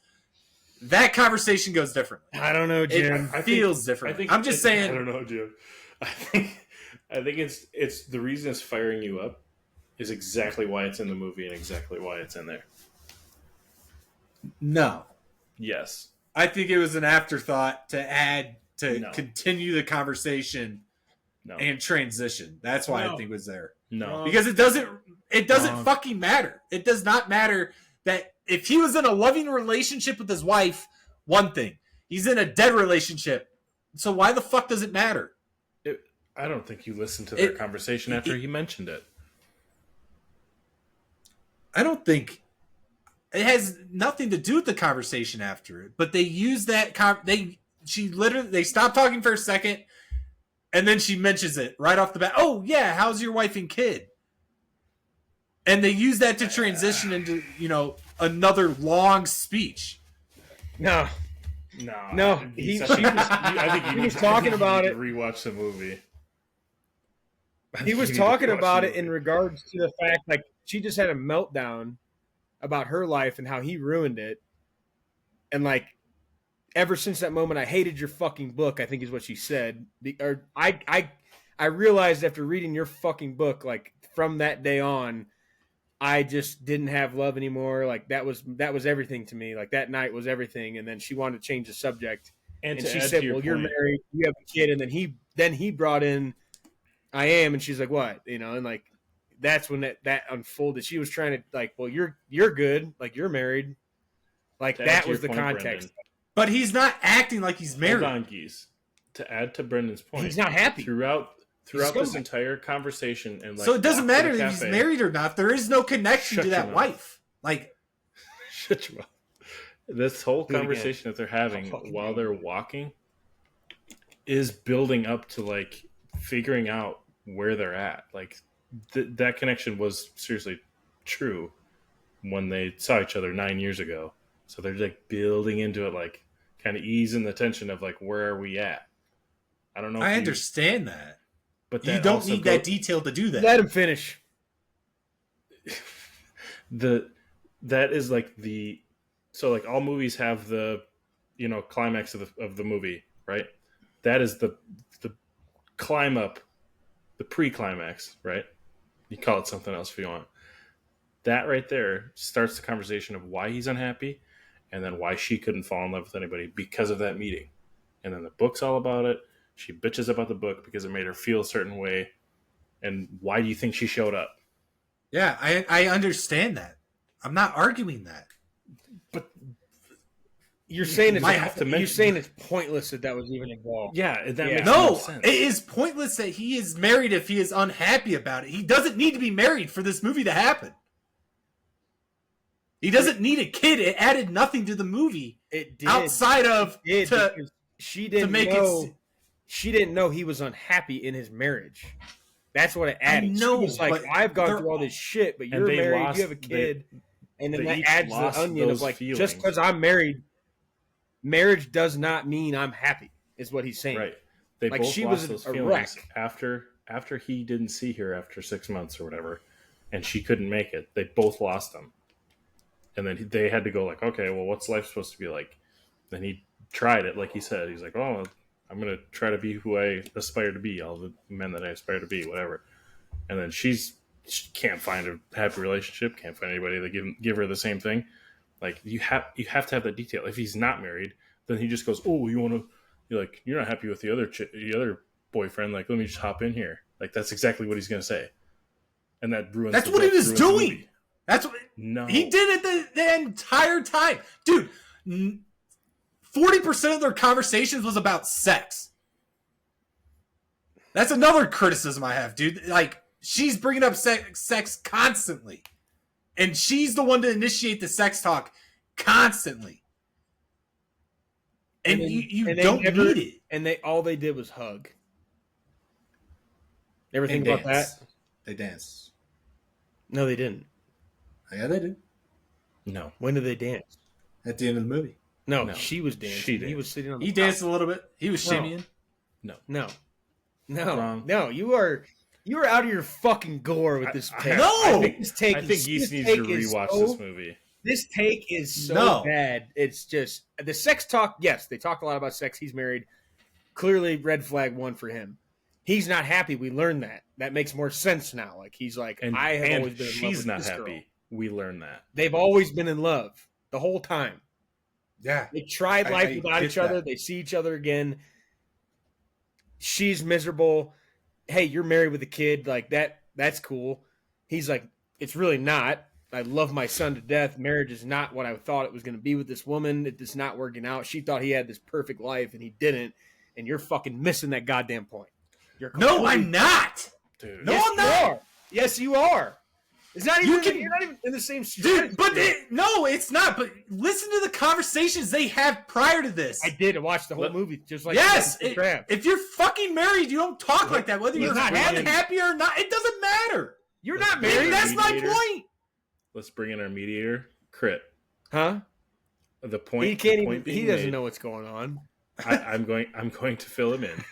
that conversation goes differently. I don't know, Jim. It feels different. I'm just I saying. don't know, Jim. I think it's the reason it's firing you up is exactly why it's in the movie and exactly why it's in there. No, Yes. I think it was an afterthought to add to No. continue the conversation No. and transition. That's why No. I think it was there. No. Because it doesn't Wrong. fucking matter. It does not matter that if he was in a loving relationship with his wife, one thing. He's in a dead relationship. So why the fuck does it matter? I don't think you listened to their It- conversation after he mentioned it. I don't think it has nothing to do with the conversation after it, but they use that they stop talking for a second and then she mentions it right off the bat. Oh yeah, how's your wife and kid? And they use that to transition into, another long speech. No, No, he- I think he you was need- talking I think you about need it. to rewatch the movie. he was talking about it in regards to the fact like she just had a meltdown about her life and how he ruined it, and like ever since that moment, I hated your fucking book. I think is what she said. I realized after reading your fucking book, like from that day on, I just didn't have love anymore. Like that was everything to me. Like that night was everything. And then she wanted to change the subject, And and to she add said, to your "Well, you're point, married, you have a kid," and then he brought in, "I am," and she's like, "What?" And like that's when that unfolded. She was trying to like, "Well, you're good, like you're married," like to add that to was your the point, context. Brendan, But he's not acting like he's married. hold on, Geese. To add to Brendan's point, He's not happy. throughout He's this scumbag. entire conversation, and like So it doesn't walk to matter the if he's cafe- married or not. There is no connection Shut to your that mouth. wife. Like, Shut your mouth. This whole Do it again. conversation that they're having I'll fucking while do it. they're walking is building up to like figuring out where they're at. Like that connection was seriously true when they saw each other 9 years ago. So they're like building into it, like kind of easing the tension of like where are we at? I don't know. I if understand that. but You that don't also need go- that detail to do that. Let him finish. that is like the so like all movies have the climax of the movie, right? That is the climb up, the pre-climax, right? You call it something else if you want. That right there starts the conversation of why he's unhappy and then why she couldn't fall in love with anybody because of that meeting. And then the book's all about it. She bitches about the book because it made her feel a certain way. And why do you think she showed up? Yeah, I understand that. I'm not arguing that. But You're saying it's might have to you're mention- saying it's pointless that was even involved. Yeah, that Yeah. makes No, sense. it is pointless that he is married if he is unhappy about it. He doesn't need to be married for this movie to happen. He doesn't need a kid. It added nothing to the movie It did. outside of It did to because she didn't make it know. se- She didn't know he was unhappy in his marriage. That's what it added. know, she was like, but I've gone they're- through all this shit, but And you're they married, lost- you have a kid, and then they that each adds the lost onion of those like, feelings. just because I'm married, marriage does not mean I'm happy. Is what he's saying. Right. They Like, both she lost was those a feelings wreck. after he didn't see her after 6 months or whatever, and she couldn't make it. They both lost him, and then they had to go like, okay, well, what's life supposed to be like? Then he tried it, like he said. He's like, oh, I'm gonna try to be who I aspire to be, all the men that I aspire to be, whatever. And then she can't find a happy relationship, can't find anybody that give her the same thing. Like you have to have that detail. If he's not married, then he just goes, oh, you want to? You're not happy with the other boyfriend. Like, let me just hop in here. Like, that's exactly what he's going to say. And that ruins That's the what he book, was ruins the doing. movie. That's what No. he did it the entire time. Dude, 40% of their conversations was about sex. That's another criticism I have, dude. Like, she's bringing up sex constantly. And she's the one to initiate the sex talk constantly. And then- you and they don't never- need it. And all they did was hug. Ever think And about dance. that? They dance. No, they didn't. Yeah, they do. No. When did they dance? At the end of the movie. No, No. she was dancing. She He danced. was sitting on the He top. danced a little bit. He was No. shimmying. No. Wrong. No, you are out of your fucking gore with this take. No! I think this take I think is- Geese this needs take to is rewatch so- this movie. This take is so No. bad. It's just the sex talk. Yes, they talk a lot about sex. He's married. Clearly, red flag one for him. He's not happy. We learned that. That makes more sense now. Like he's like, And, I have and always been in love she's with not this happy. girl. We learn that. They've always been in love the whole time. Yeah. They tried I life without get each other. that. They see each other again. She's miserable. Hey, you're married with a kid. Like that. That's cool. He's like, it's really not. I love my son to death. Marriage is not what I thought it was going to be with this woman. It's not working out. She thought he had this perfect life, and he didn't. And you're fucking missing that goddamn point. You're No, completely- I'm not. Dude. No, Yes, I'm you not. are. Yes, you are. It's not You even. can- You're not even in the same. Dude, but stratosphere. no, it's not. But listen to the conversations they have prior to this. I did watch the whole Let- movie just like Yes, the crap. if you're fucking married, you don't talk like that. Whether He's you're not happy. unhappy or not, it doesn't matter. You're Let's not bring married. in That's my mediator. point. Let's bring in our mediator, Crit. Huh? The point. He can't the even. point He being doesn't made- know what's going on. I'm going to fill him in.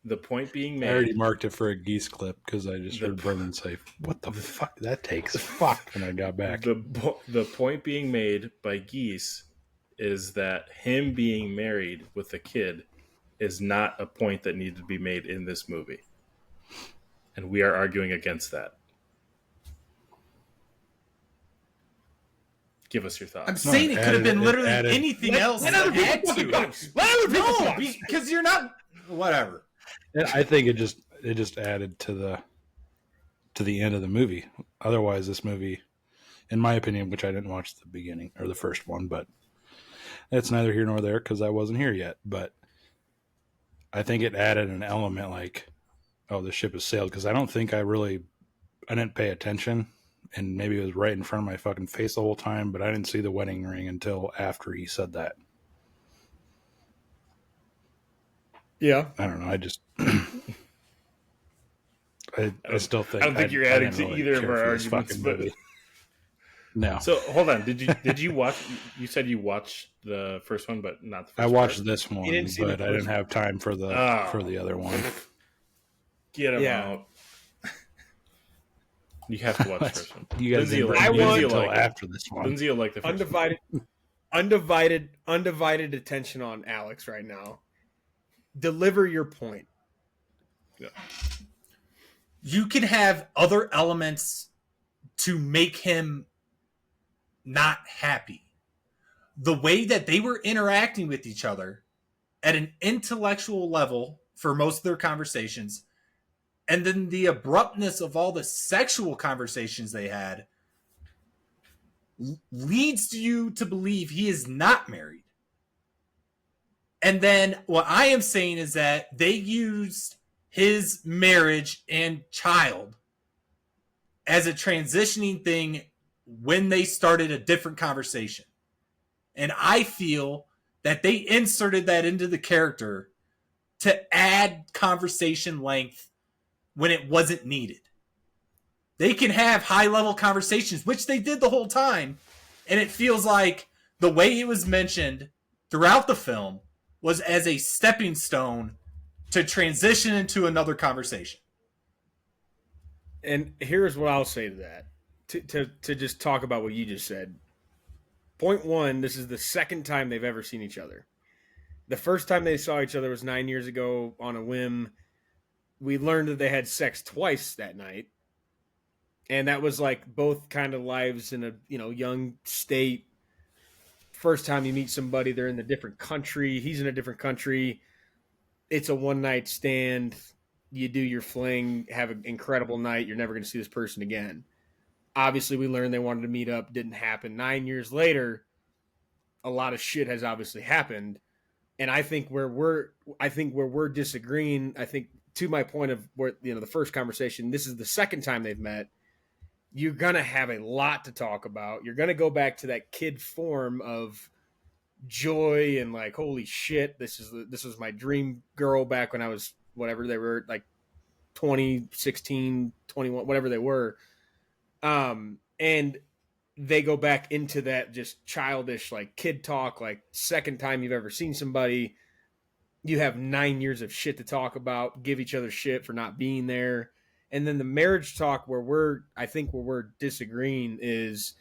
The point being I already made. marked it for a geese clip because I just heard Brendan say, "What the fuck? That takes fuck." When I got back, The point being made by Geese is that him being married with a kid is not a point that needed to be made in this movie, and we are arguing against that. Give us your thoughts. I'm saying it could have been literally anything else. Let other that people had fucking to. talk. Let other people No, talk. because you're not. Whatever. I think it just added to the end of the movie. Otherwise, this movie, in my opinion, which I didn't watch the beginning or the first one, but that's neither here nor there because I wasn't here yet. But I think it added an element like, oh, the ship has sailed, because I don't think I didn't pay attention, and maybe it was right in front of my fucking face the whole time, but I didn't see the wedding ring until after he said that. Yeah. I don't know. I just, I still think. I don't think you're adding didn't to either of care our for this arguments, fucking but- movie. No, So hold on. Did you watch? You said you watched the first one, but not the first. I watched part. this one, didn't see the but I didn't first have time for the Oh. other one. Get him Yeah. out. You have to watch the first one. You guys Lindsay didn't will- bring I me want- until like it. after this one. Lindsay will like the first one. Undivided attention on Alex right now. Deliver your point. You can have other elements to make him not happy. The way that they were interacting with each other at an intellectual level for most of their conversations, and then the abruptness of all the sexual conversations they had leads you to believe he is not married. And then what I am saying is that they used his marriage and child as a transitioning thing when they started a different conversation. And I feel that they inserted that into the character to add conversation length when it wasn't needed. They can have high-level conversations, which they did the whole time, and it feels like the way it was mentioned throughout the film was as a stepping stone to transition into another conversation. And here's what I'll say to that. To just talk about what you just said. Point one, this is the second time they've ever seen each other. The first time they saw each other was 9 years ago on a whim. We learned that they had sex twice that night. And that was like both kind of lives in a, young state. First time you meet somebody, they're in a different country. He's in a different country. It's a one night stand. You do your fling, have an incredible night. You're never going to see this person again. Obviously, we learned they wanted to meet up. Didn't happen. 9 years later, a lot of shit has obviously happened. And I think where we're disagreeing, I think to my point of where, the first conversation, this is the second time they've met. You're going to have a lot to talk about. You're going to go back to that kid form of joy and like, holy shit, this was my dream girl back when I was whatever they were, like 20, 16, 21, whatever they were. And they go back into that just childish, like kid talk, like second time you've ever seen somebody. You have 9 years of shit to talk about, give each other shit for not being there. And then the marriage talk where we're disagreeing is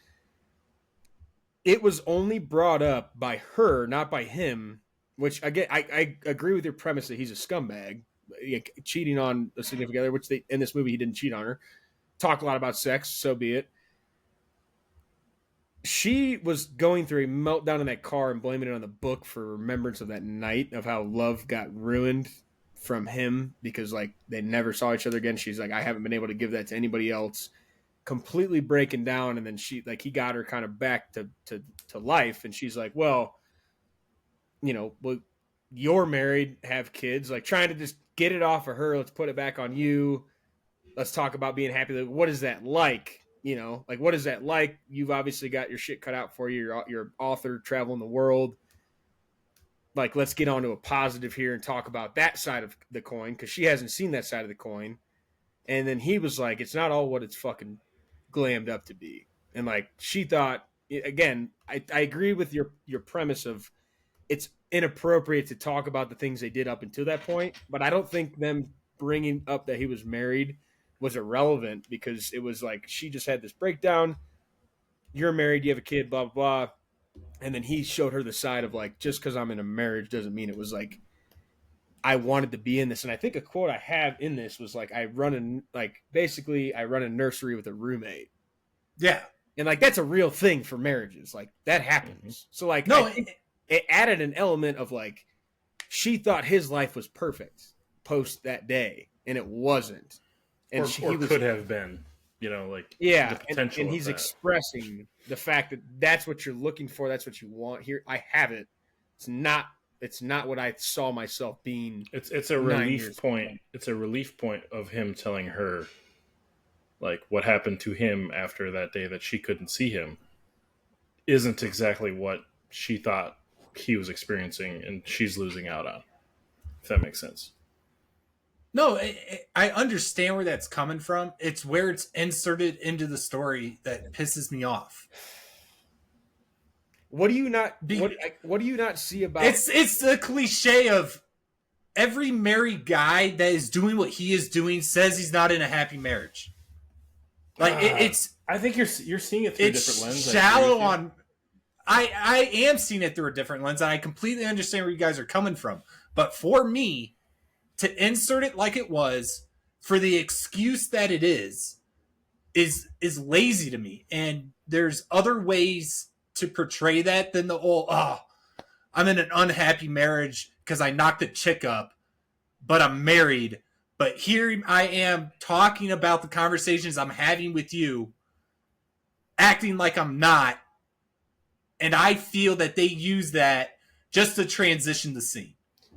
it was only brought up by her, not by him, which again, I agree with your premise that he's a scumbag, cheating on a significant other, which in this movie, he didn't cheat on her. Talk a lot about sex, so be it. She was going through a meltdown in that car and blaming it on the book for remembrance of that night of how love got ruined from him because like they never saw each other again. She's like, I haven't been able to give that to anybody else. Completely breaking down, and then he got her kind of back to life, and she's like, well, you're married, have kids, like trying to just get it off of her. Let's put it back on you. Let's talk about being happy. Like, what is that like? Like, what is that like? You've obviously got your shit cut out for you. You're an author traveling the world. Like, let's get on to a positive here and talk about that side of the coin because she hasn't seen that side of the coin. And then he was like, it's not all what it's fucking glammed up to be. And like, she thought, again, I agree with your premise of it's inappropriate to talk about the things they did up until that point. But I don't think them bringing up that he was married was irrelevant because it was like she just had this breakdown. You're married, you have a kid, blah, blah, blah. And then he showed her the side of like, just because I'm in a marriage doesn't mean it was like, I wanted to be in this. And I think a quote I have in this was like, I run a nursery with a roommate. Yeah. And like, that's a real thing for marriages. Like that happens. Mm-hmm. So like, no, it added an element of like, she thought his life was perfect post that day and it wasn't. And he could have been, like yeah, the potential and he's expressing the fact that that's what you're looking for. That's what you want here. I have it. It's not what I saw myself being. It's a relief point. Ago. It's a relief point of him telling her, like, what happened to him after that day that she couldn't see him isn't exactly what she thought he was experiencing, and she's losing out on. If that makes sense. No, I understand where that's coming from. It's where it's inserted into the story that pisses me off. What do you not? What do you not see about? It's the cliche of every married guy that is doing what he is doing says he's not in a happy marriage. Like it's. I think you're seeing it through a different lens. It's shallow on. I am seeing it through a different lens, and I completely understand where you guys are coming from. But for me, to insert it like it was for the excuse that it is lazy to me. And there's other ways to portray that than the whole, I'm in an unhappy marriage because I knocked a chick up, but I'm married. But here I am talking about the conversations I'm having with you, acting like I'm not. And I feel that they use that just to transition the scene.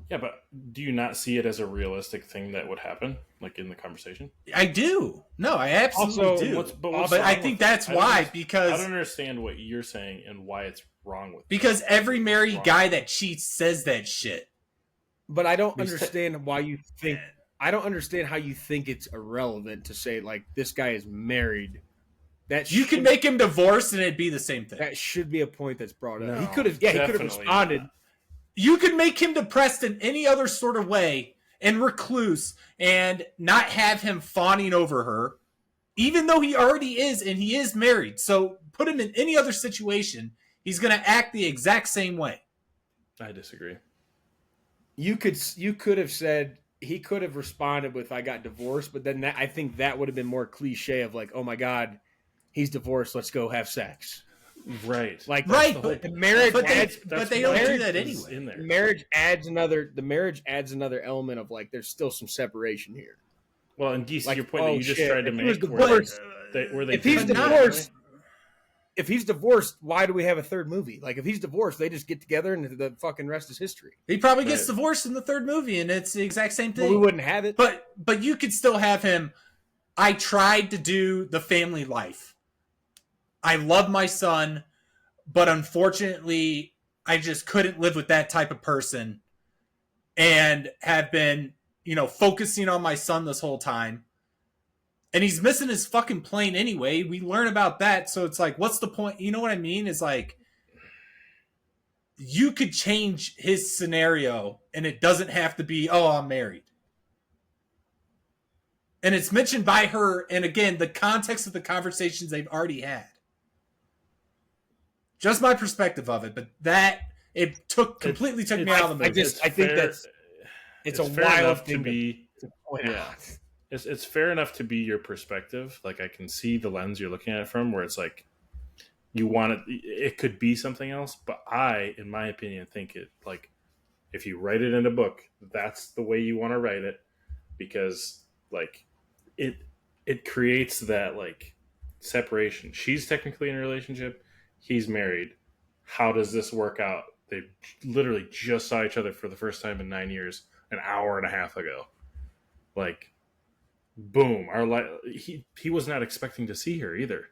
Yeah, but do you not see it as a realistic thing that would happen, like in the conversation? I do. No, I absolutely Also, do. What's But wrong I with think it? that's I don't why, understand- I because don't understand what you're saying and why it's wrong with it. because every married Wrong. guy that cheats says that shit. But I don't These understand why you think. I don't understand how you think it's irrelevant to say like this guy is married. That You should, could make him divorced and it'd be the same thing. that should be a point that's brought up. No, He could have, yeah, he could have definitely responded. not. You could make him depressed in any other sort of way and recluse and not have him fawning over her, even though he already is and he is married. So put him in any other situation, he's going to act the exact same way. I disagree. You could have said he could have responded with "I got divorced," but then I think that would have been more cliche of like, "Oh my God, he's divorced. Let's go have sex." Right. Like Right, the but the marriage but they, adds, but they don't do marriage that is anyway. in there. the marriage adds another element of like there's still some separation here. Well, and Geese, Like, your point oh, that you just shit, tried to if he was make, where divorced- they If he's didn't do it divorced, anyway? if he's divorced, why do we have a third movie? Like if he's divorced, they just get together and the fucking rest is history. He probably gets Right. divorced in the third movie and it's the exact same But thing. we wouldn't have it. But you could still have him. I tried to do the family life. I love my son, but unfortunately, I just couldn't live with that type of person and have been, focusing on my son this whole time. And he's missing his fucking plane anyway. We learn about that. So it's like, what's the point? You know what I mean? It's like, you could change his scenario and it doesn't have to be, oh, I'm married. And it's mentioned by her. And again, the context of the conversations they've already had. Just my perspective of it. But it completely took me out of the movie. I think it's a fair wild enough thing to be. to point Yeah. out. It's fair enough to be your perspective. Like I can see the lens you're looking at it from, where it's like you want it. It could be something else, but I, in my opinion, think it like if you write it in a book, that's the way you want to write it, because like it creates that like separation. She's technically in a relationship. He's married. How does this work out? They literally just saw each other for the first time in 9 years, an hour and a half ago. Like. Boom! He was not expecting to see her either.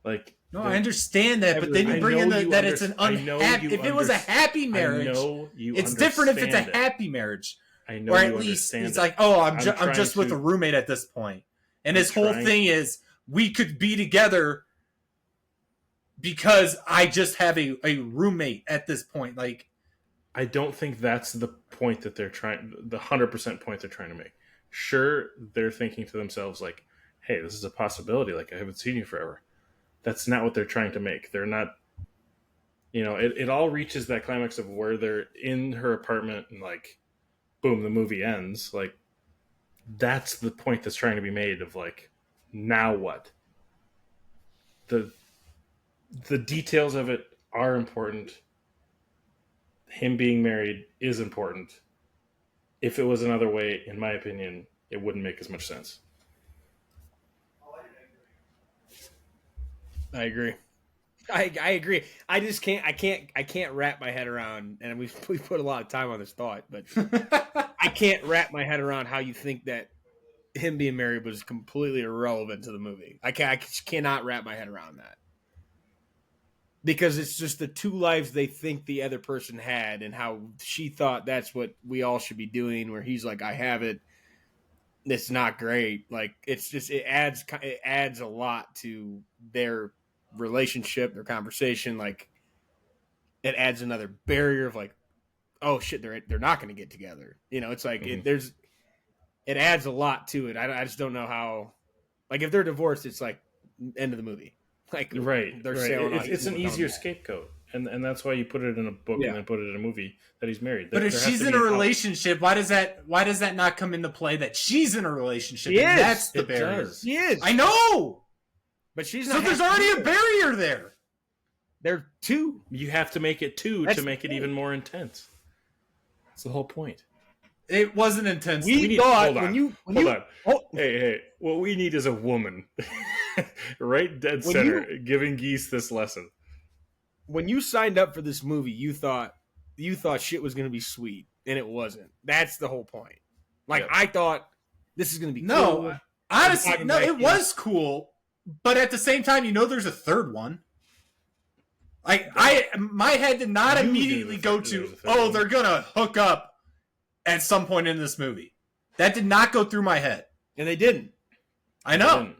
Like No, I understand that, but then you I bring in know you that it's an I know unhappy. you If it was a happy marriage, I know you it's different if it's a understand it. happy marriage. I know Or you at least understand it's it. like, oh, I'm trying just with to- a roommate at this point. And I'm his whole trying- thing is we could be together because I just have a roommate at this point. Like, I don't think that's the point that they're trying. The 100% point they're trying to make. Sure, they're thinking to themselves like, "Hey, this is a possibility. Like, I haven't seen you forever." That's not what they're trying to make. They're not. It all reaches that climax of where they're in her apartment and like, boom, the movie ends. Like, that's the point that's trying to be made of like, now what? The details of it are important. Him being married is important. If it was another way, in my opinion, it wouldn't make as much sense. I agree. I agree. I just can't wrap my head around, and we put a lot of time on this thought, but I can't wrap my head around how you think that him being married was completely irrelevant to the movie. I just cannot wrap my head around that. Because it's just the two lives they think the other person had, and how she thought that's what we all should be doing. Where he's like, "I have it. It's not great." Like it's just it adds a lot to their relationship, their conversation. Like it adds another barrier of like, "Oh shit, they're not going to get together." It's like it adds a lot to it. I just don't know how. Like if they're divorced, it's like end of the movie. Like Right. they're right. sailing on It's an equal easier ground. scapegoat. And that's why you put it in a book Yeah. and then put it in a movie that he's married. but if There has she's to in be a an out. relationship, why does that not come into play that she's in a relationship? She And is. that's the It barrier. does. She is, I know. but she's So not. there's already a barrier there. They're two. You have to make it two That's to make the it point. even more intense. That's the whole point. It wasn't intense. We need- thought hold on. when you Hold on. oh, Hey, what we need is a woman. Right dead When center, giving Geese this lesson. when you signed up for this movie, you thought shit was going to be sweet. and it wasn't. That's the whole point. Like Yep. I thought this is going to be No, cool. honestly, no, it was cool, but at the same time, there's a third one. Like my head did not You knew immediately go there to, was a third one. they're gonna hook up at some point in this movie. That did not go through my head. And they didn't. I know.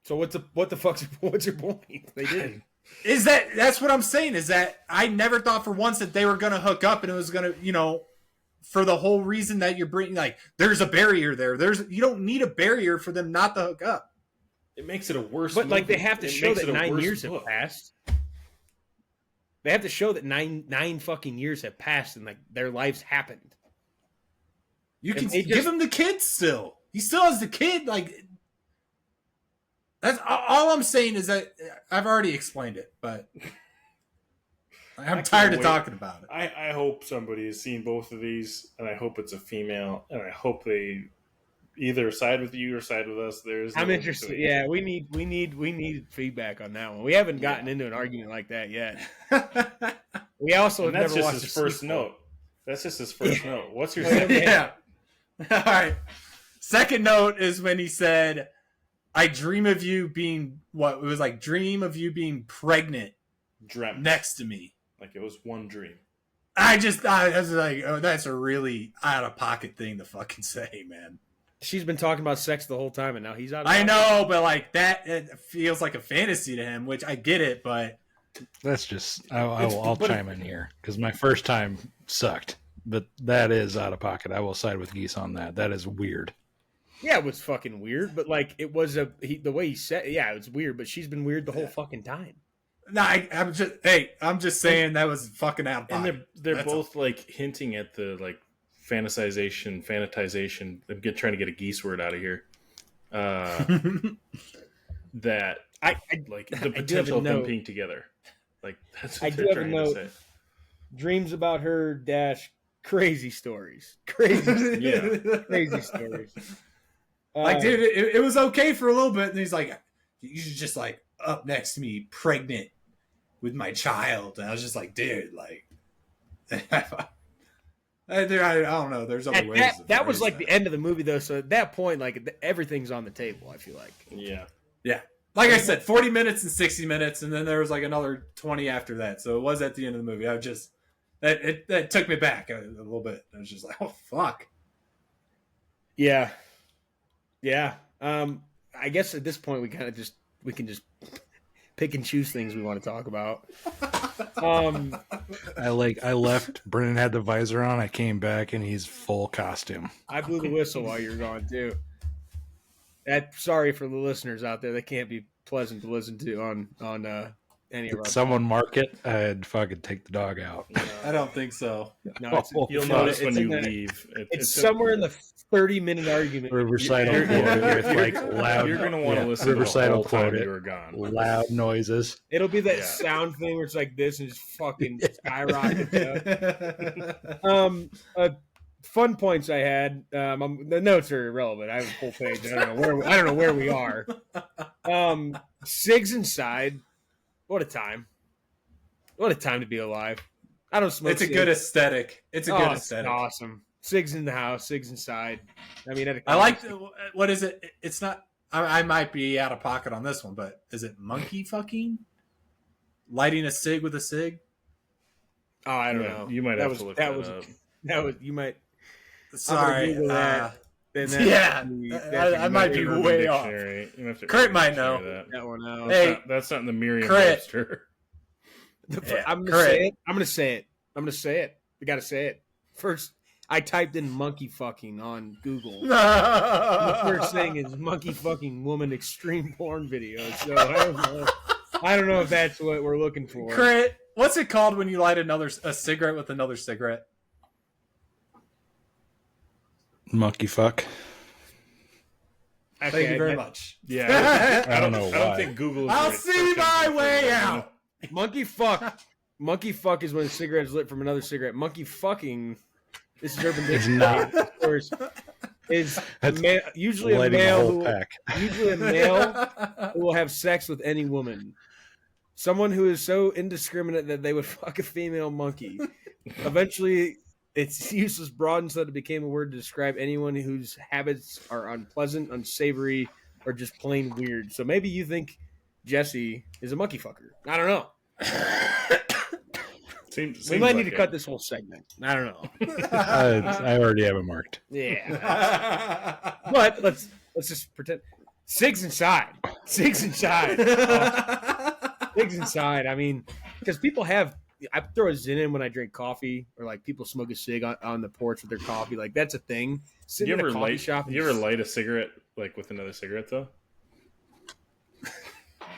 So what's your point? They didn't. That's what I'm saying, is that I never thought for once that they were gonna hook up and it was gonna, for the whole reason that you're bringing, like, there's a barrier there. You don't need a barrier for them not to hook up. It makes it a worse. But like movie. they have to It show makes that it a 9 worse years book. have passed. They have to show that nine fucking years have passed and like their lives happened. You can they give just- him the kid still. He still has the kid. Like, that's all I'm saying is that I've already explained it, but I'm can't tired of wait. talking about it. I hope somebody has seen both of these, and I hope it's a female, and I hope they either side with you or side with us. There's. I'm no interested. between. Yeah, we need feedback on that one. We haven't gotten into an argument like that yet. We also And have that's never just watched his the first sequel. note. That's just his first note. What's your Oh, yeah. second? Yeah. All right. Second note is when he said, "I dream of you being what?" It was like, "Dream of you being pregnant Dreamt. next to me." Like it was one dream. I was like, oh, that's a really out of pocket thing to fucking say, man. She's been talking about sex the whole time, and now he's out. I know, but like that, it feels like a fantasy to him, which I get it, but That's just I'll chime in here because my first time sucked, but that is out of pocket. I will side with Geese on that. That is weird. Yeah, it was fucking weird, but like it was the way he said. Yeah, it was weird, but she's been weird the whole fucking time. no, I'm just saying that was fucking out of And pocket. they're That's both like hinting at the like fanatization. I'm trying to get a geese word out of here. That I like I the do have a potential of them note. being together. Like that's I what do they're have a trying to note. say. dreams about her dash crazy stories, crazy Yeah. crazy stories. Like, dude, it was okay for a little bit, and he's like, "You should just like up next to me, pregnant with my child." And I was just like, "Dude, like, I don't know. There's other ways." That was like the end of the movie, though. So at that point, like everything's on the table. I feel like. Yeah. Yeah. Like I said, 40 minutes and 60 minutes, and then there was like another 20 after that. So it was at the end of the movie. I was just that took me back a little bit. I was just like, "Oh fuck." Yeah, yeah. I guess at this point we can just pick and choose things we want to talk about. I left. Brennan had the visor on. I came back and he's full costume. I blew the whistle while you were gone too. Sorry for the listeners out there. That can't be pleasant to listen to on any of our. Someone mark it. I'd fucking take the dog out. I don't think so. No, it's, You'll no, notice when it's in you the- leave. It's somewhere in the 30-minute argument. Riverside will quote it with like loud. You're gonna want to listen Riverside to the will whole time quote you it. were gone. Loud noises. It'll be that Yeah. sound thing where it's like this and just fucking skyrocket. Fun points I had. The notes are irrelevant. I have a full page. I don't know where we are. Sigs inside. What a time! What a time to be alive. I don't smoke. It's a cigs. good aesthetic. It's a Oh, good it's aesthetic. awesome. Sigs in the house. Sigs inside. I mean, I like. What is it? It's not. I might be out of pocket on this one, but is it monkey fucking? Lighting a cig with a cig? Oh, I don't Yeah, know. you might that have was, to look that that was up. that was you might. Sorry. Google that. Then that yeah, that I might be Urban way off. Dictionary. You have to Kurt Urban might Dictionary know. that. that one out. Hey, That's not in the Merriam Crit. Webster. Yeah, I'm gonna correct. say it. I'm gonna say it. I'm gonna say it. We gotta say it first. I typed in monkey fucking on Google. The first thing is monkey fucking woman extreme porn videos. So I don't know if that's what we're looking for. Crit. What's it called when you light a cigarette with another cigarette? Monkey fuck. Okay, Thank you very much. Yeah, I don't know I don't why. think Google. Is I'll right see search my engine for way that. out. Monkey fuck. Monkey fuck is when a cigarette is lit from another cigarette. Monkey fucking. This is Urban It's Dictionary. not. Of course, is That's usually a Lighting a male whole who, pack. usually a male who will have sex with any woman. Someone who is so indiscriminate that they would fuck a female monkey. Eventually, its useless broadened so that it became a word to describe anyone whose habits are unpleasant, unsavory, or just plain weird. So maybe you think Jesse is a monkey fucker. I don't know. Seems We might need like to it. cut this whole segment. I don't know. I already have it marked. Yeah. But let's just pretend. Sig's inside. Sig's inside. Sig's inside. I mean, because people have. I throw a Zin in when I drink coffee, or like people smoke a cig on the porch with their coffee. Like that's a thing. Do Sitting you in a ever coffee light? shop. Do you ever light a cigarette like with another cigarette though?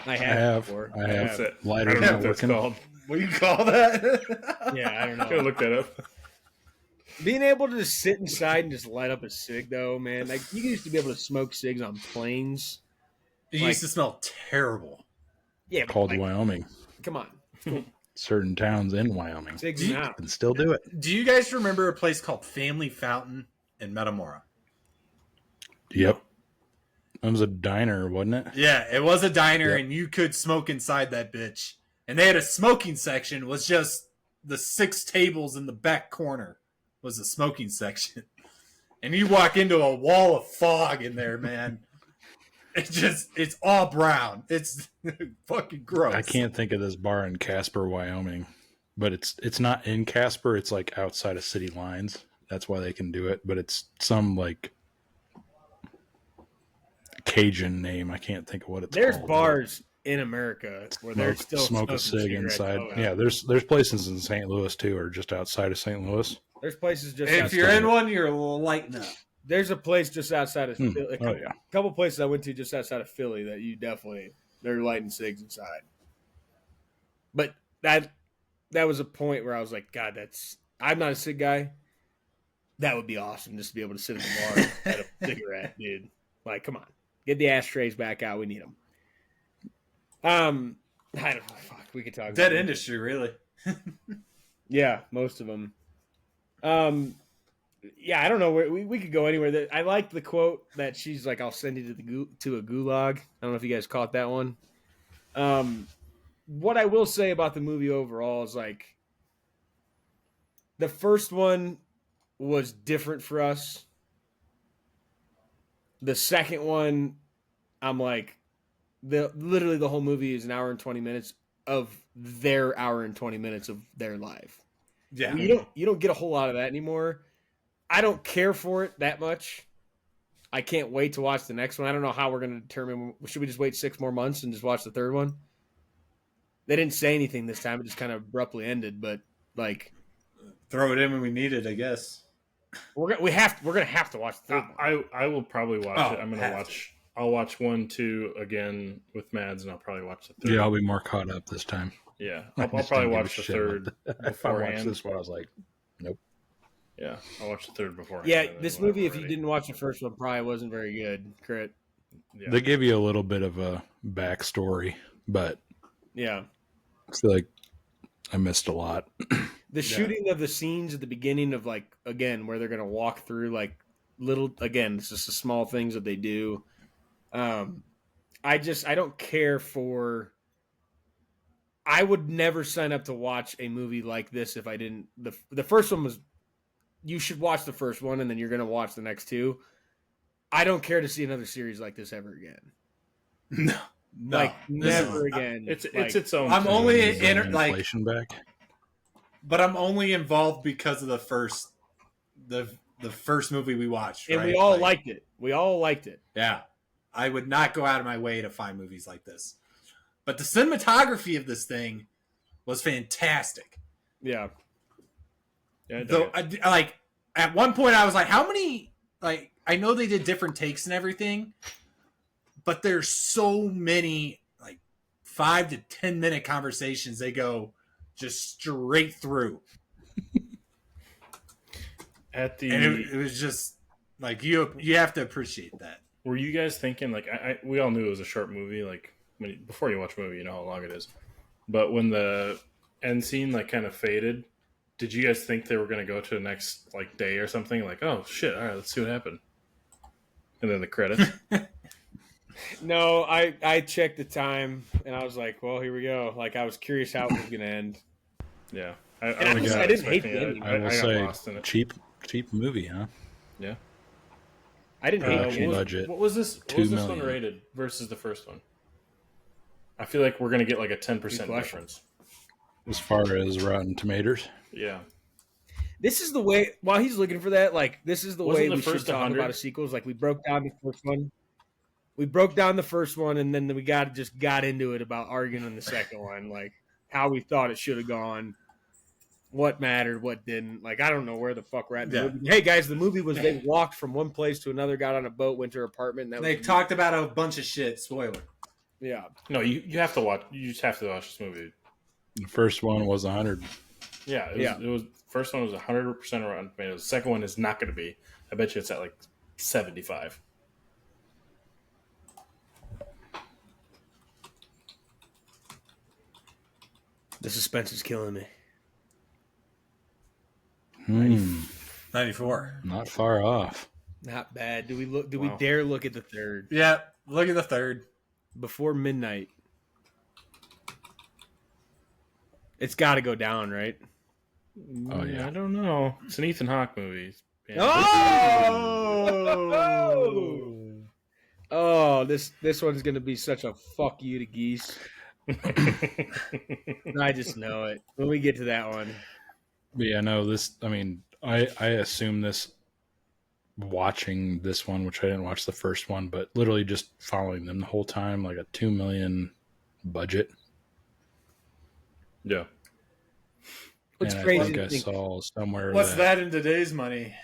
I I have. have. Before. I have. What's it? Lighter I don't know not what that's working. called. What do you call that? Yeah, I don't Gotta know. look that up. Being able to just sit inside and just light up a cig, though, man. Like you used to be able to smoke cigs on planes. It used to smell terrible. Yeah, but Called like, Wyoming. come on, Certain towns in Wyoming cigs Do you- now. can still do it. Do you guys remember a place called Family Fountain in Metamora? Yep. It was a diner, wasn't it? Yeah, it was a diner, Yep. and you could smoke inside that bitch. And they had a smoking section. Was just the 6 tables in the back corner was the smoking section, and you walk into a wall of fog in there, man. It's all brown. It's fucking gross. I can't think of this bar in Casper, Wyoming, but it's not in Casper. It's like outside of city lines. That's why they can do it. But it's some like Cajun name. I can't think of what it's There's called. bars in America where they're still smoke a smoking cig cigarettes. inside. Oh, Yeah, there's places in St. Louis too, or just outside of St. Louis. There's places just. If outside. you're in one, you're lighting up. There's a place just outside of Philly. A Oh yeah. couple places I went to just outside of Philly that you definitely they're lighting cigs inside. But that was a point where I was like, God, I'm not a cig guy. That would be awesome just to be able to sit at the bar and have a cigarette, dude. Like, come on, get the ashtrays back out. We need them. I don't know. Fuck, we could talk. Dead about it. industry, really. Yeah, most of them. Yeah, I don't know where we could go anywhere. I like the quote that she's like, "I'll send you to a gulag." I don't know if you guys caught that one. What I will say about the movie overall is like the first one was different for us. The second one, I'm like, literally the whole movie is an hour and 20 minutes of their hour and 20 minutes of their life. Yeah. You don't get a whole lot of that anymore. I don't care for it that much. I can't wait to watch the next one. I don't know how we're going to determine. Should we just wait 6 more months and just watch the third one? They didn't say anything this time. It just kind of abruptly ended. But like, Throw it in when we need it, I guess. we're gonna have to watch the third one. I will probably watch Oh, it. I'm gonna have watch. I'll watch 1, 2 again with Mads, and I'll probably watch the third. Yeah, I'll be more caught up this time. Yeah, I I'll just probably don't give a watch the shit third about that. If I watched beforehand. this one, I was like, nope. Yeah, I'll watch the third beforehand. Yeah, and then this whenever movie, if we're you ready. didn't watch the first one, probably wasn't very good. Crit. Yeah. They give you a little bit of a backstory, but Yeah. I feel like I missed a lot. The shooting of the scenes at the beginning of like again where they're gonna walk through like little again it's just the small things that they do. I don't care for. I would never sign up to watch a movie like this if I didn't. The first one was. You should watch the first one and then you're gonna watch the next two. I don't care to see another series like this ever again. No. Like never again. It's Like, its own. I'm thing. only Is that in like, inflation back. but I'm only involved because of the first movie we watched. and right? we all liked it. We all liked it. Yeah. I would not go out of my way to find movies like this. But the cinematography of this thing was fantastic. Yeah. Yeah, I dig Though, it. like, at one point I was like, how many, like, I know they did different takes and everything, but there's so many, like, 5 to 10 minute conversations they go just straight through. At the And it was just, like, you have to appreciate that. were you guys thinking like we all knew it was a short movie, like before you watch a movie you know how long it is, but when the end scene like kind of faded, did you guys think they were going to go to the next like day or something, like, oh shit, all right, let's see what happened, and then the credits? No, I checked the time and I was like, well, here we go. Like I was curious how it was gonna end. Yeah, I didn't hate the ending. I will got say lost in it. cheap movie, huh? Yeah. I didn't hate Production the budget. What was this? What $2 was this one million. rated versus the first one? I feel like we're gonna get like a 10% Good question. difference. As far as Rotten Tomatoes. Yeah. This is the way. While he's looking for that, like this is the Wasn't way the we should first talk 100? about a sequel. Like we broke down the first one. We broke down the first one, and then we got into it about arguing on the second one, like how we thought it should have gone, what mattered, what didn't. Like I don't know where the fuck we're at. In the movie. Hey guys, the movie was they walked from one place to another, got on a boat, went to her apartment. And that They was talked about a bunch of shit. Spoiler. yeah. No, you have to watch. You just have to watch this movie. The first one was 100. Yeah. It was first one was 100% Rotten Tomatoes. The second one is not going to be. I bet you it's at like 75. The suspense is killing me. 94. Not far off. Not bad. Do we look? Do Wow. we dare look at the third Yeah, look at the third. before midnight? It's got to go down, right? Oh, yeah. I don't know. It's an Ethan Hawke movie. Yeah. Oh! Oh, this one's gonna be such a fuck you to geese. I just know it. When we get to that one, But yeah, no, this, I mean, I assume this, watching this one, which I didn't watch the first one, but literally just following them the whole time, like a $2 million budget. Yeah. what's And crazy? I think to I think- saw somewhere What's that in today's money?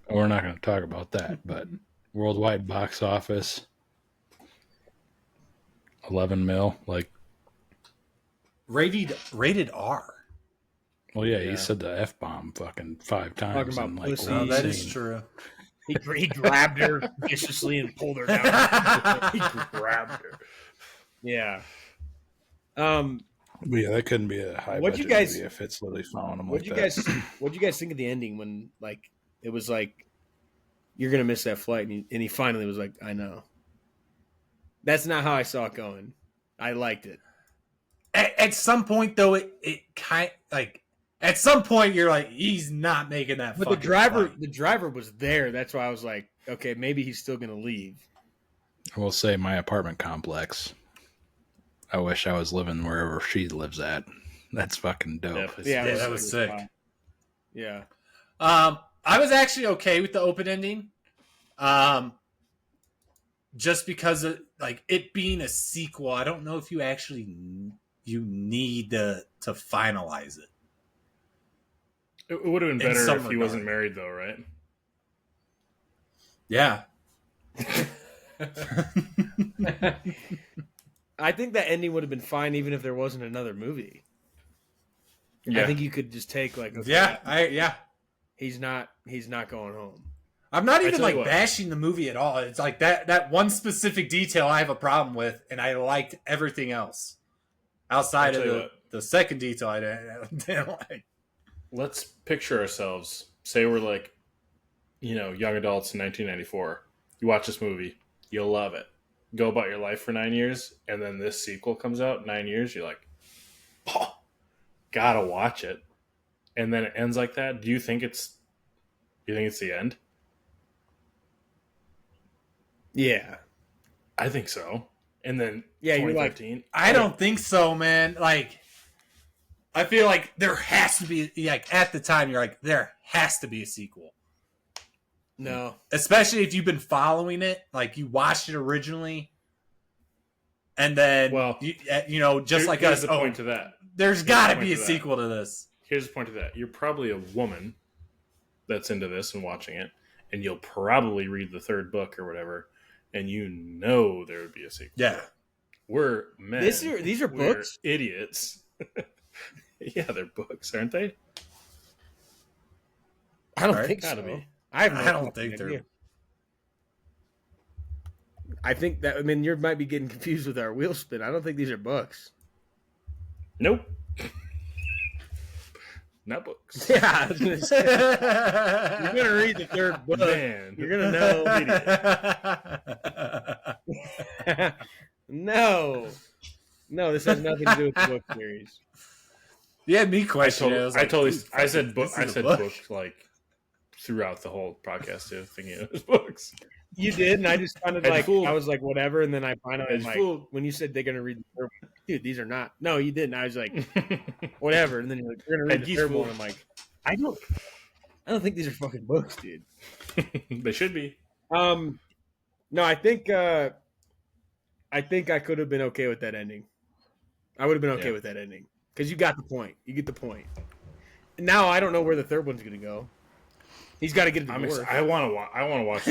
We're not going to talk about that, but worldwide box office, 11 mil. Like, Rated R. well, yeah, Yeah. he said the F bomb fucking 5 times. Talking about and, like, pussy. Oh, that is insane. true. He grabbed her viciously and pulled her down. He grabbed her. Yeah. But yeah, that couldn't be a high What'd you budget guys- movie if it's literally following him What'd like you that. guys? What'd you guys think of the ending when like it was like you're gonna miss that flight and he finally was like, I know. That's not how I saw it going. I liked it. At some point, though, it kind like at some point you're like, he's not making that. But the fucking driver was there. That's why I was like, okay, maybe he's still gonna leave. I will say my apartment complex. I wish I was living wherever she lives at. That's fucking dope. Yeah, Yeah, that was sick. Yeah. I was actually okay with the open ending, just because of like it being a sequel. I don't know if you actually need to finalize it. It would have been In better some if he regard. wasn't married, though, right? Yeah. I think that ending would have been fine even if there wasn't another movie. Yeah. I think you could just take like, okay, Yeah. he's not going home. I'm not even tell you like what. bashing the movie at all. It's like that one specific detail I have a problem with, and I liked everything else outside I'll of tell you the second detail I didn't like. Let's picture ourselves. Say we're like, young adults in 1994. You watch this movie, you'll love it. Go about your life for 9 years, and then this sequel comes out 9 years. You're like, oh, gotta watch it, and then it ends like that. Do you think it's the end? Yeah. I think so. And then Yeah, you're like- 2015. I don't think so, man. Like, I feel like there has to be, like, at the time, you're like, there has to be a sequel. No. Especially if you've been following it. Like, you watched it originally. And then, Well, just like here's us, the point to that. there's got to point be a to that. sequel to this. Here's the point to that. You're probably a woman that's into this and watching it, and you'll probably read the third book or whatever, and there would be a sequel. Yeah. We're men. These are We're books? idiots. Yeah, they're books, aren't they? I don't Right? think Gotta so. be. I have no I don't fucking think they're- idea. I think that you might be getting confused with our wheel spin. I don't think these are books. Nope. Not books. Yeah, I was gonna say, you're gonna read the third book. Man. You're gonna know. No, this has nothing to do with the book series. Yeah, me question. I said book. this I is a said book. book like throughout the whole podcast too, thinking it was books. You did, and I just sounded Had you like fooled. I was like whatever, and then I finally Had was you like fooled. when you said they're gonna read the third one, dude, these are not. No, you didn't. I was like whatever, and then you're like, you're gonna read Had the you third one. fooled. I'm like, I don't think these are fucking books, dude. They should be. No, I think I could have been okay with that ending. I would have been okay Yeah. with that ending because you got the point. You get the point. Now I don't know where the third one's gonna go. He's got to get a divorce. I want to watch. I want to watch.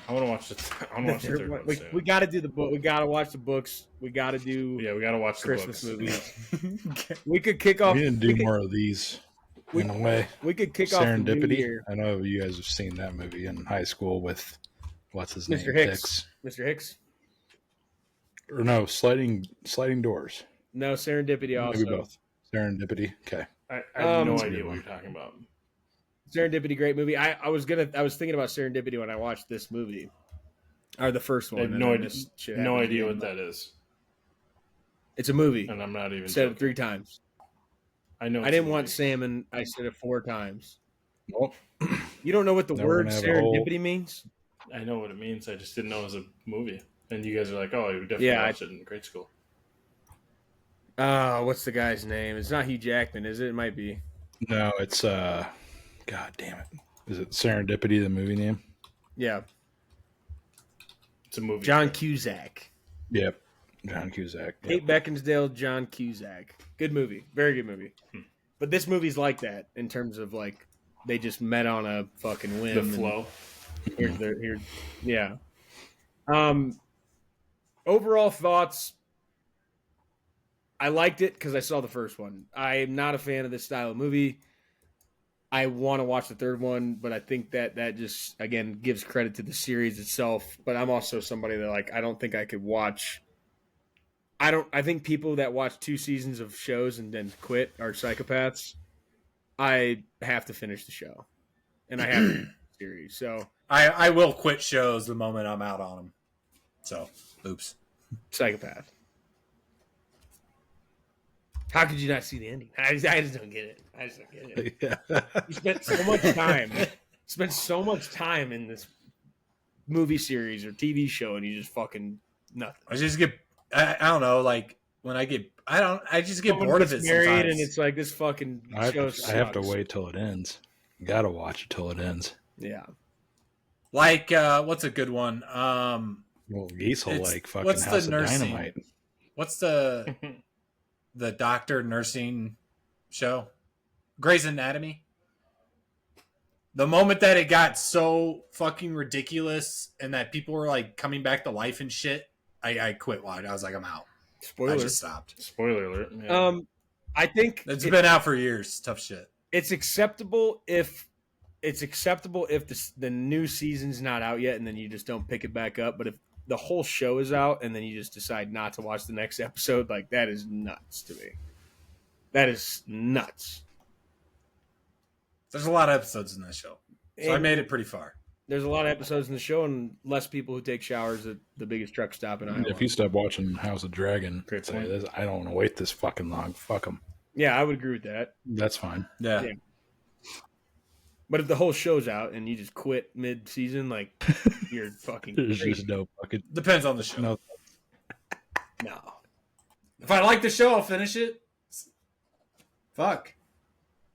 I want to watch the. I want to watch the third one. We soon. got to do the book. We got to watch the books. We got to do Yeah, we got to watch the Christmas books. movies. We could kick off. We need to do more of these in a way. We could kick off the new Serendipity. year. I know you guys have seen that movie in high school with what's his name? Mr. Hicks. Mr. Hicks. Or no, sliding doors. No, Serendipity also. Maybe both. Serendipity. Okay. I have no That's a idea good what one. you're talking about. Serendipity, great movie. I was thinking about Serendipity when I watched this movie, or the first one. I have and no then idea. this shit No happened idea again. what that is, It's a movie. and I'm not even. Said it joking. 3 times. I know. I it's didn't a want movie. salmon. I said it 4 times. Well, You don't know what the Now we're word gonna have a whole- serendipity means? I know what it means. I just didn't know it was a movie. And you guys are like, "Oh, you definitely Yeah, watched it in grade school." What's the guy's name? It's not Hugh Jackman, is it? It might be. no, it's God damn it. Is it Serendipity, the movie name? Yeah, It's a movie. John Cusack. Yep. John Cusack. Kate Beckinsale, John Cusack. Good movie. Very good movie. But this movie's like that in terms of like they just met on a fucking whim. The and flow. Here, yeah. Overall thoughts. I liked it because I saw the first one. I am not a fan of this style of movie. I want to watch the third one, but I think that just again gives credit to the series itself. But I'm also somebody that like I don't think I could watch. I think people that watch 2 seasons of shows and then quit are psychopaths. I have to finish the show, and I have to finish the series. So I will quit shows the moment I'm out on them. So, oops. psychopath. How could you not see the ending? I just don't get it. I just don't get it. Yeah. You spent so much time in this movie series or TV show, and you just fucking nothing. I just get, I don't know, like when I just get Someone bored of gets it married, sometimes. and it's like this fucking I show. have to sucks. wait till it ends. Gotta watch it till it ends. Yeah, like, what's a good one? Well, Geese will It's- like fucking what's the House of nursing- Dynamite. What's the doctor nursing show? Grey's Anatomy. The moment that it got so fucking ridiculous and that people were like coming back to life and shit, I quit watching. I was like, I'm out. I spoiler. just stopped. Spoiler alert. Yeah. I think It's been out for years. Tough shit. it's acceptable if the new season's not out yet, and then you just don't pick it back up. But if the whole show is out and then you just decide not to watch the next episode, like that is nuts to me. That is nuts. There's a lot of episodes in that show, so I And made it pretty far. There's a lot of episodes in the show, and less people who take showers at the biggest truck stop in Iowa. If you stop watching House of Dragon, Great say point. this, I don't want to wait this fucking long. Fuck them. Yeah, I would agree with that. That's fine. Yeah. Yeah. But if the whole show's out and you just quit mid-season, like you're fucking There's crazy. just no fucking Depends on the show. no. No. If I like the show, I'll finish it. Fuck.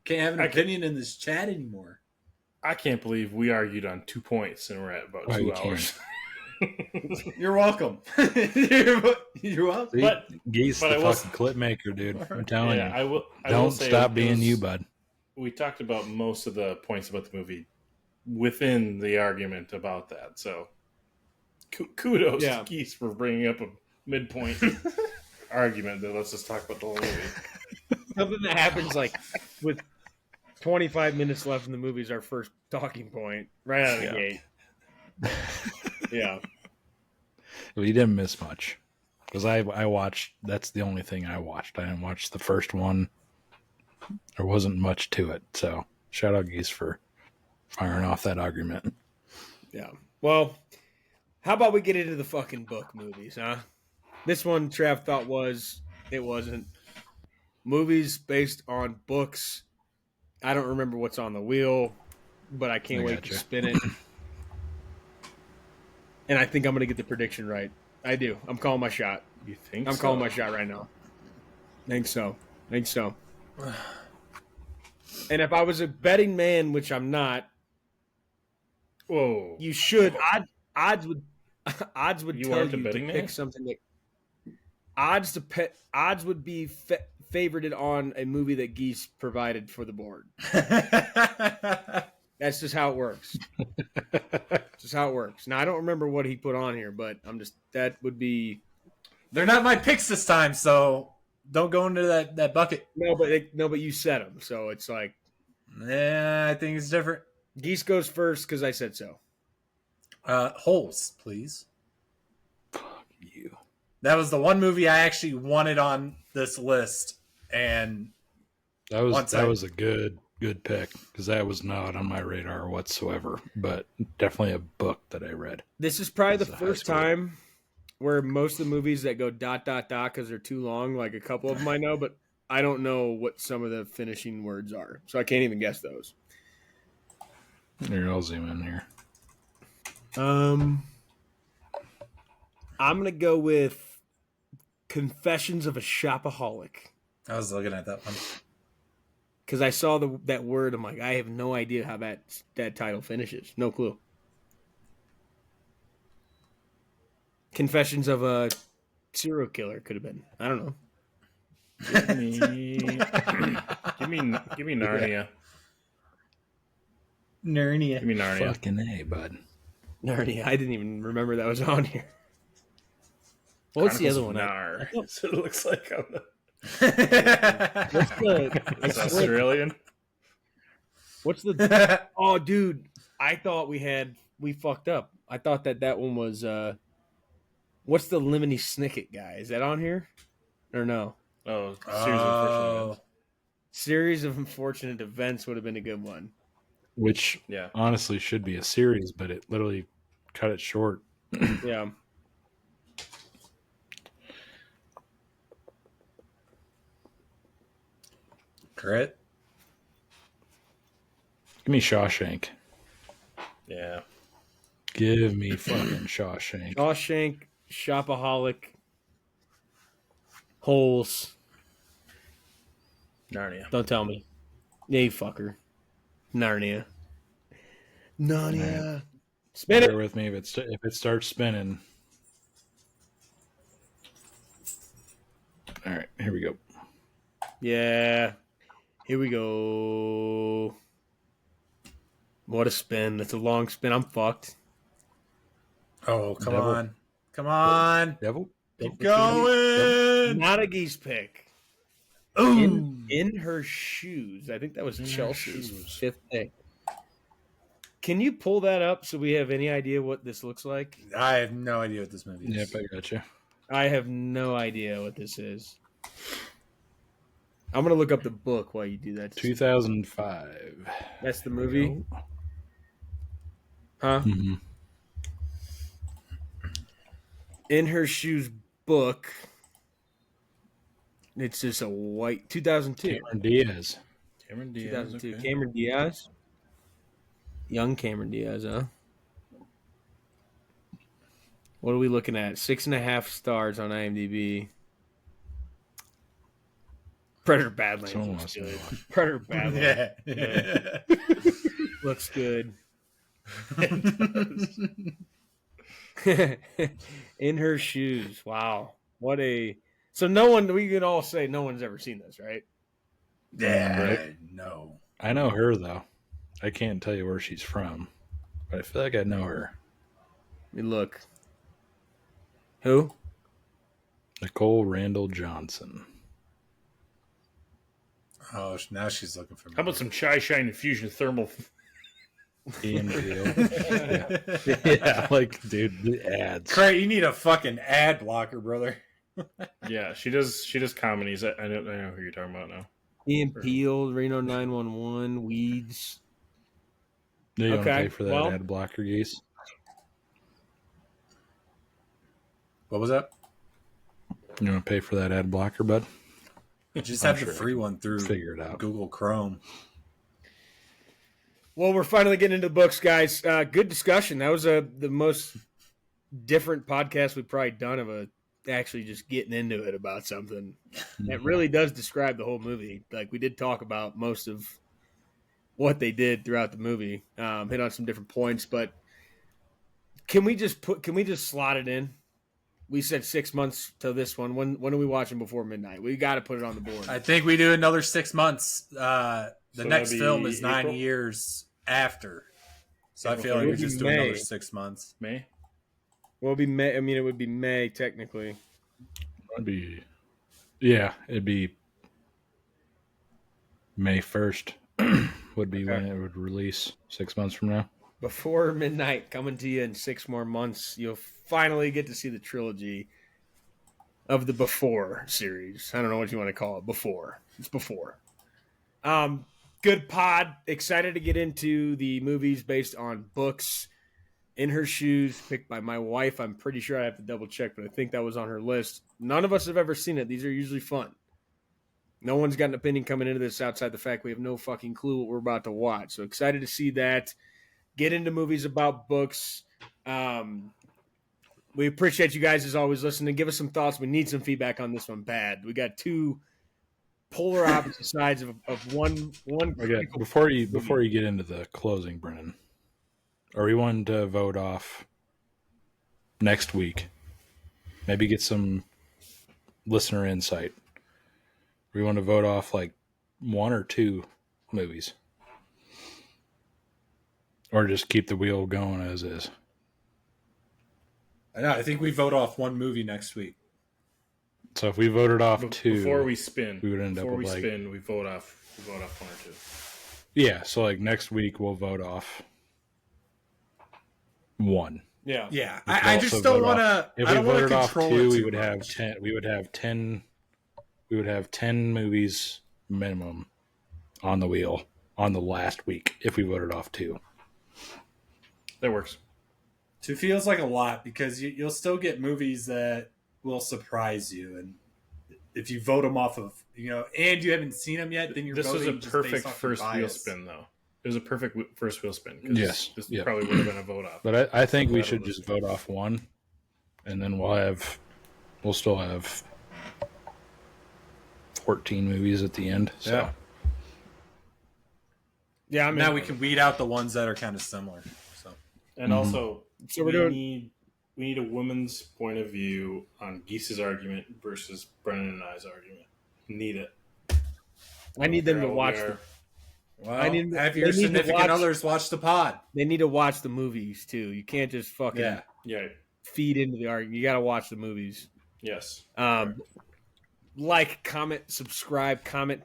Can't have an opinion in this chat anymore. I can't believe we argued on 2 points and we're at about Oh, 2 you hours. You're welcome. You're welcome. See? But Geese, but the I will- fucking clip maker, dude. I'm telling yeah, you. I will Don't say stop it being was- you, bud. We talked about most of the points about the movie within the argument about that. So kudos Yeah. to Geese for bringing up a midpoint argument that let's just talk about the whole movie. Something that happens like with 25 minutes left in the movie is our first talking point right out of the Yeah. gate. Yeah. Well, you didn't miss much because I watched. That's the only thing I watched. I didn't watch the first one. There wasn't much to it. So shout out Geese for firing off that argument. Yeah. Well, how about we get into the fucking book movies, huh? This one Trav thought it wasn't. movies based on books. I don't remember what's on the wheel, but I can't wait to spin it. And I think I'm going to get the prediction right. I do. I'm calling my shot. You think I'm so? calling my shot right now. Think so. And if I was a betting man, which I'm not, Whoa. you should. Odds would You tell aren't a you to betting pick man? something that odds would be favorited on a movie that Geese provided for the board. That's just how it works. Just how it works. Now I don't remember what he put on here, but that would be. They're not my picks this time, so don't go into that bucket. No, but you said them, so it's like. Yeah, I think it's different. Geese goes first because I said so. Holes, please. Fuck you. That was the one movie I actually wanted on this list, and That was a good pick because that was not on my radar whatsoever. But definitely a book that I read. This is probably the As a high first schooler. ... time where most of the movies that go ... because they're too long, like a couple of them I know, but I don't know what some of the finishing words are, so I can't even guess those. Here, I'll zoom in here. I'm gonna go with Confessions of a Shopaholic I was looking at that one. because I saw that word. I'm like, I have no idea how that title finishes. No clue. Confessions of a Serial Killer could have been. I don't know. Give me Narnia. Narnia. Give me Narnia. Fucking A, bud. Narnia. I didn't even remember that was on here. What's the other one? Nar. So it looks like I'm What's the? It's Australian. What's the? Oh, dude! I thought we fucked up. I thought that one was. What's the Lemony Snicket guy? Is that on here, or no? Oh, series of unfortunate events. Series of Unfortunate Events would have been a good one. Which Yeah. honestly should be a series, but it literally cut it short. Yeah. Crit. Give me Shawshank. Yeah. Give me fucking Shawshank. Shawshank, Shopaholic, Holes. Narnia. Don't tell me. Yeah, you fucker. Narnia. Narnia. Spin Bear it. with me if it starts spinning. All right, here we go. Yeah. Here we go. What a spin. That's a long spin. I'm fucked. Oh, come Devil. on. Come on. Devil? Keep going. Not a Geese pick. Ooh. In her shoes. I think that was In Her Chelsea's Shoes. fifth pick. Can you pull that up so we have any idea what this looks like? I have no idea what this movie is. Yep, I got you. I have no idea what this is. I'm going to look up the book while you do that. 2005. That's the movie? Huh? Mm-hmm. In Her Shoes book. It's just a white 2002. Cameron Diaz. Cameron Diaz. 2002. Okay. Cameron Diaz. Young Cameron Diaz, huh? What are we looking at? 6.5 stars on IMDb. Predator Badlands Someone looks wants to good. know. Predator Badlands Yeah. looks good. In Her Shoes. Wow. What a... So we can all say no one's ever seen this, right? Yeah. Right. No. I know her, though. I can't tell you where she's from, but I feel like I know her. Let me look. Who? Nicole Randall Johnson. Oh, now she's looking for me. How about some Chai Shine Infusion Thermal? Ian Peel. Yeah, like, dude, the ads. Craig, you need a fucking ad blocker, brother. Yeah, she does comedies. I know who you're talking about now. Ian Peel, Reno 911, Weeds. Do you want to Okay, pay for that well- ad blocker, Geese? What was that? You want to pay for that ad blocker, bud? You just I'm have the sure I free can one through figure it out. Google Chrome. Well, we're finally getting into the books, guys. Good discussion. That was the most different podcast we've probably done of actually just getting into it about something. It really does describe the whole movie. Like, we did talk about most of what they did throughout the movie, hit on some different points, but can we just slot it in? We said 6 months to this one. When are we watching Before Midnight? We got to put it on the board. I think we do another 6 months. The So next that'd film be is 9 April? years after. So I April feel like we It'll be just do May. another 6 months. May. Well, it'd be May. I mean, it would be May technically. It'd be May 1st would be when it would release 6 months from now. Before Midnight coming to you in 6 more months. You'll finally get to see the trilogy of the Before series. I don't know what you want to call it. Before. It's Before. Good pod. Excited to get into the movies based on books. In Her Shoes, picked by my wife. I'm pretty sure I have to double check, but I think that was on her list. None of us have ever seen it. These are usually fun. No one's got an opinion coming into this outside the fact we have no fucking clue what we're about to watch. So excited to see that. Get into movies about books. We appreciate you guys as always listening. Give us some thoughts. We need some feedback on this one bad. We got two polar opposite sides of one. Okay, before you get into the closing, Brennan, are we wanting to vote off next week? Maybe get some listener insight. We want to vote off like 1 or 2 movies, or just keep the wheel going as is. I think we vote off one movie next week. So if we voted off 2, Before we spin, we would end before up we with like, spin, we vote off 1 or 2. yeah. So like next week we'll vote off 1. Yeah. Yeah, We could I also just don't vote want off- to. If I we don't want to voted off control 2, it we too would have much. 10. We would have 10. We would have 10 movies minimum on the wheel on the last week if we voted off 2. That works. 2 feels like a lot because you'll still get movies that will surprise you, and if you vote them off of and you haven't seen them yet, then you're This was voting a just perfect based off your first wheel bias. spin, though. It was a perfect first wheel spin. 'Cause Yes. This Yep. probably would have been a vote off. But I think we That'll should list just vote off 1, and then we'll still have 14 movies at the end. So. Yeah. Yeah, I mean, Now we can weed out the ones that are kind of similar. So And also, So we're we need a woman's point of view on Geese's argument versus Brennan and I's argument. Need it. I need them to Girl, watch. we are- well, I need- have they your need to significant watch- others watch the pod. They need to watch the movies too. You can't just fucking Yeah. Yeah. feed into the argument. You got to watch the movies. Yes. Like, comment, subscribe, comment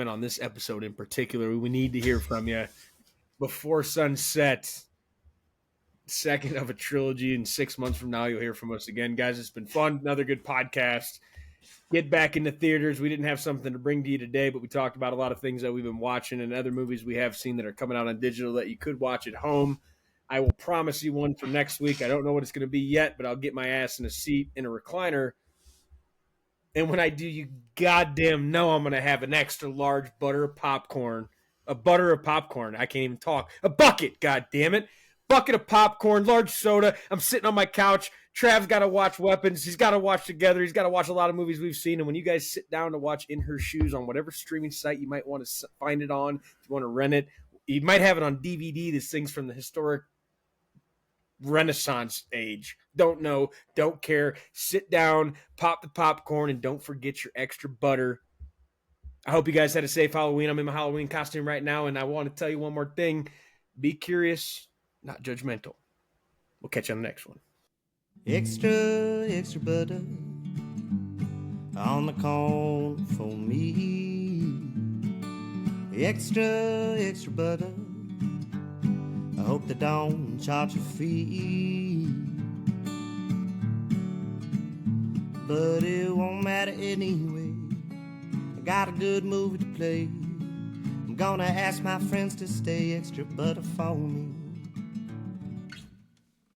on this episode in particular. We need to hear from you before sunset. Second of a trilogy, and 6 months from now, you'll hear from us again, guys. It's been fun. Another good podcast. Get back into theaters. We didn't have something to bring to you today, but we talked about a lot of things that we've been watching and other movies we have seen that are coming out on digital that you could watch at home. I will promise you one for next week. I don't know what it's going to be yet, but I'll get my ass in a seat in a recliner. And when I do, you goddamn know I'm going to have an extra large butter of popcorn. A butter of popcorn. I can't even talk. A bucket, goddammit. Bucket of popcorn, large soda. I'm sitting on my couch. Trav's got to watch Weapons. He's got to watch Together. He's got to watch a lot of movies we've seen. And when you guys sit down to watch In Her Shoes on whatever streaming site you might want to find it on, if you want to rent it, you might have it on DVD. This thing's from the historic Renaissance age. Don't know. Don't care. Sit down, pop the popcorn, and don't forget your extra butter. I hope you guys had a safe Halloween. I'm in my Halloween costume right now, and I want to tell you one more thing. Be curious, not judgmental. We'll catch you on the next one. Extra butter on the corn for me. Extra butter. I hope they don't charge a fee. But it won't matter anyway. I got a good movie to play. I'm gonna ask my friends to stay extra butter for me.